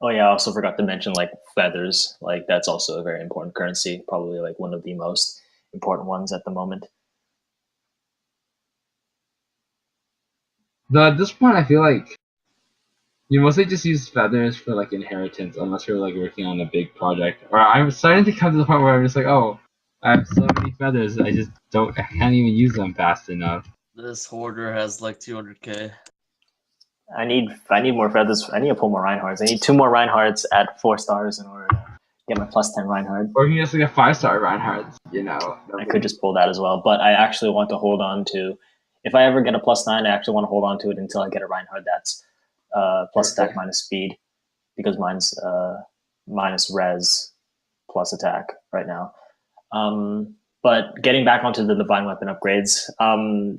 Oh yeah, I also forgot to mention like feathers. Like that's also a very important currency. Probably like one of the most important ones at the moment. Though at this point, I feel like you mostly just use feathers for like inheritance, unless you're like working on a big project. Or I'm starting to come to the point where I'm just like, oh, I have so many feathers, I can't even use them fast enough. This hoarder has like 200k. I need more feathers. I need to pull more Reinhardts. I need 2 more Reinhardts at 4 stars in order to get my +10 Reinhardt. Or you can just like a 5-star Reinhardt, you know. I could just pull that as well, but I actually want to hold on to. If I ever get a +9, I actually want to hold on to it until I get a Reinhardt that's plus attack minus speed, because mine's minus res plus attack right now. But getting back onto the Divine Weapon upgrades,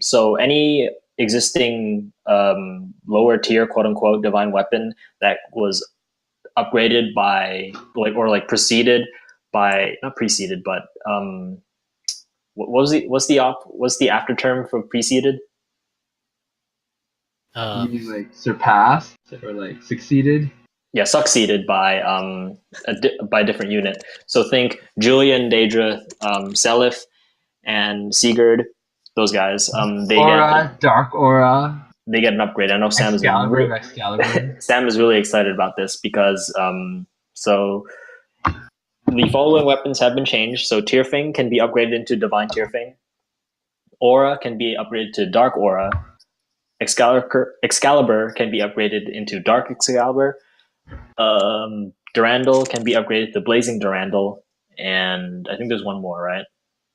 so any existing lower tier quote unquote Divine Weapon that was upgraded by preceded by, not preceded, but what's the after term for preceded? You mean like surpassed or like succeeded? succeeded by by a different unit. So think Julian, Daedra, Seliph, and Sigurd. Those guys. Aura, Dark Aura, They get an upgrade. I know Sam is Excalibur. Sam is really excited about this because so the following weapons have been changed. So Tyrfing can be upgraded into Divine Tyrfing. Aura can be upgraded to Dark Aura. Excalibur can be upgraded into Dark Excalibur. Durandal can be upgraded to Blazing Durandal, and I think there's one more, right?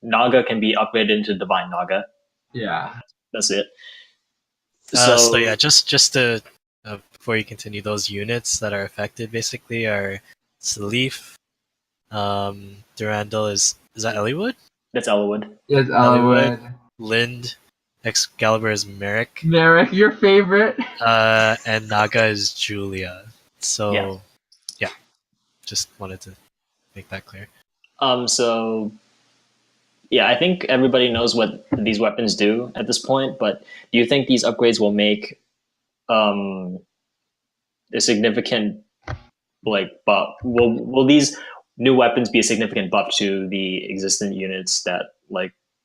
Naga can be upgraded into Divine Naga. Yeah. That's it. So yeah, just to before you continue, those units that are affected basically are Salif, Durandal is that Eliwood? That's Eliwood. Yes, Eliwood. Lind, Excalibur is Merrick. Merrick, your favorite. And Naga is Julia. So yeah, just wanted to make that clear. So yeah, I think everybody knows what these weapons do at this point, but do you think these upgrades will make a significant buff? Will these new weapons be a significant buff to the existing units that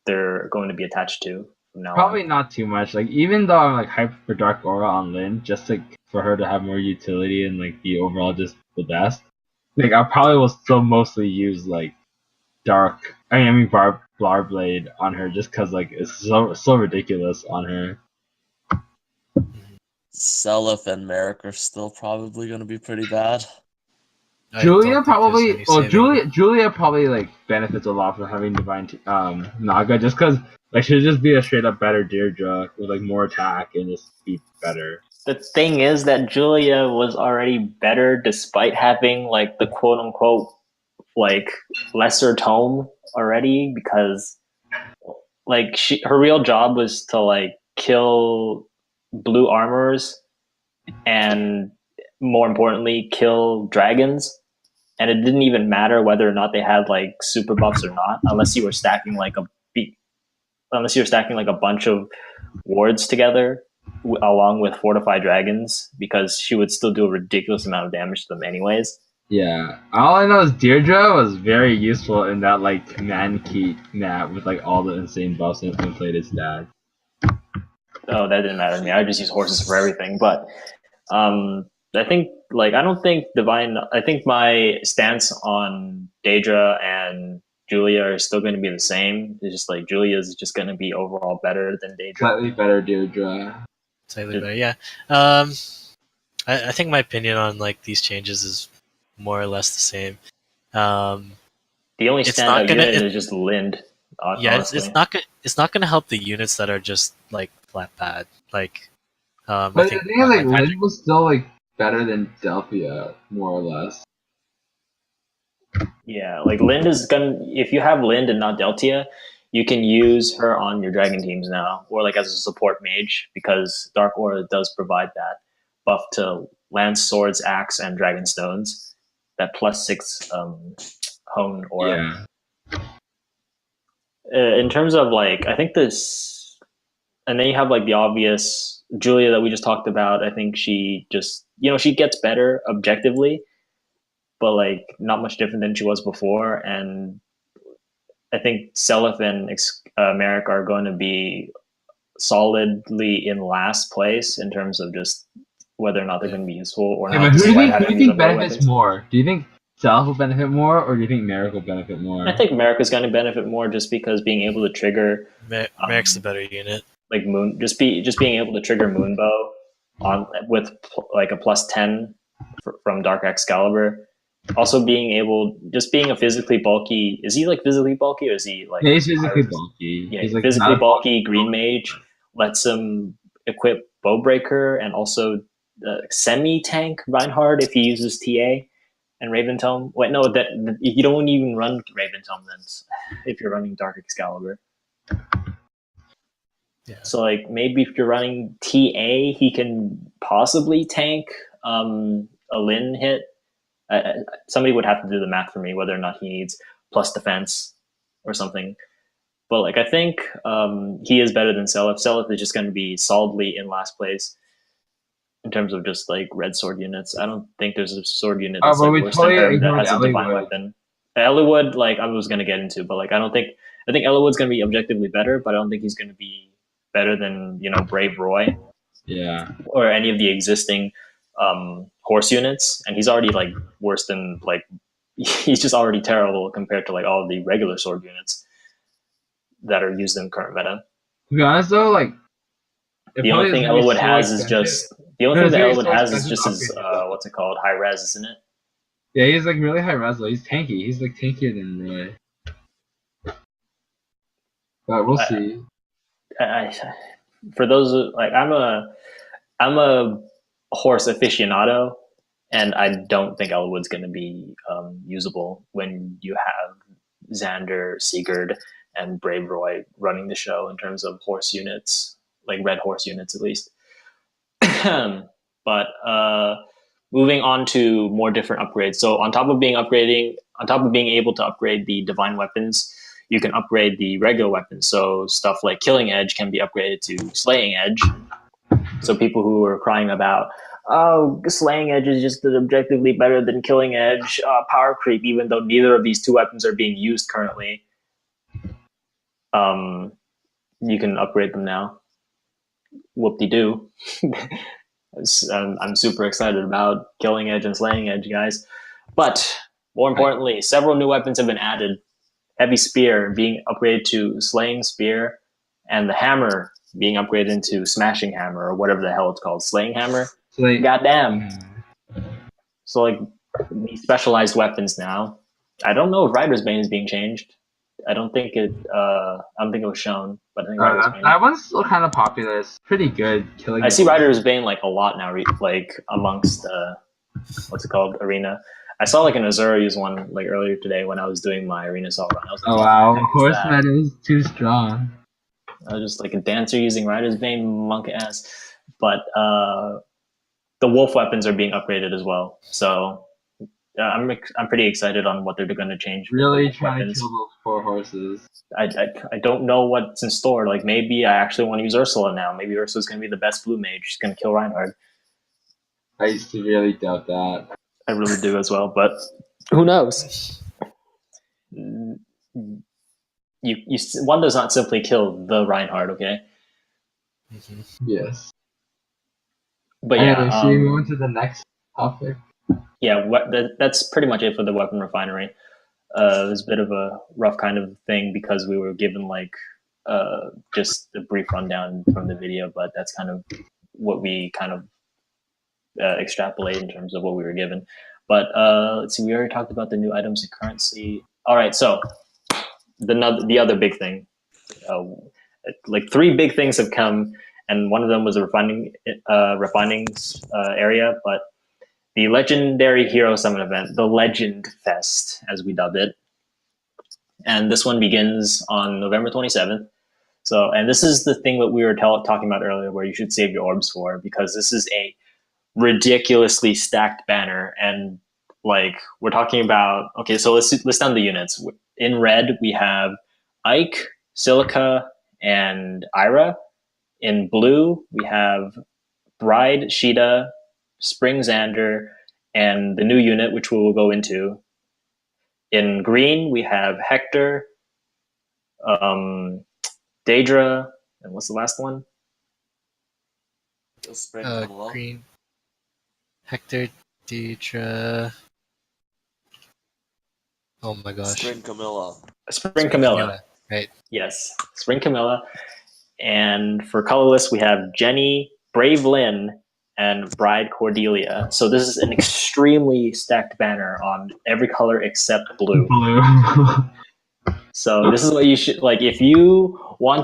they're going to be attached to from now Probably on? not too much. Even though I'm hyped for Dark Aura on Lynn, just for her to have more utility and be overall just the best. I probably will still mostly use Dark. Blarblade on her just because it's so ridiculous on her. Seliph and Merrick are still probably going to be pretty bad. Julia probably. Well, Julia probably benefits a lot from having Divine Naga just because she'll just be a straight up better Deirdre with more attack and just be better. The thing is that Julia was already better despite having the quote unquote lesser tome already, because her real job was to kill blue armors and more importantly kill dragons, and it didn't even matter whether or not they had super buffs or not, unless you were stacking a bunch of wards together along with fortified dragons, because she would still do a ridiculous amount of damage to them anyways. Yeah, all I know is Deirdre was very useful in that command key map with all the insane buffs and inflated stats. Oh, that didn't matter to me. I just use horses for everything. But I think I don't think Divine. I think my stance on Daedra and Julia are still going to be the same. It's just Julia is just going to be overall better than Daedra. Slightly better Deirdre. Slightly better, yeah. I think my opinion on these changes is more or less the same. The only standout unit is just Lind. Yeah, it's not gonna help the units that are just flat bad. But I think Lind was still better than Delphia, more or less. Yeah, Lind is gonna. If you have Lind and not Deltia, you can use her on your dragon teams now, or as a support mage, because Dark Aura does provide that buff to lance, swords, axe, and dragon stones. That +6 hone aura. Yeah. In terms of I think this, and then you have the obvious Julia that we just talked about. I think she just she gets better objectively, but not much different than she was before. And I think Seliph and Merrick are going to be solidly in last place in terms of just whether or not they're going to be useful or not. Who do you think benefits more? Do you think Seliph will benefit more, or do you think Merrick will benefit more? I think Merrick is going to benefit more just because being able to trigger Merrick's the better unit. Just being able to trigger Moonbow on with a +10 from Dark Excalibur. Also being a physically bulky. Is he physically bulky, or is he Yeah, he's physically bulky. Yeah, he's physically bulky green mage. Lets him equip Bowbreaker and also semi-tank Reinhardt if he uses TA and Raven Tome. Wait, no, that you don't even run Raven Tome then if you're running Dark Excalibur. Yeah. So maybe if you're running TA, he can possibly tank a Lin hit. Somebody would have to do the math for me whether or not he needs plus defense or something. But I think he is better than Seliph. Seliph is just going to be solidly in last place. in terms of just like red sword units. I don't think there's a sword unit Oh, that's but like we worse totally than Herb that ignored has a divine Eliwood. weapon. Eliwood, like I was gonna get into, but like I think Eliwood's gonna be objectively better, but I don't think he's gonna be better than Brave Roy Yeah. or any of the existing horse units, and he's already like worse than like he's just already terrible compared to like all of the regular sword units that are used in current meta. To be honest though, like The only thing Eliwood has is just the only thing that Eliwood has is just his what's it called, high res, isn't it? Yeah, he's like really high res though. He's tanky. He's like tankier than Roy. But we'll see. For those like I'm a horse aficionado, and I don't think Eliwood's going to be usable when you have Xander, Sigurd, and Brave Roy running the show in terms of horse units, like red horse units at least. But moving on to more different upgrades. So on top of being able to upgrade the divine weapons, you can upgrade the regular weapons. So stuff like Killing Edge can be upgraded to Slaying Edge. So people who are crying about, oh, Slaying Edge is just objectively better than Killing Edge, power creep, even though neither of these two weapons are being used currently, you can upgrade them now. Whoop-de-doo. I'm super excited about Killing Edge and Slaying Edge, guys. But more importantly, several new weapons have been added. Heavy Spear being upgraded to Slaying Spear, and the Hammer being upgraded into Smashing Hammer, or whatever the hell it's called, Slaying Hammer. So like, goddamn. So like these specialized weapons now. I don't know if Rider's Bane is being changed. I don't think it was shown, but I think Rider's Bane. That one's still kind of popular. It's pretty good. I see Rider's Bane like a lot now, like amongst what's it called, Arena. I saw like an Azura use one like earlier today when I was doing my Arena Assault run. I was like, oh wow, horse meta is too strong. I was just like a dancer using Rider's Bane, monk ass. But the wolf weapons are being upgraded as well. So I'm pretty excited on what they're going to change. Really trying to kill those 4 horses. I don't know what's in store. Like maybe I actually want to use Ursula now. Maybe Ursula's going to be the best blue mage. She's going to kill Reinhardt. I used to really doubt that. I really do as well, but who knows? One does not simply kill the Reinhardt, okay? Yes. But yeah, should we move on to the next topic? Yeah, that's pretty much it for the weapon refinery. It was a bit of a rough kind of thing because we were given like just a brief rundown from the video, but that's kind of what we kind of extrapolate in terms of what we were given. But let's see, we already talked about the new items and currency. All right, so the other big thing, like 3 big things have come, and one of them was a refining area, but the Legendary Hero Summon event, the Legend Fest, as we dubbed it. And this one begins on November 27th. So, and this is the thing that we were talking about earlier, where you should save your orbs for, because this is a ridiculously stacked banner. And like, we're talking about, okay, so let's list down the units. In red, we have Ike, Silica, and Ira. In blue, we have Bride, Sheeta, Spring Xander, and the new unit, which we will go into. In green, we have Hector, Daedra, and what's the last one? Green. Hector, Daedra. Oh my gosh. Spring Camilla. Spring Camilla. Right. Yes, Spring Camilla. And for colorless, we have Jenny, Brave Lynn, and Bride Cordelia. So this is an extremely stacked banner on every color except blue. So this is what you should like if you are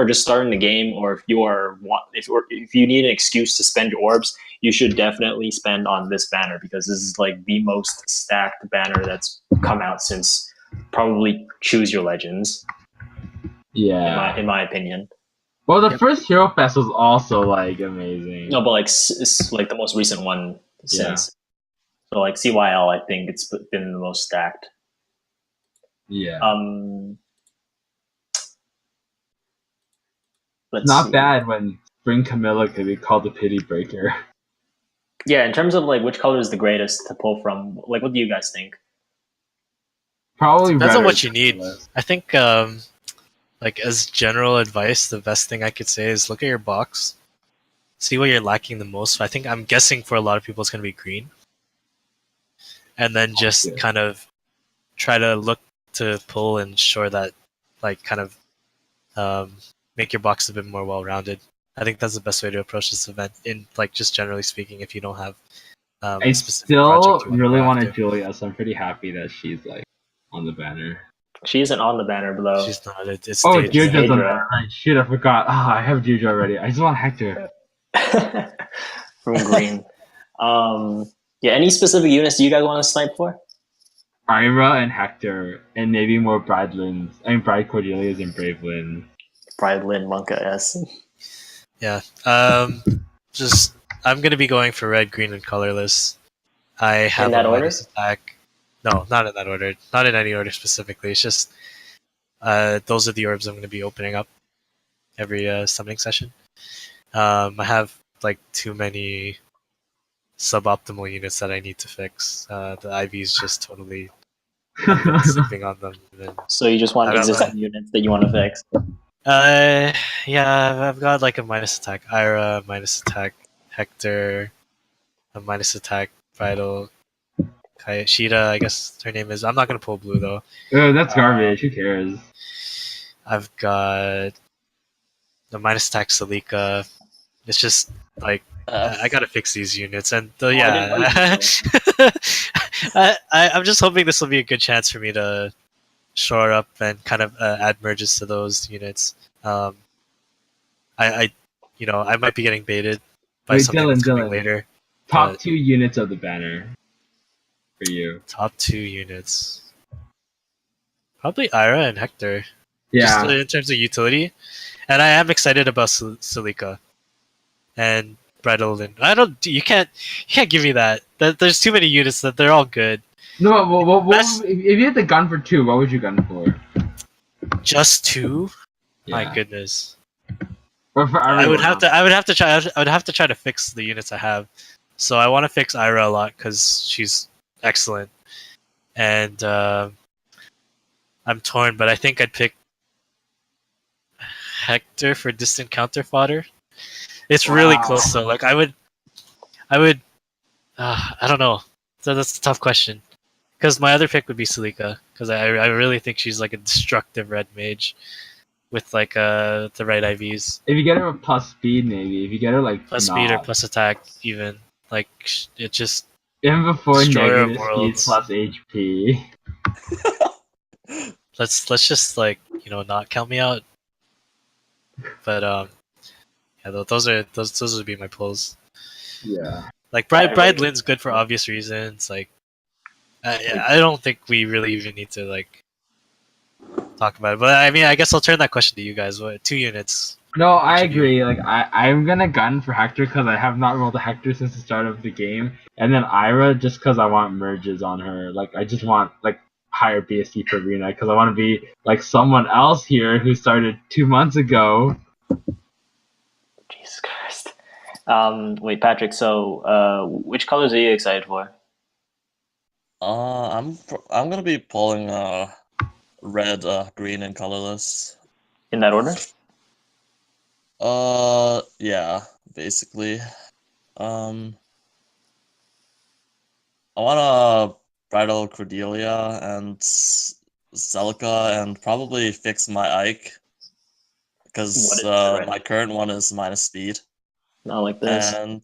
just starting the game, or if you need an excuse to spend your orbs, you should definitely spend on this banner, because this is like the most stacked banner that's come out since probably Choose Your Legends. Yeah, in my opinion. Well, the first Hero Fest was also like amazing. No, but like it's like the most recent one since. So like CYL, I think it's been the most stacked. Yeah. Let's not see. bad when bring Camilla could be called the pity breaker. Yeah, in terms of like which color is the greatest to pull from, like what do you guys think? Probably Depends red on or what you need. colorless. I think, like as general advice, the best thing I could say is look at your box, see what you're lacking the most. I'm guessing for a lot of people it's going to be green, and then just Yeah. kind of try to look to pull and ensure that, like, kind of make your box a bit more well-rounded. I think that's the best way to approach this event. In like just generally speaking, if you don't have I a specific still project you want really to go wanted after. Julia, so I'm pretty happy that she's like on the banner. She isn't on the banner below. She's not. It's Oh, staged. Deirdre's on the Daedra. banner. Right, shit, I forgot. I have Deirdre already. I just want Hector. From green. Yeah, any specific units do you guys want to snipe for? Ira and Hector, and maybe more Bradlins. I mean, Bride Cordelia's and Bravelin. Pride Lynn Monka S. Yeah. Just I'm gonna be going for red, green, and colorless. I have that a order? minus attack. No, not in that order. Not in any order specifically. It's just those are the orbs I'm gonna be opening up every summoning session. I have like too many suboptimal units that I need to fix. The IV's just totally I've been sleeping on them. And, So you just want I don't existing units that you want to fix. yeah, I've got like a minus attack Ira, minus attack Hector, a minus attack Vital, Kayashida, I guess her name is. I'm not gonna pull blue though. That's garbage. Who cares? I've got the minus attack Salika. It's just like I gotta fix these units, and I I'm just hoping this will be a good chance for me to shore up and kind of add merges to those units. I I might be getting baited by Wait, something that's coming Dylan. later. Top But 2 units of the banner for you. top 2 units, probably Ira and Hector. Yeah. Just in terms of utility, and I am excited about Salika and Bridal. And you can't give me that. There's too many units that they're all good. No, if you had the gun for 2, what would you gun for? Just 2? Yeah. My goodness. Or for I would everyone. have to try to fix the units I have. So I want to fix Ira a lot because she's excellent, and I'm torn. But I think I'd pick Hector for distant counter fodder. It's really close though. Like I would. I don't know. So that's a tough question. Because my other pick would be Salika. Because I really think she's like a destructive red mage, with like the right IVs. If you get her with plus speed, maybe. If you get her like Plus speed or plus attack, even like it just even before Destroyer of negative speed Worlds. plus HP. let's just like not count me out. But yeah, those would be my pulls. Yeah. Like Bride Lynn's good for obvious reasons. Like I don't think we really even need to like talk about it. But I mean, I guess I'll turn that question to you guys. What 2 units? No, I should you- agree. Like I'm gonna gun for Hector because I have not rolled a Hector since the start of the game, and then Ira just because I want merges on her. Like I just want like higher BSC for Rena because I want to be like someone else here who started 2 months ago. Jesus Christ. Wait, Patrick. So, which colors are you excited for? I'm gonna be pulling red, green, and colorless. In that order? Yeah, basically. I wanna bridal Cordelia and Celica and probably fix my Ike because my current one is minus speed. Not like this. And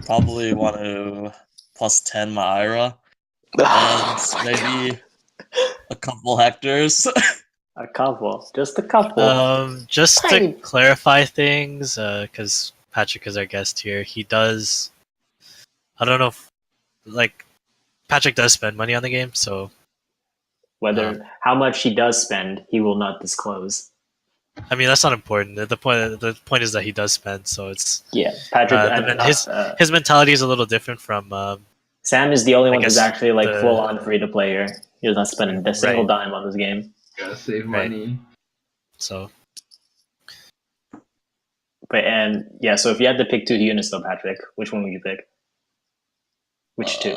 probably want to plus 10 my Ira Oh and my maybe a couple Hectors. A couple. Just a couple. Just Tiny. to clarify things, because Patrick is our guest here, he does. I don't know if like Patrick does spend money on the game, so How much he does spend, he will not disclose. I mean that's not important. The point is that he does spend, so it's Yeah, Patrick. his mentality is a little different from. Sam is the only one who's guess actually like full on free to play here. He does not spend a single Right. dime on this game. Gotta save Right. money. So Wait, and yeah, so if you had to pick 2 units though, Patrick, which one would you pick? Which 2?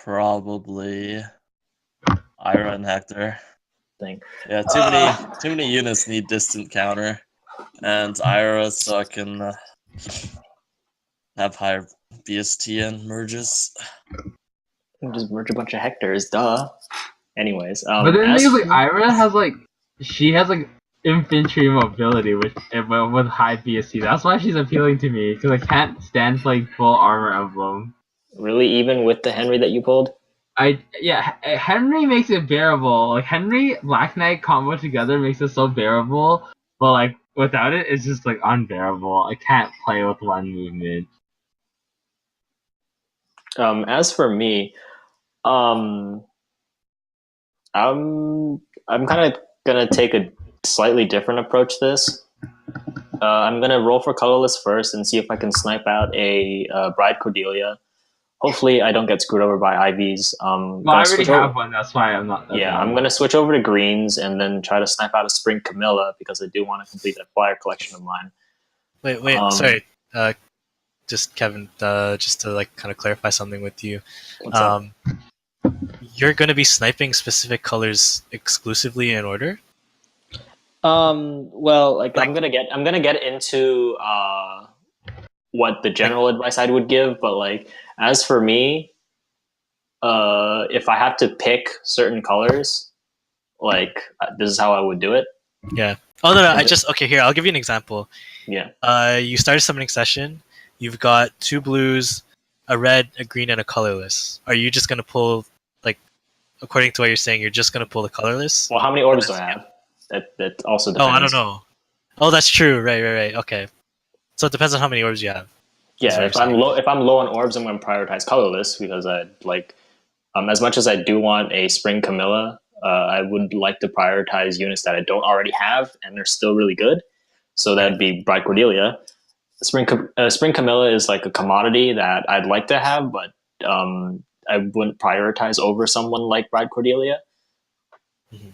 Probably Ira and Hector. Thing. Yeah, too many units need distant counter, and Ira so I can have higher BST and merges. Just merge a bunch of Hectors, duh. Anyways, But then as like Ira has like infantry mobility with high BSC. That's why she's appealing to me because I can't stand playing full armor emblem. really, even with the Henry that you pulled, Henry makes it bearable. Like Henry Black Knight combo together makes it so bearable, but like without it, it's just like unbearable. I can't play with one movement. as for me, I'm kind of gonna take a slightly different approach to this. I'm gonna roll for colorless first and see if I can snipe out a Bride Cordelia. Hopefully, I don't get screwed over by IVs. Well, I already have one. That's why I'm not. Yeah, I'm gonna switch over to greens and then try to snipe out a Spring Camilla because I do want to complete that flyer collection of mine. Wait, sorry. Just Kevin, just to like kind of clarify something with you. What's up? You're gonna be sniping specific colors exclusively in order? Well, like I'm gonna get into what the general advice I would give, but like as for me, if I have to pick certain colors, like this is how I would do it. Yeah. Oh no, okay, here, I'll give you an example. Yeah. You start a summoning session, you've got 2 blues, a red, a green, and a colorless. Are you just gonna pull, like, according to what you're saying, you're just gonna pull the colorless? Well, how many orbs do I have? That also depends. Oh, I don't know. Oh, that's true. Right. Okay. So it depends on how many orbs you have. Yeah, if I'm low on orbs, I'm going to prioritize colorless because I like, as much as I do want a Spring Camilla, I would like to prioritize units that I don't already have and they're still really good. So that'd be Bride Cordelia. Spring Camilla is like a commodity that I'd like to have, but I wouldn't prioritize over someone like Bride Cordelia. Mm-hmm.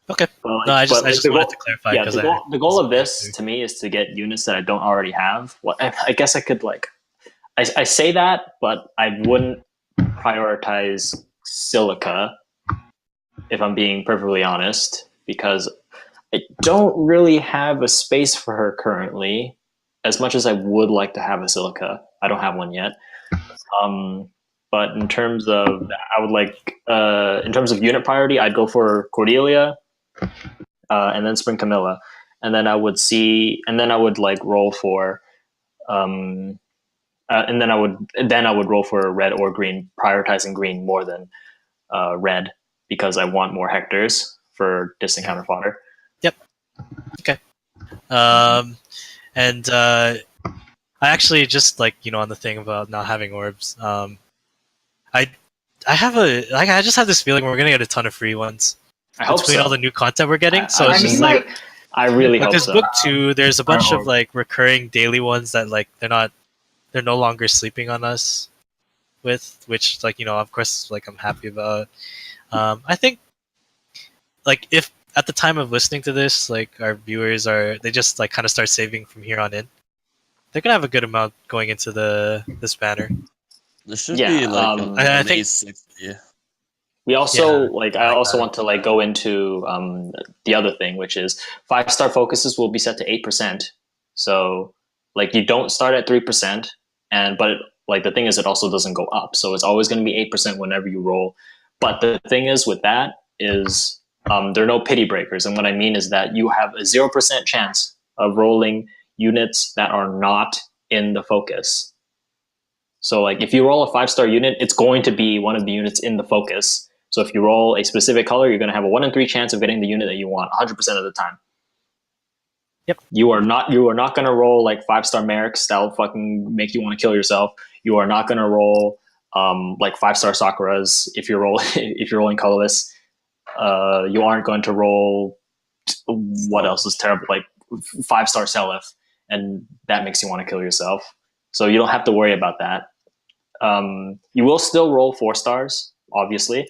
Okay. But like, no, I just wanted to clarify. Yeah, the goal of this to me is to get units that I don't already have. Well, I guess I could like, I say that, but I wouldn't prioritize Silica if I'm being perfectly honest, because I don't really have a space for her currently. As much as I would like to have a Silica, I don't have one yet. But in terms of, in terms of unit priority, I'd go for Cordelia. And then Spring Camilla, and then I would like roll for, and then I would roll for red or green, prioritizing green more than red because I want more Hectors for distant counter fodder. Yep. Okay. And I actually just on the thing about not having orbs. I just have this feeling we're gonna get a ton of free ones. I hope between so. all the new content we're getting, so it's just I really hope there's so. book 2. There's a bunch of like recurring daily ones that like they're no longer sleeping on us with, which of course I'm happy about. I think if at the time of listening to this, our viewers they just kind of start saving from here on in, they're gonna have a good amount going into this banner. There should be I think 60. We also I also want to go into the other thing, which is 5-star focuses will be set to 8%. So you don't start at 3%, but the thing is it also doesn't go up. So it's always going to be 8% whenever you roll. But the thing is with that is there are no pity breakers, and what I mean is that you have a 0% chance of rolling units that are not in the focus. So if you roll a 5-star unit, it's going to be one of the units in the focus. So if you roll a specific color, you're going to have a 1 in 3 chance of getting the unit that you want 100% of the time. Yep. You are not going to roll 5-star Merrick's that'll fucking make you want to kill yourself. You are not going to roll 5-star Sakuras if you're rolling colorless. You aren't going to roll what else is terrible 5-star Selef, and that makes you want to kill yourself. So you don't have to worry about that. You will still roll 4 stars, obviously.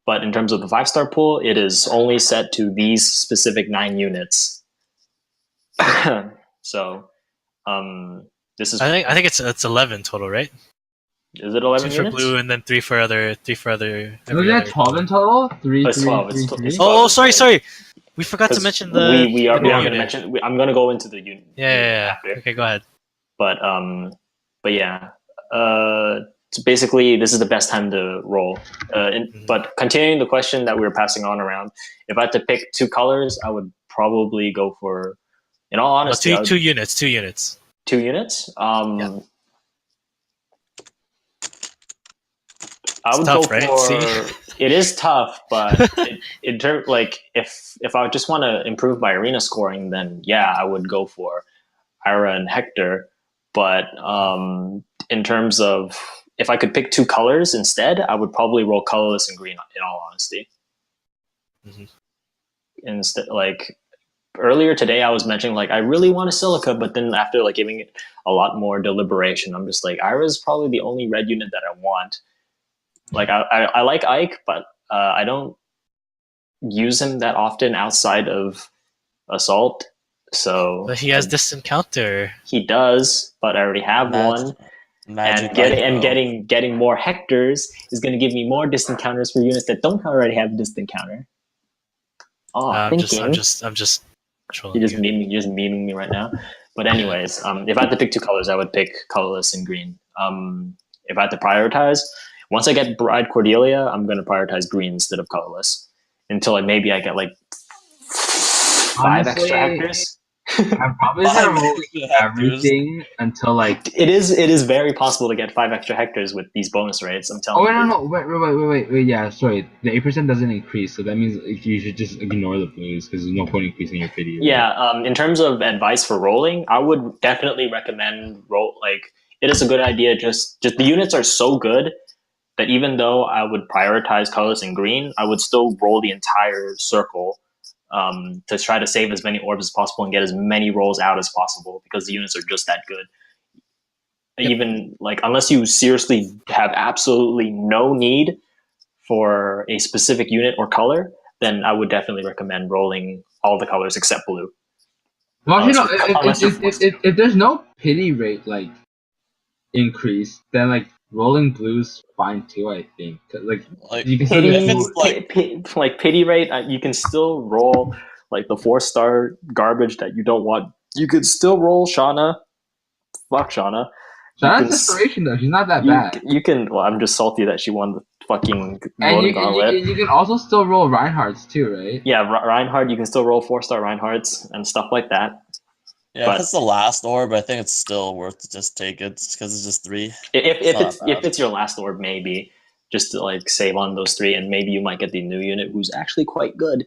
But in terms of the 5-star pool, it is only set to these specific 9 units. So, this is. I think it's 11 total, right? Is it 11 2 for units? blue and then 3 for other Was it 12 in total? Three, It's three, 12. three, It's three. 12. Oh, sorry. We forgot to mention the we are new going to unit. mention. I'm going to go into the unit Yeah. after. Okay, go ahead. But yeah. So basically, this is the best time to roll. But continuing the question that we were passing on around, if I had to pick 2 colors, I would probably go for. In all honesty, No, 2 units. 2 units. 2 units. Yeah. I would tough, go right? for. See? It is tough, but in terms like if I just want to improve my arena scoring, then yeah, I would go for Ira and Hector. But in terms of if I could pick 2 colors instead, I would probably roll colorless and green. In all honesty, instead like earlier today, I was mentioning like I really want a silica, but then after like giving it a lot more deliberation, I'm just like Ira's probably the only red unit that I want. Like I like Ike, but I don't use him that often outside of assault. So, But he has distant counter. He does, but I already have one. Magic And getting more Hectors is going to give me more distant counters for units that don't already have distant counter. Oh, I'm just trolling You're just memeing me right now. But anyways, if I had to pick 2 colors, I would pick colorless and green. If I had to prioritize, once I get Bride Cordelia, I'm going to prioritize green instead of colorless until maybe I get like 5 extra Hectors. I'm probably gonna roll everything until like. It is very possible to get 5 extra Hectors with these bonus rates. I'm telling you. Oh wait. Yeah, sorry. The 8% doesn't increase, so that means you should just ignore the blues because there's no point increasing your pity. Yeah. In terms of advice for rolling, I would definitely recommend roll. Like, it is a good idea. Just the units are so good that even though I would prioritize colors in green, I would still roll the entire circle to try to save as many orbs as possible and get as many rolls out as possible because the units are just that good. Yep. Even like unless you seriously have absolutely no need for a specific unit or color, then I would definitely recommend rolling all the colors except blue. Well, if there's no pity rate like increase, then like rolling blues fine too. I think like you can still pity rate. You can still roll like the 4-star garbage that you don't want. You could still roll Shauna. Fuck Shauna. Shauna's desperation though. She's not that bad. You can. Well, I'm just salty that she won the fucking voting gauntlet. You can also still roll Reinhardt's too, right? Yeah, Reinhardt. You can still roll 4-star Reinhardt's and stuff like that. Yeah, but if it's the last orb, I think it's still worth to just take it because it's just 3. If it's your last orb, maybe just to like save on those 3, and maybe you might get the new unit who's actually quite good.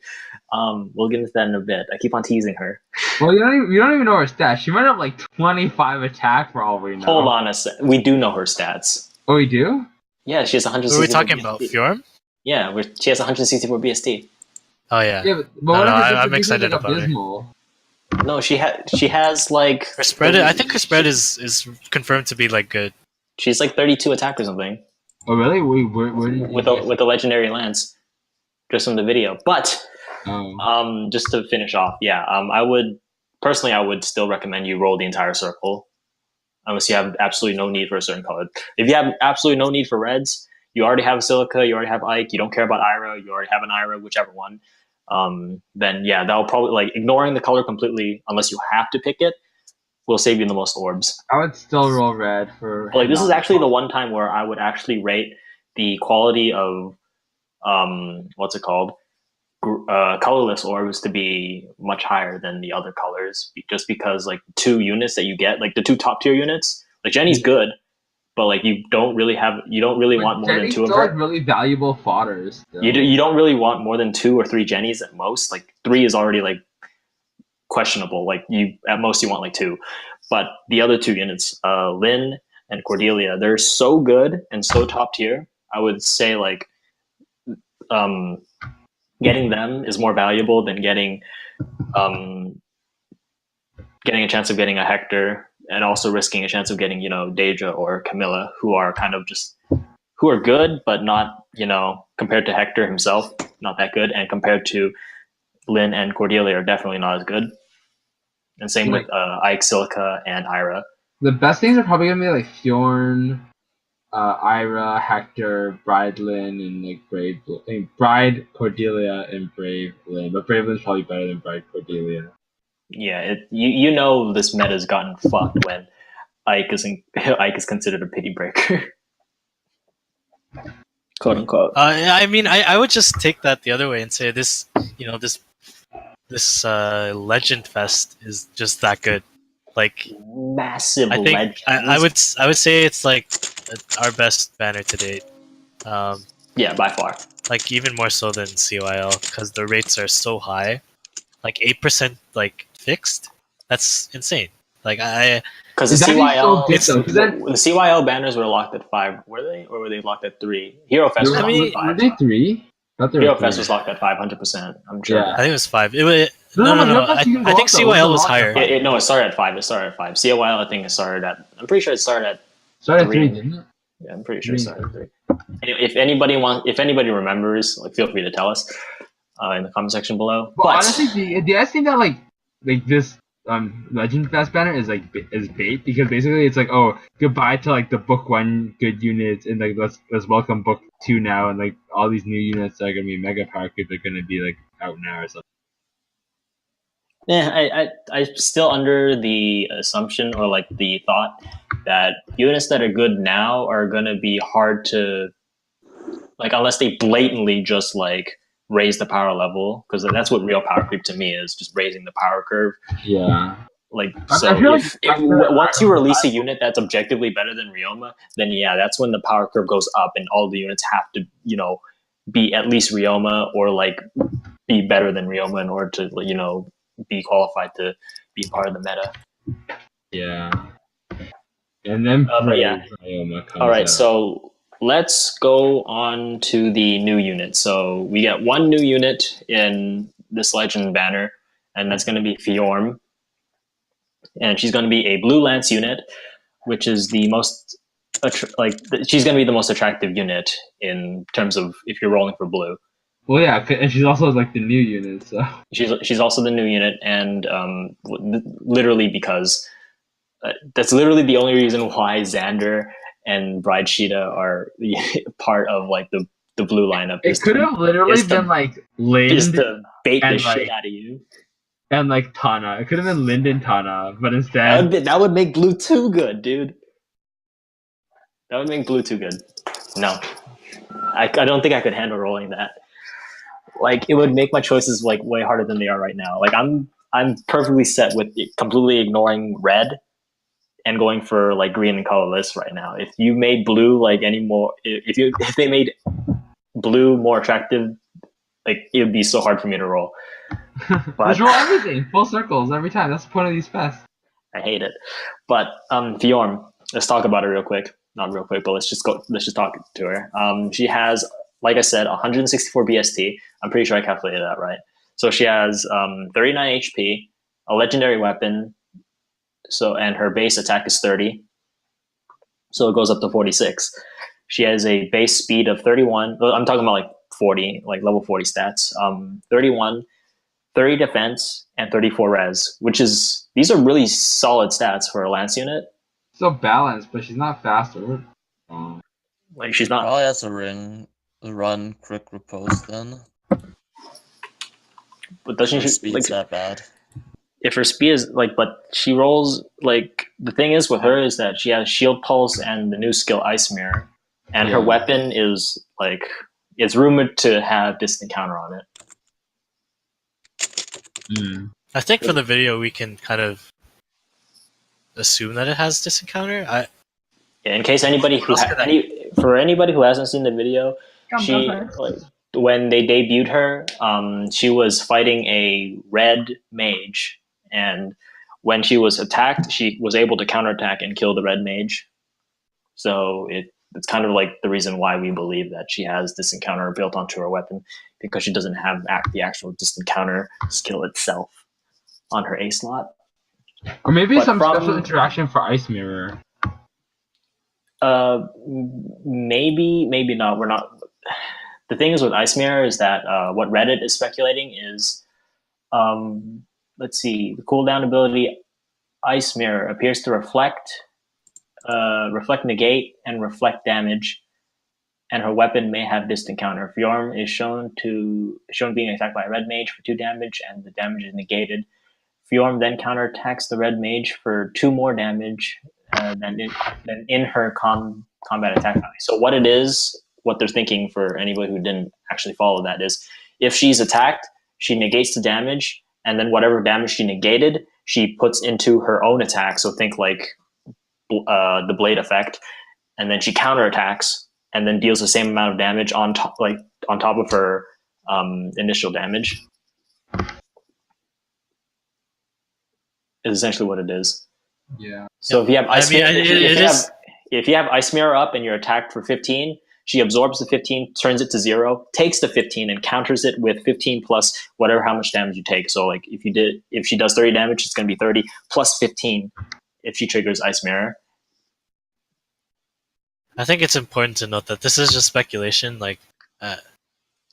We'll get into that in a bit. I keep on teasing her. Well, you don't even know her stats. She might have like 25 attack for all we know. Hold on a sec. We do know her stats. Oh, we do? Yeah, she has 164. Are we talking about Fjorm? Yeah, she has 164 BST. Oh yeah. Yeah, but I'm excited about her. No, she has like her spread. I think her spread is confirmed to be like good. She's like 32 attack or something. Oh really? Where did with a legendary lance, just from the video. But just to finish off, yeah, I would still recommend you roll the entire circle, unless you have absolutely no need for a certain color. If you have absolutely no need for reds, you already have a Silica, you already have Ike, you don't care about Ira, you already have an Ira, whichever one. Then yeah, that'll probably like ignoring the color completely, unless you have to pick it, will save you the most orbs. I would still roll red for. Like this is actually the one time where I would actually rate the quality of what's it called, colorless orbs to be much higher than the other colors, just because like 2 units that you get, like the 2 top tier units, like Jenny's good, but like you don't really want more than 2 of her. Like really valuable fodders. You don't really want more than 2 or 3 Jennies at most. Like 3 is already like questionable. Like at most you want like 2, but the other 2 units, Lynn and Cordelia, they're so good and so top tier. I would say like getting them is more valuable than getting a chance of getting a Hector, and also risking a chance of getting, Deja or Camilla, who are kind of who are good, but not, compared to Hector himself, not that good. And compared to Lynn and Cordelia are definitely not as good. and same with Ike, Silica, and Ira. The best things are probably gonna be like Fjorm, Ira, Hector, Bride Lynn, and like Bride Cordelia and Brave Lynn. But Brave Lynn's probably better than Bride Cordelia. Yeah, you know this meta's gotten fucked when Ike is considered a pity breaker, quote unquote. I mean, I would just take that the other way and say this, this Legend Fest is just that good. Like, Massive I think legends. I would say it's like our best banner to date. Yeah, by far. Like even more so than CYL because the rates are so high, like 8% like fixed. That's insane. Like Because the That'd be so CYL, good, though, 'cause then- the CYL banners were locked at 5, were they, or were they locked at 3? Hero Fest was I locked mean, at 5. Were they 3? I thought they Hero were Fest 3. was locked at 500%. I'm sure. Yeah. I think it was 5. It was No, no. Hero Fest you can go I think up, though. CYL It was locked at higher. 5. No, it started at 5. It started at 5. CYL, I think it started at. I'm pretty sure it started at. Started at 3. 3, didn't it? Yeah, I'm pretty sure it started at 3. Anyway, if anybody remembers, like, feel free to tell us in the comment section below. Well, But honestly, the I think that like this Legend Fest banner is like is bait because basically it's like, oh, goodbye to like the book 1 good units and like let's welcome book 2 now, and like all these new units that are gonna be mega power creep are gonna be like out now or something. yeah, I'm still under the assumption or like the thought that units that are good now are gonna be hard to, like, unless they blatantly just like raise the power level, because that's what real power creep to me is, just raising the power curve. Yeah. Like, I so feel like if after once you Iron release a Five- unit that's objectively better than Ryoma, then yeah, that's when the power curve goes up and all the units have to, be at least Ryoma or like be better than Ryoma in order to, be qualified to be part of the meta. Yeah. And then But yeah. Ryoma comes All right, out. so let's go on to the new unit. So we get one new unit in this Legend banner, and that's going to be Fjorm. And she's going to be a blue lance unit, which is the most she's going to be the most attractive unit in terms of if you're rolling for blue. Well, yeah, and she's also like the new unit, so She's also the new unit, and literally because that's literally the only reason why Xander and Bride Sheeta are part of like the blue lineup. it could have literally been like Lind just to bait the and, shit like, out of you. and like Tana. It could have been Lind and Tana, but instead That would make blue too good, dude. That would make blue too good. No, I don't think I could handle rolling that. Like, it would make my choices like way harder than they are right now. Like, I'm perfectly set with completely ignoring red and going for like green and colorless right now. If you made blue like any more, if they made blue more attractive, like, it would be so hard for me to roll. But just roll everything, full circles every time. That's the point of these fests. I hate it. But Fjorm, let's talk about her real quick. Not real quick, but let's just talk to her. She has, like I said, 164 BST. I'm pretty sure I calculated that right. So she has 39 HP, a legendary weapon, and her base attack is 30. So it goes up to 46. She has a base speed of 31. I'm talking about like 40, like level 40 stats. 31, 30 defense, and 34 res, these are really solid stats for a lance unit. So balanced, but she's not faster. Like, she's not. Probably has to run quick riposte then. But doesn't Her she speed's like? that bad. If her speed is like, but she rolls like, the thing is with her is that she has shield pulse and the new skill Ice Mirror, and her Yeah. weapon is like, it's rumored to have distant counter on it. I think for the video we can kind of assume that it has distant counter. Yeah, in case anybody who for anybody who hasn't seen the video, she like, when they debuted her, she was fighting a red mage, and when she was attacked, she was able to counterattack and kill the red mage. So it's kind of like the reason why we believe that she has distant counter built onto her weapon, because she doesn't have the actual distant counter skill itself on her A slot. Or maybe But some from- special interaction for Ice Mirror. Maybe not. We're not. The thing is with Ice Mirror is that what Reddit is speculating is let's see. The cooldown ability Ice Mirror appears to reflect negate, and reflect damage, and her weapon may have distant counter. Fjorm is shown being attacked by a red mage for 2 damage, and the damage is negated. Fjorm then counterattacks the red mage for 2 more damage than in her combat attack value. So what they're thinking for anybody who didn't actually follow that is, if she's attacked, she negates the damage, and then whatever damage she negated, she puts into her own attack. So think like the blade effect, and then she counterattacks and then deals the same amount of damage on top of her initial damage. Is essentially what it is. Yeah. So if you have if you have Ice Mirror up and you're attacked for 15, she absorbs the 15, turns it to 0, takes the 15, and counters it with 15 plus how much damage you take. So like if she does 30 damage, it's going to be 30 plus 15 if she triggers Ice Mirror. I think it's important to note that this is just speculation. Like,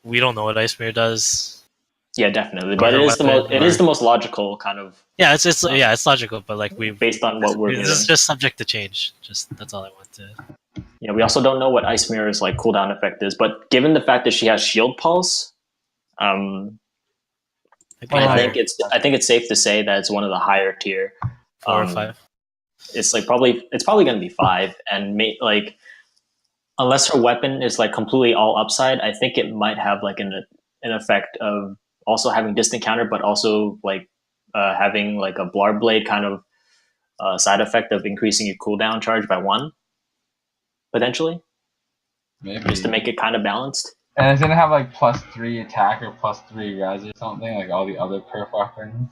we don't know what Ice Mirror does. Yeah, definitely. But it is the most logical kind of. Yeah, it's logical, but like based on what we're. This is just subject to change. Just that's all I want to. Yeah, we also don't know what Ice Mirror's like cooldown effect is, but given the fact that she has Shield Pulse, I think it's safe to say that it's one of the higher tier. 4 or 5. It's probably going to be 5, and unless her weapon is like completely all upside, I think it might have like an effect of also having distant counter, but also like having like a Blarb Blade kind of side effect of increasing your cooldown charge by 1, potentially. Maybe. Just to make it kind of balanced. And it's gonna have like +3 attack or +3 res or something, like all the other perf weapons.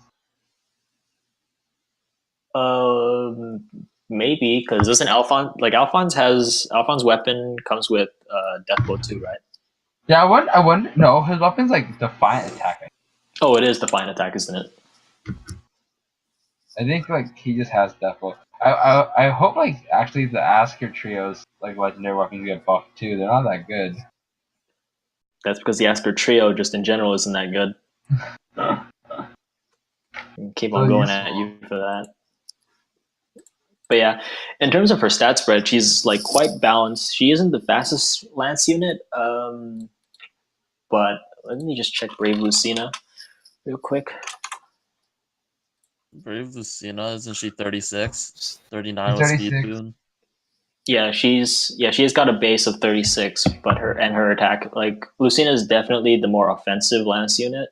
Maybe, because doesn't Alphon's weapon comes with Deathblow too, right? Yeah, I wonder. No, his weapon's like Defiant Attack. Oh, it is Defiant Attack, isn't it? I think like he just has Deathblow. I hope like actually the Asker Trio's like legendary weapons get buffed too. They're not that good. That's because the Asker Trio just in general isn't that good. Keep on going at you for that. But yeah, in terms of her stat spread, she's like quite balanced. She isn't the fastest lance unit, but let me just check Brave Lucina real quick. Brave Lucina, isn't she 36? 39 with speed boon. Yeah, she has got a base of 36, but her attack, like Lucina is definitely the more offensive lance unit,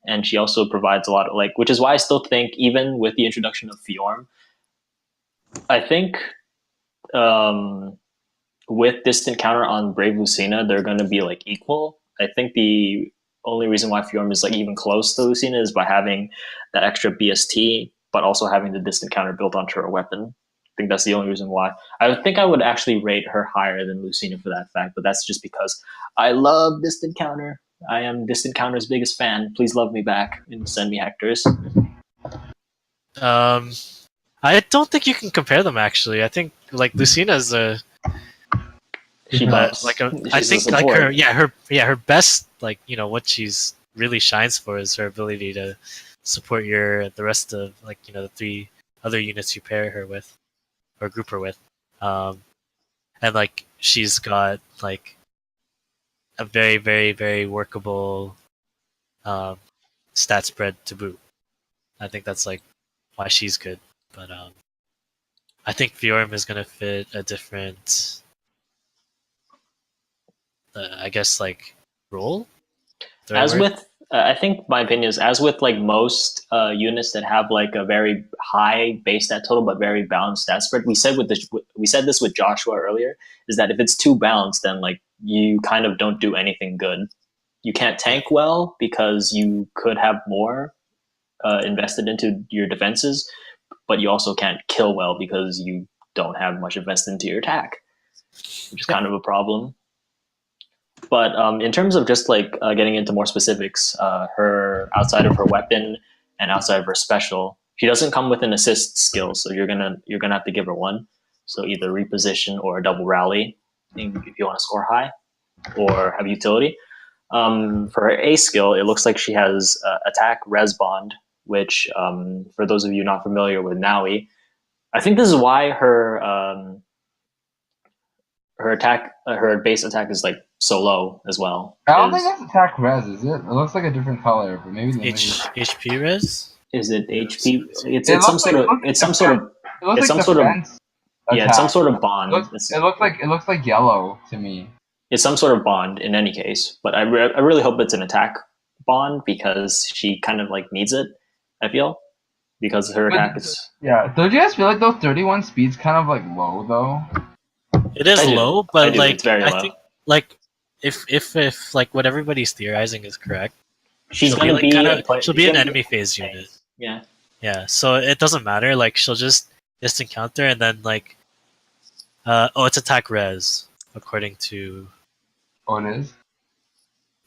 and she also provides a lot of which is why I still think even with the introduction of Fjorm, I think with distant counter on Brave Lucina, they're going to be like equal. I think the only reason why Fjorm is like even close to Lucina is by having that extra BST, but also having the distant counter built onto her weapon. I think that's the only reason why. I think I would actually rate her higher than Lucina for that fact, but that's just because I love distant counter. I am distant counter's biggest fan. Please love me back and send me Hectors. I don't think you can compare them actually. I think like Lucina's a I think like her best what she's really shines for is her ability to support the rest of the 3 other units you pair her with or group her with, and like she's got like a very very very workable stat spread to boot. I think that's like why she's good, but I think Fjorm is gonna fit a different I guess like role. I think my opinion is, as with like most units that have like a very high base stat total but very balanced stat spread, we said this with Joshua earlier, is that if it's too balanced, then like you kind of don't do anything good. You can't tank well because you could have more invested into your defenses, but you also can't kill well because you don't have much invested into your attack, which is kind of a problem. But in terms of just like getting into more specifics, her outside of her weapon and outside of her special, she doesn't come with an assist skill, so you're gonna have to give her one. So either reposition or a double rally if you want to score high, or have utility. For her A skill, it looks like she has attack res bond, which for those of you not familiar with Naui, I think this is why her attack, her base attack is like so low as well. I don't think that's attack res, is it? It looks like a different color, but maybe the HP res? Is it Yeah, HP? It's It some looks sort like- of it's some sort of It looks it's like some sort of defense yeah, it's some attack. sort of bond. It looks like yellow to me. It's some sort of bond in any case, but I really hope it's an attack bond because she kind of like needs it. I feel because her But- attack is Yeah. Don't you guys feel like those 31 speeds kind of like low though? It is I do. low, I but do. like It's very I low. think like if like what everybody's theorizing is correct, she's she'll gonna be, like, be she'll be an enemy phase unit. Yeah. Yeah, so it doesn't matter. Like she'll just distant counter and then like, it's attack res according to. Oh, it is.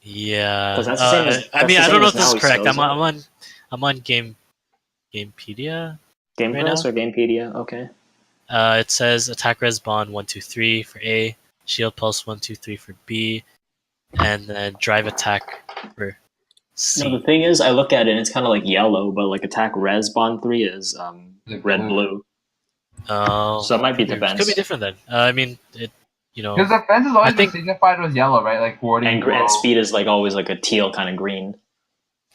Yeah, 'Cause that's the same as- I that's mean the I same don't know as if this is Naui correct. skills, I'm on Gamepedia. Game Right Press now? or Gamepedia? Okay. It says attack res bond 1-2-3 for A, shield pulse 1-2-3 for B, and then drive attack for C. No, the thing is, I look at it and it's kind of like yellow, but like attack res bond 3 is Like red blue. blue. Oh, So it might be could defense. Could be different then. I mean, it. You know, Because defense has always I think- been signified with yellow, right? Like warding. And speed is like always like a teal kind of green.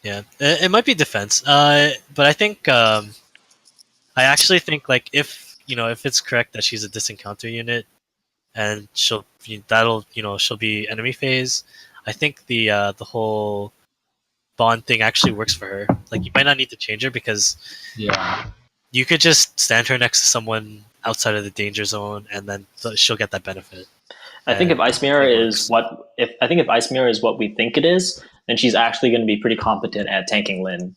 yeah, it might be defense. But I think I actually think like if it's correct that she's a distant counter unit, and she'll be enemy phase. I think the whole bond thing actually works for her. Like you might not need to change her because Yeah. you could just stand her next to someone outside of the danger zone, and then she'll get that benefit. I think if Ice Mirror it is if Ice Mirror is what we think it is, then she's actually going to be pretty competent at tanking Lin,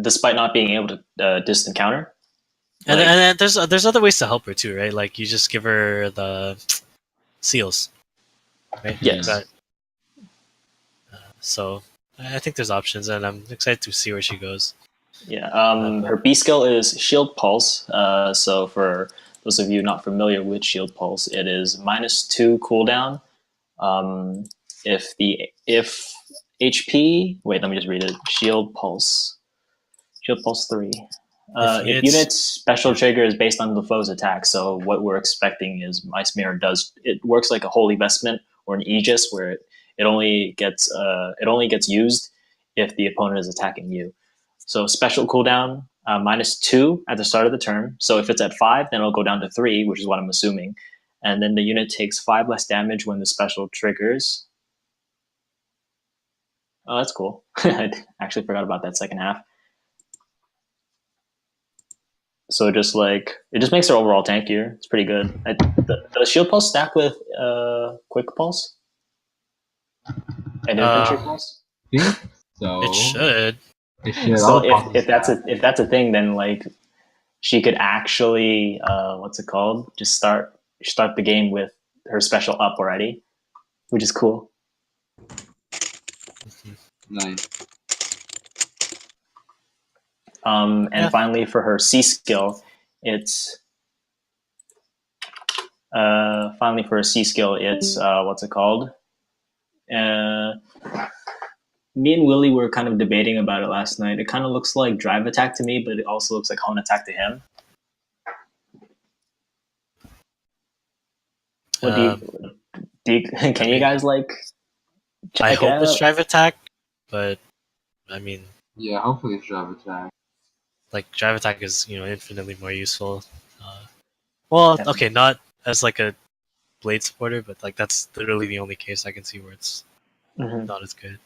despite not being able to distant counter. And Like- and there's other ways to help her too, right? Like you just give her the seals, right? Yes. That- so I think there's options, and I'm excited to see where she goes. Yeah. Her B skill is Shield Pulse. So for those of you not familiar with Shield Pulse, it is -2 cooldown. If HP. Wait, let me just read it. Shield Pulse 3. If unit's special trigger is based on the foe's attack, so what we're expecting is Ice Mirror it works like a Holy Vestment or an Aegis, where it only gets used if the opponent is attacking you. So special cooldown -2 at the start of the turn. So if it's at 5, then it'll go down to 3, which is what I'm assuming, and then the unit takes 5 less damage when the special triggers. Oh, that's cool. I actually forgot about that second half. So it just makes her overall tankier. It's pretty good. Does Shield Pulse stack with Quick Pulse and Infantry Pulse? Think so. It should. It should. So All if that's a thing, then like she could actually just start the game with her special up already, which is cool. nice. And Yeah. finally for her C skill, it's me and Willie were kind of debating about it last night. It kind of looks like drive attack to me, but it also looks like hone attack to him. What can you guys like check I it hope it's out? drive attack, but I mean, Yeah, hopefully it's drive attack. like drive attack is infinitely more useful. Well, Yeah. okay, not as like a blade supporter, but like that's literally the only case I can see where it's Mhm. not as good.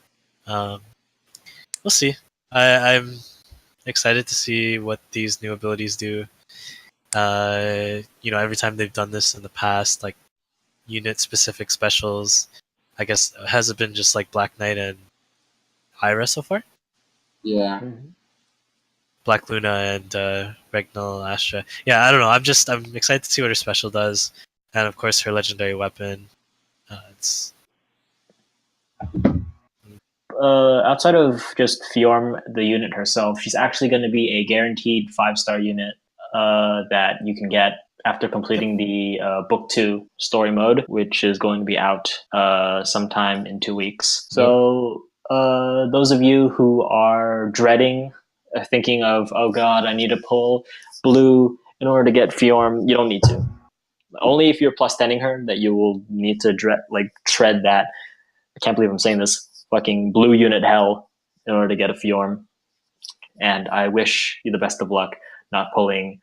We'll see. I'm excited to see what these new abilities do. Every time they've done this in the past, like unit specific specials, I guess has it been just like Black Knight and Ira so far? Yeah. Mhm. Black Luna and Regnal Astra. Yeah, I don't know. I'm excited to see what her special does, and of course her legendary weapon. It's Outside of just Fjorm, the unit herself, she's actually going to be a guaranteed 5-star unit that you can get after completing the Book 2 story mode, which is going to be out sometime in 2 weeks. So those of you who are dreading, thinking of, oh god, I need to pull blue in order to get Fjorm, you don't need to. Only if you're plus 10ing her that you will need to tread that. I can't believe I'm saying this. Fucking blue unit hell in order to get a Fjorm. And I wish you the best of luck not pulling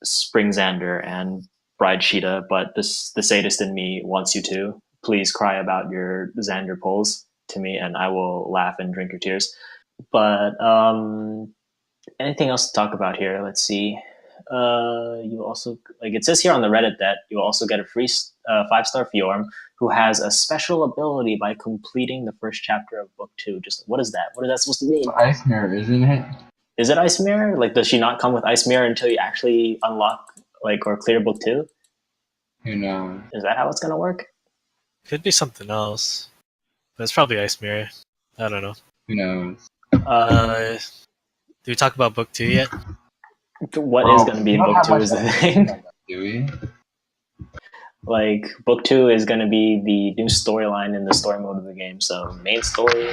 Spring Xander and Bride Sheeta, but the sadist in me wants you to. Please cry about your Xander pulls to me, and I will laugh and drink your tears. But anything else to talk about here? Let's see. You also, like it says here on the Reddit that you'll also get a free 5-star Fjorm who has a special ability by completing the first chapter of book 2. Just what is that? What is that supposed to mean? Ice Mirror, isn't it? Is it Ice Mirror? Like, does she not come with Ice Mirror until you actually unlock or clear book 2? Who knows? Is that how it's gonna work? Could be something else. But it's probably Ice Mirror. I don't know. Who knows? Do we talk about book 2 yet? What is going to be in book 2 is the thing. Do we? Like, book 2 is going to be the new storyline in the story mode of the game. So, main story.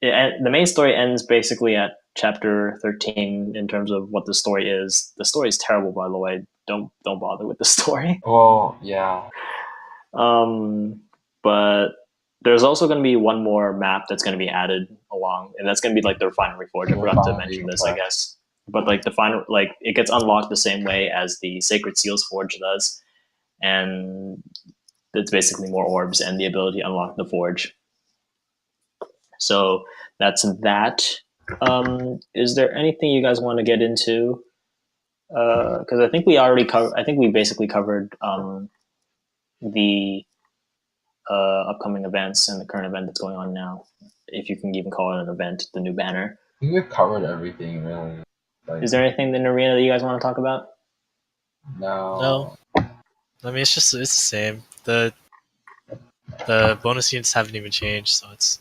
The main story ends basically at chapter 13 in terms of what the story is. The story is terrible, by the way. Don't bother with the story. Well, yeah. But there's also going to be one more map that's going to be added along, and that's going to be like the Refinery Forge. I forgot to mention this, I guess. But like it gets unlocked the same way as the Sacred Seals Forge does, and it's basically more orbs and the ability to unlock the forge. So that's that. Is there anything you guys want to get into? Because I think we already covered. I think we basically covered the upcoming events and the current event that's going on now, if you can even call it an event, the new banner. I think we've covered everything, really. Is there anything in the arena that you guys want to talk about? No. I mean, it's the same. The bonus units haven't even changed, so it's...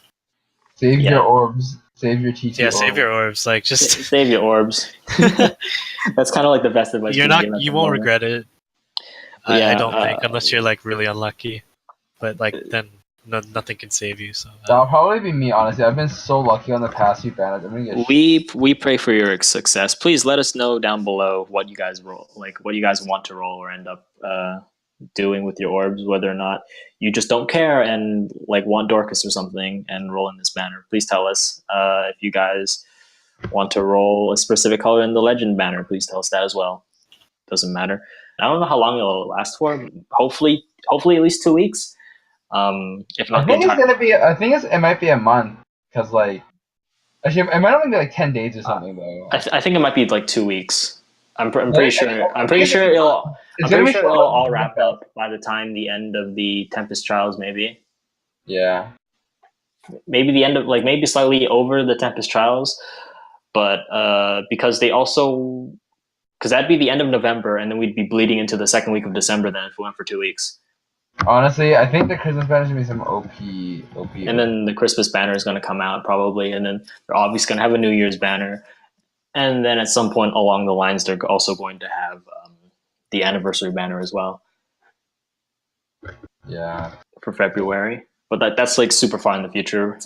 Save your orbs. Save your TT Yeah, orbs. save your orbs. Like, just... Save your orbs. That's kind of like the best advice. You won't regret it. I don't think, unless you're, like, really unlucky. But, like, then nothing can save you, so... That'll probably be me, honestly. I've been so lucky on the past few banners. I'm gonna get we pray for your success. Please let us know down below what you guys roll, like what you guys want to roll or end up doing with your orbs, whether or not you just don't care and like want Dorcas or something and roll in this banner. Please tell us. If you guys want to roll a specific color in the legend banner, please tell us that as well. Doesn't matter. I don't know how long it'll last for. Hopefully at least 2 weeks. If not, I think it's gonna be. I think it might be a month, because like, actually, it might only be like 10 days or something though. I think it might be like 2 weeks. I'm pretty sure. I'm pretty sure it'll all wrap up by the time the end of the Tempest Trials, maybe. Yeah. Maybe the end of maybe slightly over the Tempest Trials, but because that'd be the end of November, and then we'd be bleeding into the second week of December. Then if we went for 2 weeks. Honestly, I think the Christmas banner should be some OP. And then the Christmas banner is going to come out probably, and then they're obviously going to have a New Year's banner. And then at some point along the lines, they're also going to have the anniversary banner as well. Yeah. For February. But that's like super far in the future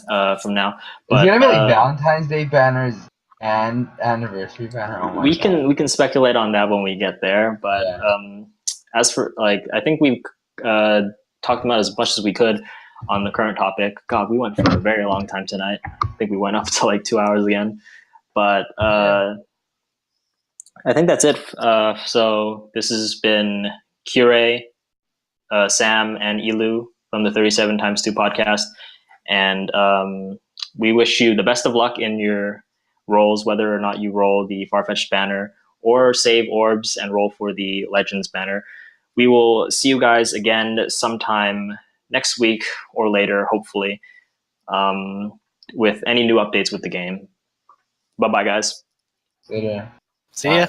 from now. But, is it going to be like Valentine's Day banners and anniversary banner? Oh we can speculate on that when we get there. But as for I think we've talked about as much as we could on the current topic. God, we went for a very long time tonight. I think we went up to like 2 hours again. But I think that's it. So this has been Kure, Sam, and Ilu from the 37 times 2 podcast. And we wish you the best of luck in your rolls, whether or not you roll the Farfetched banner or save orbs and roll for the Legends banner. We will see you guys again sometime next week or later, hopefully, with any new updates with the game. Bye-bye, guys. Later. See ya.